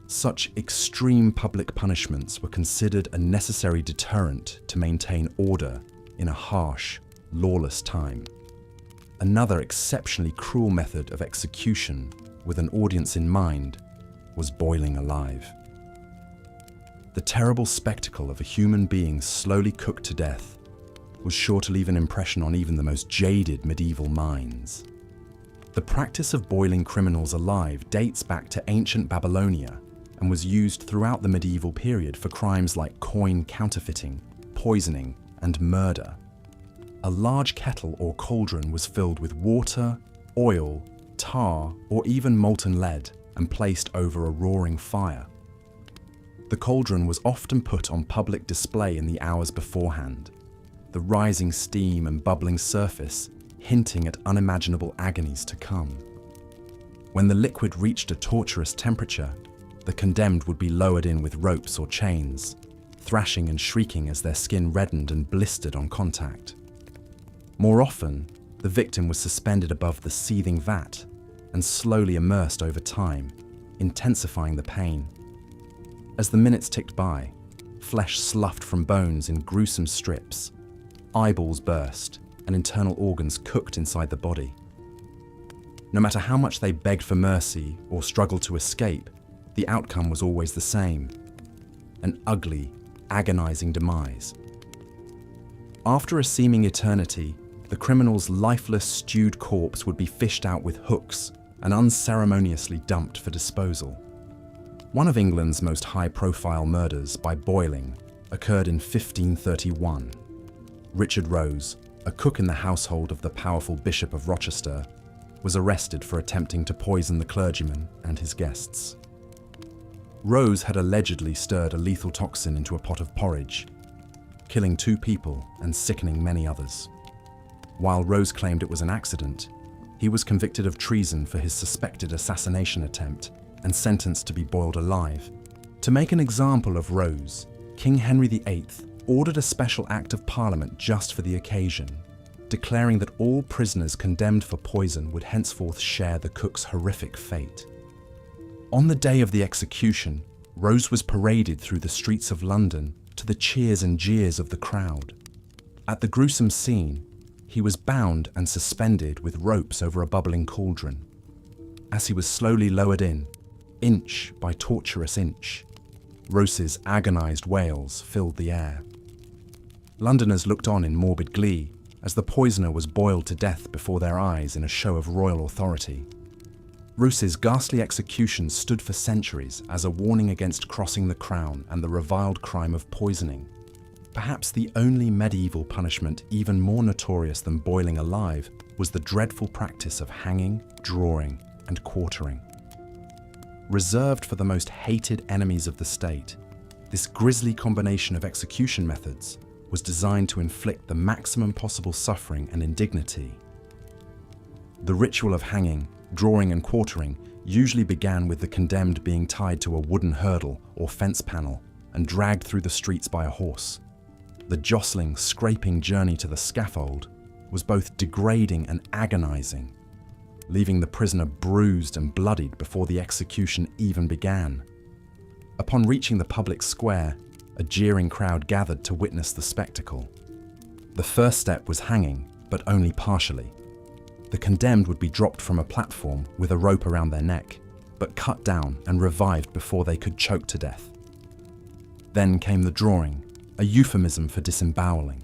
Such extreme public punishments were considered a necessary deterrent to maintain order in a harsh, lawless time. Another exceptionally cruel method of execution with an audience in mind was boiling alive. The terrible spectacle of a human being slowly cooked to death was sure to leave an impression on even the most jaded medieval minds. The practice of boiling criminals alive dates back to ancient Babylonia and was used throughout the medieval period for crimes like coin counterfeiting, poisoning, and murder. A large kettle or cauldron was filled with water, oil, tar, or even molten lead and placed over a roaring fire. The cauldron was often put on public display in the hours beforehand, the rising steam and bubbling surface hinting at unimaginable agonies to come. When the liquid reached a torturous temperature, the condemned would be lowered in with ropes or chains, thrashing and shrieking as their skin reddened and blistered on contact. More often, the victim was suspended above the seething vat and slowly immersed over time, intensifying the pain. As the minutes ticked by, flesh sloughed from bones in gruesome strips, eyeballs burst, and internal organs cooked inside the body. No matter how much they begged for mercy or struggled to escape, the outcome was always the same: an ugly, agonizing demise. After a seeming eternity, the criminal's lifeless, stewed corpse would be fished out with hooks and unceremoniously dumped for disposal. One of England's most high-profile murders by boiling occurred in 1531. Richard Rose, a cook in the household of the powerful Bishop of Rochester, was arrested for attempting to poison the clergyman and his guests. Rose had allegedly stirred a lethal toxin into a pot of porridge, killing 2 people and sickening many others. While Rose claimed it was an accident, he was convicted of treason for his suspected assassination attempt and sentenced to be boiled alive. To make an example of Rose, King Henry VIII ordered a special Act of Parliament just for the occasion, declaring that all prisoners condemned for poison would henceforth share the cook's horrific fate. On the day of the execution, Rose was paraded through the streets of London to the cheers and jeers of the crowd. At the gruesome scene, he was bound and suspended with ropes over a bubbling cauldron. As he was slowly lowered in, inch by torturous inch, Rose's agonized wails filled the air. Londoners looked on in morbid glee as the poisoner was boiled to death before their eyes in a show of royal authority. Rose's ghastly execution stood for centuries as a warning against crossing the crown and the reviled crime of poisoning. Perhaps the only medieval punishment even more notorious than boiling alive was the dreadful practice of hanging, drawing, and quartering. Reserved for the most hated enemies of the state, this grisly combination of execution methods was designed to inflict the maximum possible suffering and indignity. The ritual of hanging, drawing, and quartering usually began with the condemned being tied to a wooden hurdle or fence panel and dragged through the streets by a horse. The jostling, scraping journey to the scaffold was both degrading and agonizing, leaving the prisoner bruised and bloodied before the execution even began. Upon reaching the public square, a jeering crowd gathered to witness the spectacle. The first step was hanging, but only partially. The condemned would be dropped from a platform with a rope around their neck, but cut down and revived before they could choke to death. Then came the drawing, a euphemism for disemboweling.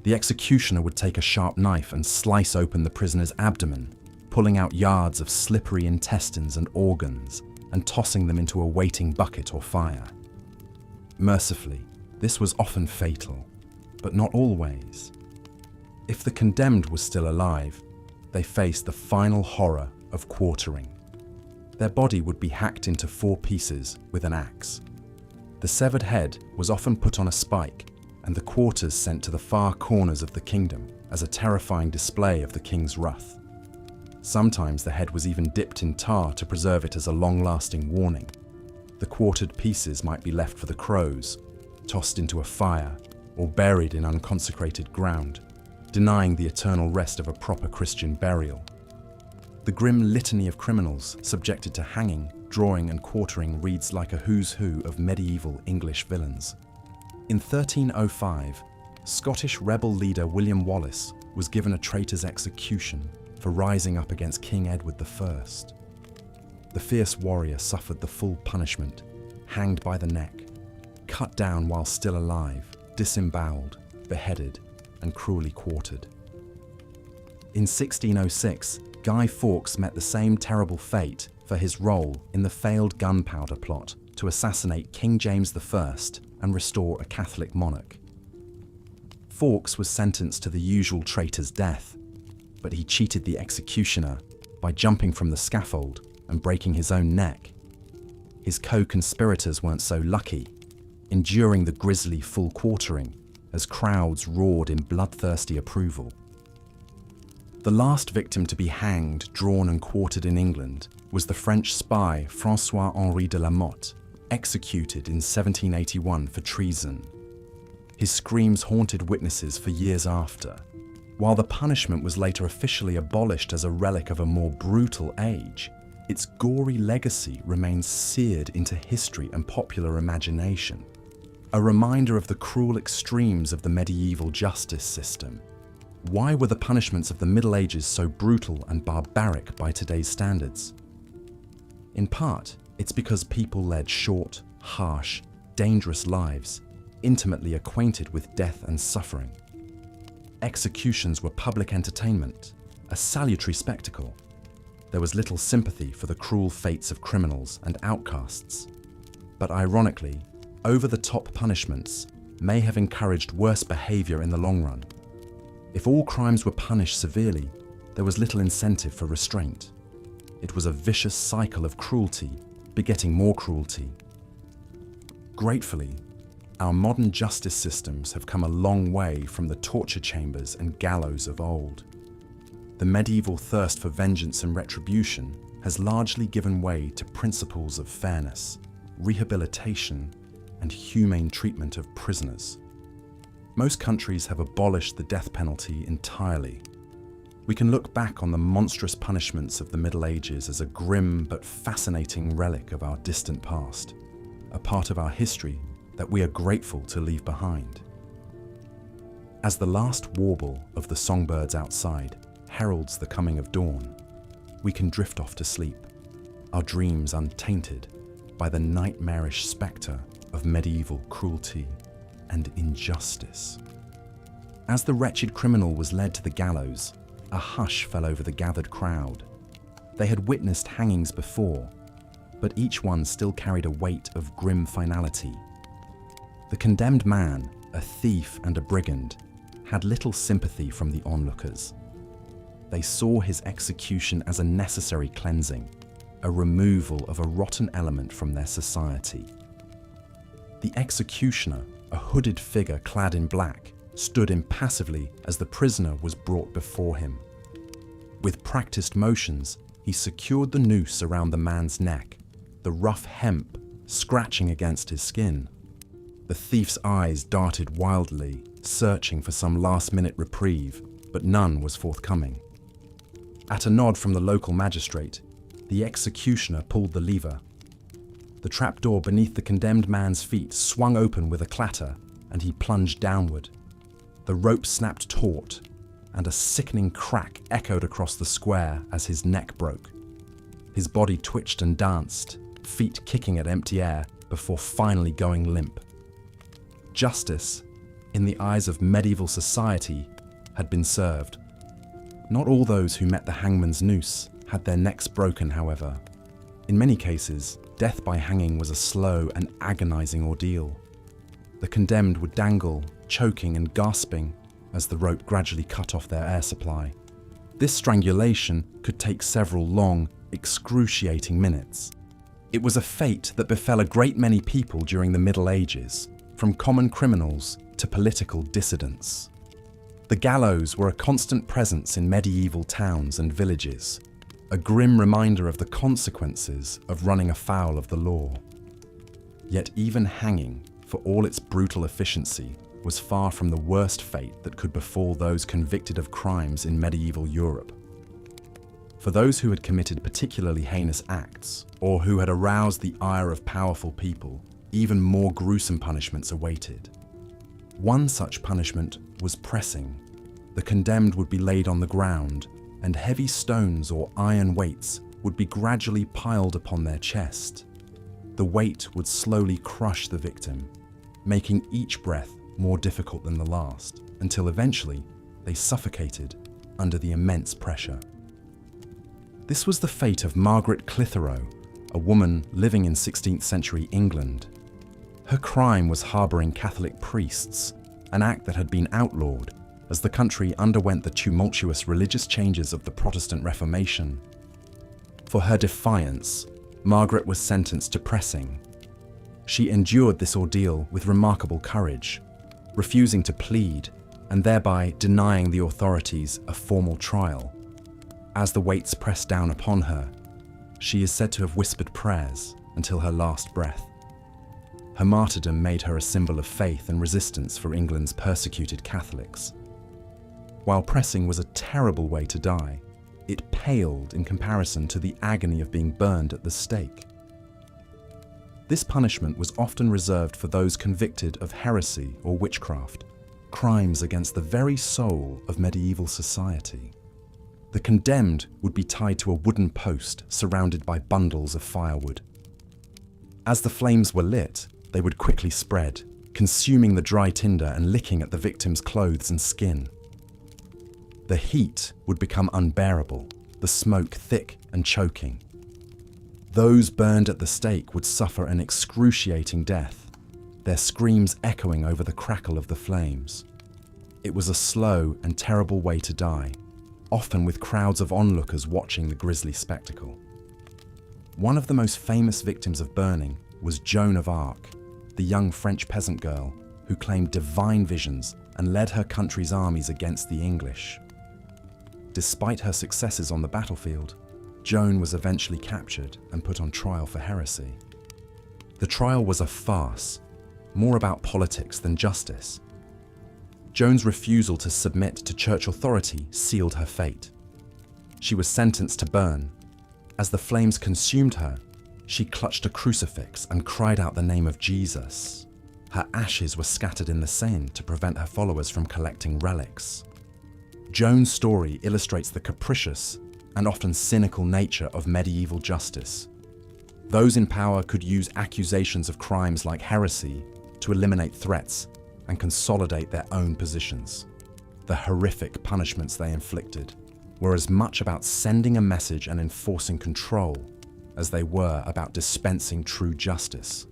The executioner would take a sharp knife and slice open the prisoner's abdomen, pulling out yards of slippery intestines and organs and tossing them into a waiting bucket or fire. Mercifully, this was often fatal, but not always. If the condemned was still alive, they faced the final horror of quartering. Their body would be hacked into 4 pieces with an axe. The severed head was often put on a spike and the quarters sent to the far corners of the kingdom as a terrifying display of the king's wrath. Sometimes the head was even dipped in tar to preserve it as a long-lasting warning. The quartered pieces might be left for the crows, tossed into a fire, or buried in unconsecrated ground, denying the eternal rest of a proper Christian burial. The grim litany of criminals subjected to hanging, drawing and quartering reads like a who's who of medieval English villains. In 1305, Scottish rebel leader William Wallace was given a traitor's execution for rising up against King Edward I. The fierce warrior suffered the full punishment, hanged by the neck, cut down while still alive, disemboweled, beheaded, and cruelly quartered. In 1606, Guy Fawkes met the same terrible fate for his role in the failed gunpowder plot to assassinate King James I and restore a Catholic monarch. Fawkes was sentenced to the usual traitor's death, but he cheated the executioner by jumping from the scaffold and breaking his own neck. His co-conspirators weren't so lucky, enduring the grisly full quartering as crowds roared in bloodthirsty approval. The last victim to be hanged, drawn and quartered in England was the French spy François-Henri de la Motte, executed in 1781 for treason. His screams haunted witnesses for years after. While the punishment was later officially abolished as a relic of a more brutal age, its gory legacy remains seared into history and popular imagination, a reminder of the cruel extremes of the medieval justice system. Why were the punishments of the Middle Ages so brutal and barbaric by today's standards? In part, it's because people led short, harsh, dangerous lives, intimately acquainted with death and suffering. Executions were public entertainment, a salutary spectacle. There was little sympathy for the cruel fates of criminals and outcasts. But ironically, over-the-top punishments may have encouraged worse behavior in the long run. If all crimes were punished severely, there was little incentive for restraint. It was a vicious cycle of cruelty, begetting more cruelty. Gratefully, our modern justice systems have come a long way from the torture chambers and gallows of old. The medieval thirst for vengeance and retribution has largely given way to principles of fairness, rehabilitation, and humane treatment of prisoners. Most countries have abolished the death penalty entirely. We can look back on the monstrous punishments of the Middle Ages as a grim but fascinating relic of our distant past, a part of our history that we are grateful to leave behind. As the last warble of the songbirds outside heralds the coming of dawn, we can drift off to sleep, our dreams untainted by the nightmarish spectre of medieval cruelty and injustice. As the wretched criminal was led to the gallows, a hush fell over the gathered crowd. They had witnessed hangings before, but each one still carried a weight of grim finality. The condemned man, a thief and a brigand, had little sympathy from the onlookers. They saw his execution as a necessary cleansing, a removal of a rotten element from their society. The executioner, a hooded figure clad in black, stood impassively as the prisoner was brought before him. With practiced motions, he secured the noose around the man's neck, the rough hemp scratching against his skin. The thief's eyes darted wildly, searching for some last-minute reprieve, but none was forthcoming. At a nod from the local magistrate, the executioner pulled the lever. The trapdoor beneath the condemned man's feet swung open with a clatter, and he plunged downward. The rope snapped taut, and a sickening crack echoed across the square as his neck broke. His body twitched and danced, feet kicking at empty air, before finally going limp. Justice, in the eyes of medieval society, had been served. Not all those who met the hangman's noose had their necks broken, however. In many cases, death by hanging was a slow and agonizing ordeal. The condemned would dangle, choking and gasping, as the rope gradually cut off their air supply. This strangulation could take several long, excruciating minutes. It was a fate that befell a great many people during the Middle Ages, from common criminals to political dissidents. The gallows were a constant presence in medieval towns and villages, a grim reminder of the consequences of running afoul of the law. Yet even hanging, for all its brutal efficiency, was far from the worst fate that could befall those convicted of crimes in medieval Europe. For those who had committed particularly heinous acts, or who had aroused the ire of powerful people, even more gruesome punishments awaited. One such punishment was pressing. The condemned would be laid on the ground, and heavy stones or iron weights would be gradually piled upon their chest. The weight would slowly crush the victim, making each breath more difficult than the last, until eventually they suffocated under the immense pressure. This was the fate of Margaret Clitheroe, a woman living in 16th century England. Her crime was harbouring Catholic priests, an act that had been outlawed as the country underwent the tumultuous religious changes of the Protestant Reformation. For her defiance, Margaret was sentenced to pressing. She endured this ordeal with remarkable courage, refusing to plead and thereby denying the authorities a formal trial. As the weights pressed down upon her, she is said to have whispered prayers until her last breath. Her martyrdom made her a symbol of faith and resistance for England's persecuted Catholics. While pressing was a terrible way to die, it paled in comparison to the agony of being burned at the stake. This punishment was often reserved for those convicted of heresy or witchcraft, crimes against the very soul of medieval society. The condemned would be tied to a wooden post surrounded by bundles of firewood. As the flames were lit, they would quickly spread, consuming the dry tinder and licking at the victim's clothes and skin. The heat would become unbearable, the smoke thick and choking. Those burned at the stake would suffer an excruciating death, their screams echoing over the crackle of the flames. It was a slow and terrible way to die, often with crowds of onlookers watching the grisly spectacle. One of the most famous victims of burning was Joan of Arc, the young French peasant girl who claimed divine visions and led her country's armies against the English. Despite her successes on the battlefield, Joan was eventually captured and put on trial for heresy. The trial was a farce, more about politics than justice. Joan's refusal to submit to church authority sealed her fate. She was sentenced to burn. As the flames consumed her, she clutched a crucifix and cried out the name of Jesus. Her ashes were scattered in the Seine to prevent her followers from collecting relics. Joan's story illustrates the capricious and often cynical nature of medieval justice. Those in power could use accusations of crimes like heresy to eliminate threats and consolidate their own positions. The horrific punishments they inflicted were as much about sending a message and enforcing control as they were about dispensing true justice.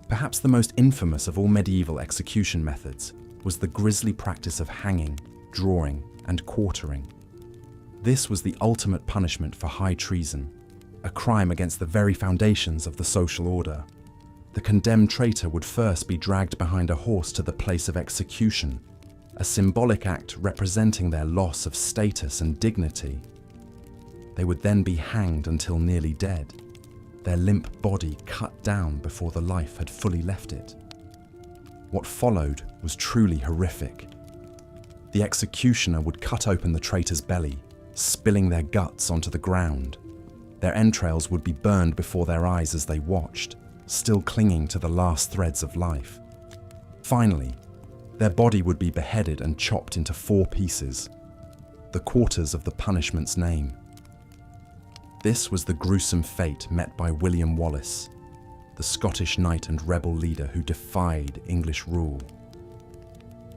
Perhaps the most infamous of all medieval execution methods was the grisly practice of hanging, drawing, and quartering. This was the ultimate punishment for high treason, a crime against the very foundations of the social order. The condemned traitor would first be dragged behind a horse to the place of execution, a symbolic act representing their loss of status and dignity. They would then be hanged until nearly dead, their limp body cut down before the life had fully left it. What followed was truly horrific. The executioner would cut open the traitor's belly, spilling their guts onto the ground. Their entrails would be burned before their eyes as they watched, still clinging to the last threads of life. Finally, their body would be beheaded and chopped into 4 pieces, the quarters of the punishment's name. This was the gruesome fate met by William Wallace, the Scottish knight and rebel leader who defied English rule.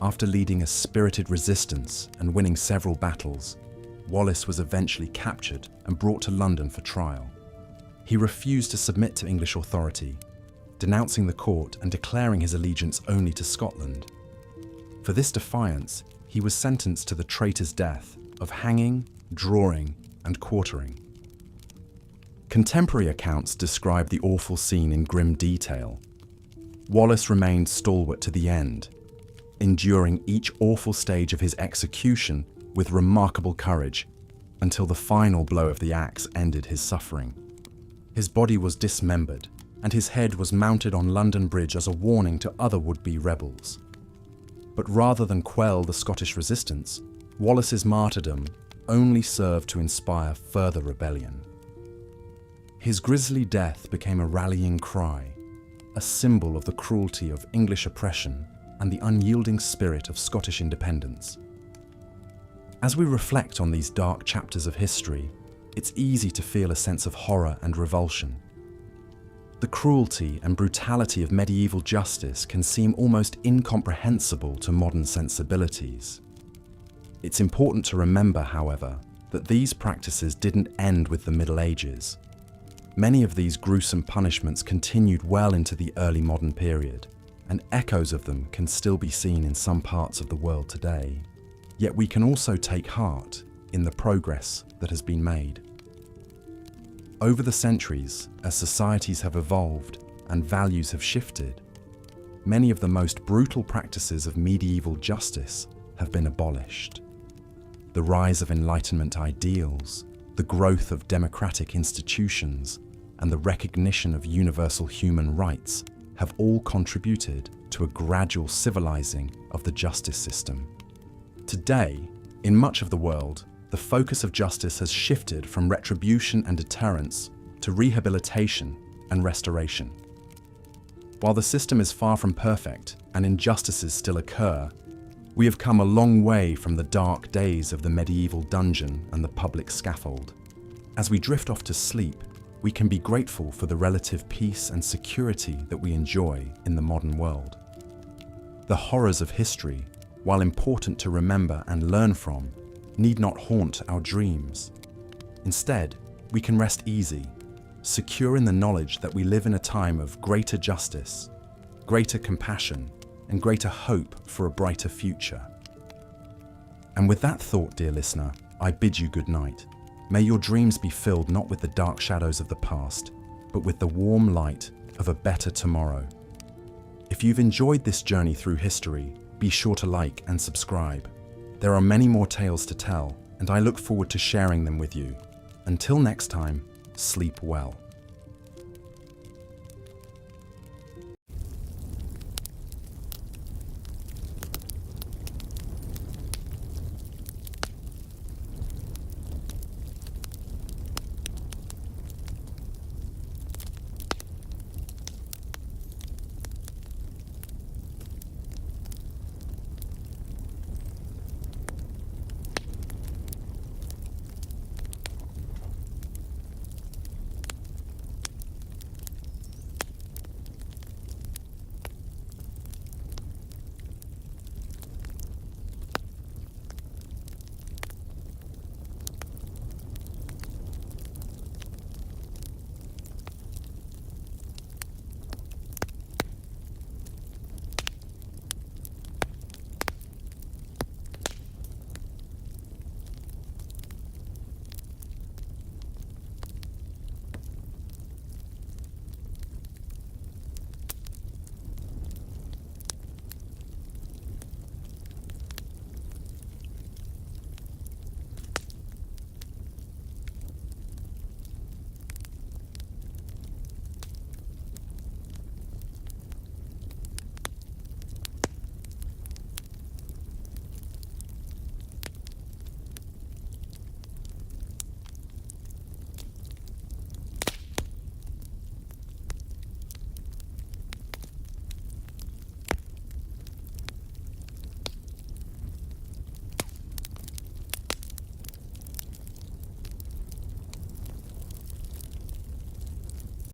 After leading a spirited resistance and winning several battles, Wallace was eventually captured and brought to London for trial. He refused to submit to English authority, denouncing the court and declaring his allegiance only to Scotland. For this defiance, he was sentenced to the traitor's death of hanging, drawing, and quartering. Contemporary accounts describe the awful scene in grim detail. Wallace remained stalwart to the end, enduring each awful stage of his execution with remarkable courage until the final blow of the axe ended his suffering. His body was dismembered, and his head was mounted on London Bridge as a warning to other would-be rebels. But rather than quell the Scottish resistance, Wallace's martyrdom only served to inspire further rebellion. His grisly death became a rallying cry, a symbol of the cruelty of English oppression and the unyielding spirit of Scottish independence. As we reflect on these dark chapters of history, it's easy to feel a sense of horror and revulsion. The cruelty and brutality of medieval justice can seem almost incomprehensible to modern sensibilities. It's important to remember, however, that these practices didn't end with the Middle Ages. Many of these gruesome punishments continued well into the early modern period, and echoes of them can still be seen in some parts of the world today. Yet we can also take heart in the progress that has been made. Over the centuries, as societies have evolved and values have shifted, many of the most brutal practices of medieval justice have been abolished. The rise of Enlightenment ideals, the growth of democratic institutions, and the recognition of universal human rights have all contributed to a gradual civilizing of the justice system. Today, in much of the world, the focus of justice has shifted from retribution and deterrence to rehabilitation and restoration. While the system is far from perfect and injustices still occur, we have come a long way from the dark days of the medieval dungeon and the public scaffold. As we drift off to sleep, we can be grateful for the relative peace and security that we enjoy in the modern world. The horrors of history, while important to remember and learn from, need not haunt our dreams. Instead, we can rest easy, secure in the knowledge that we live in a time of greater justice, greater compassion, and greater hope for a brighter future. And with that thought, dear listener, I bid you good night. May your dreams be filled not with the dark shadows of the past, but with the warm light of a better tomorrow. If you've enjoyed this journey through history, be sure to like and subscribe. There are many more tales to tell, and I look forward to sharing them with you. Until next time, sleep well.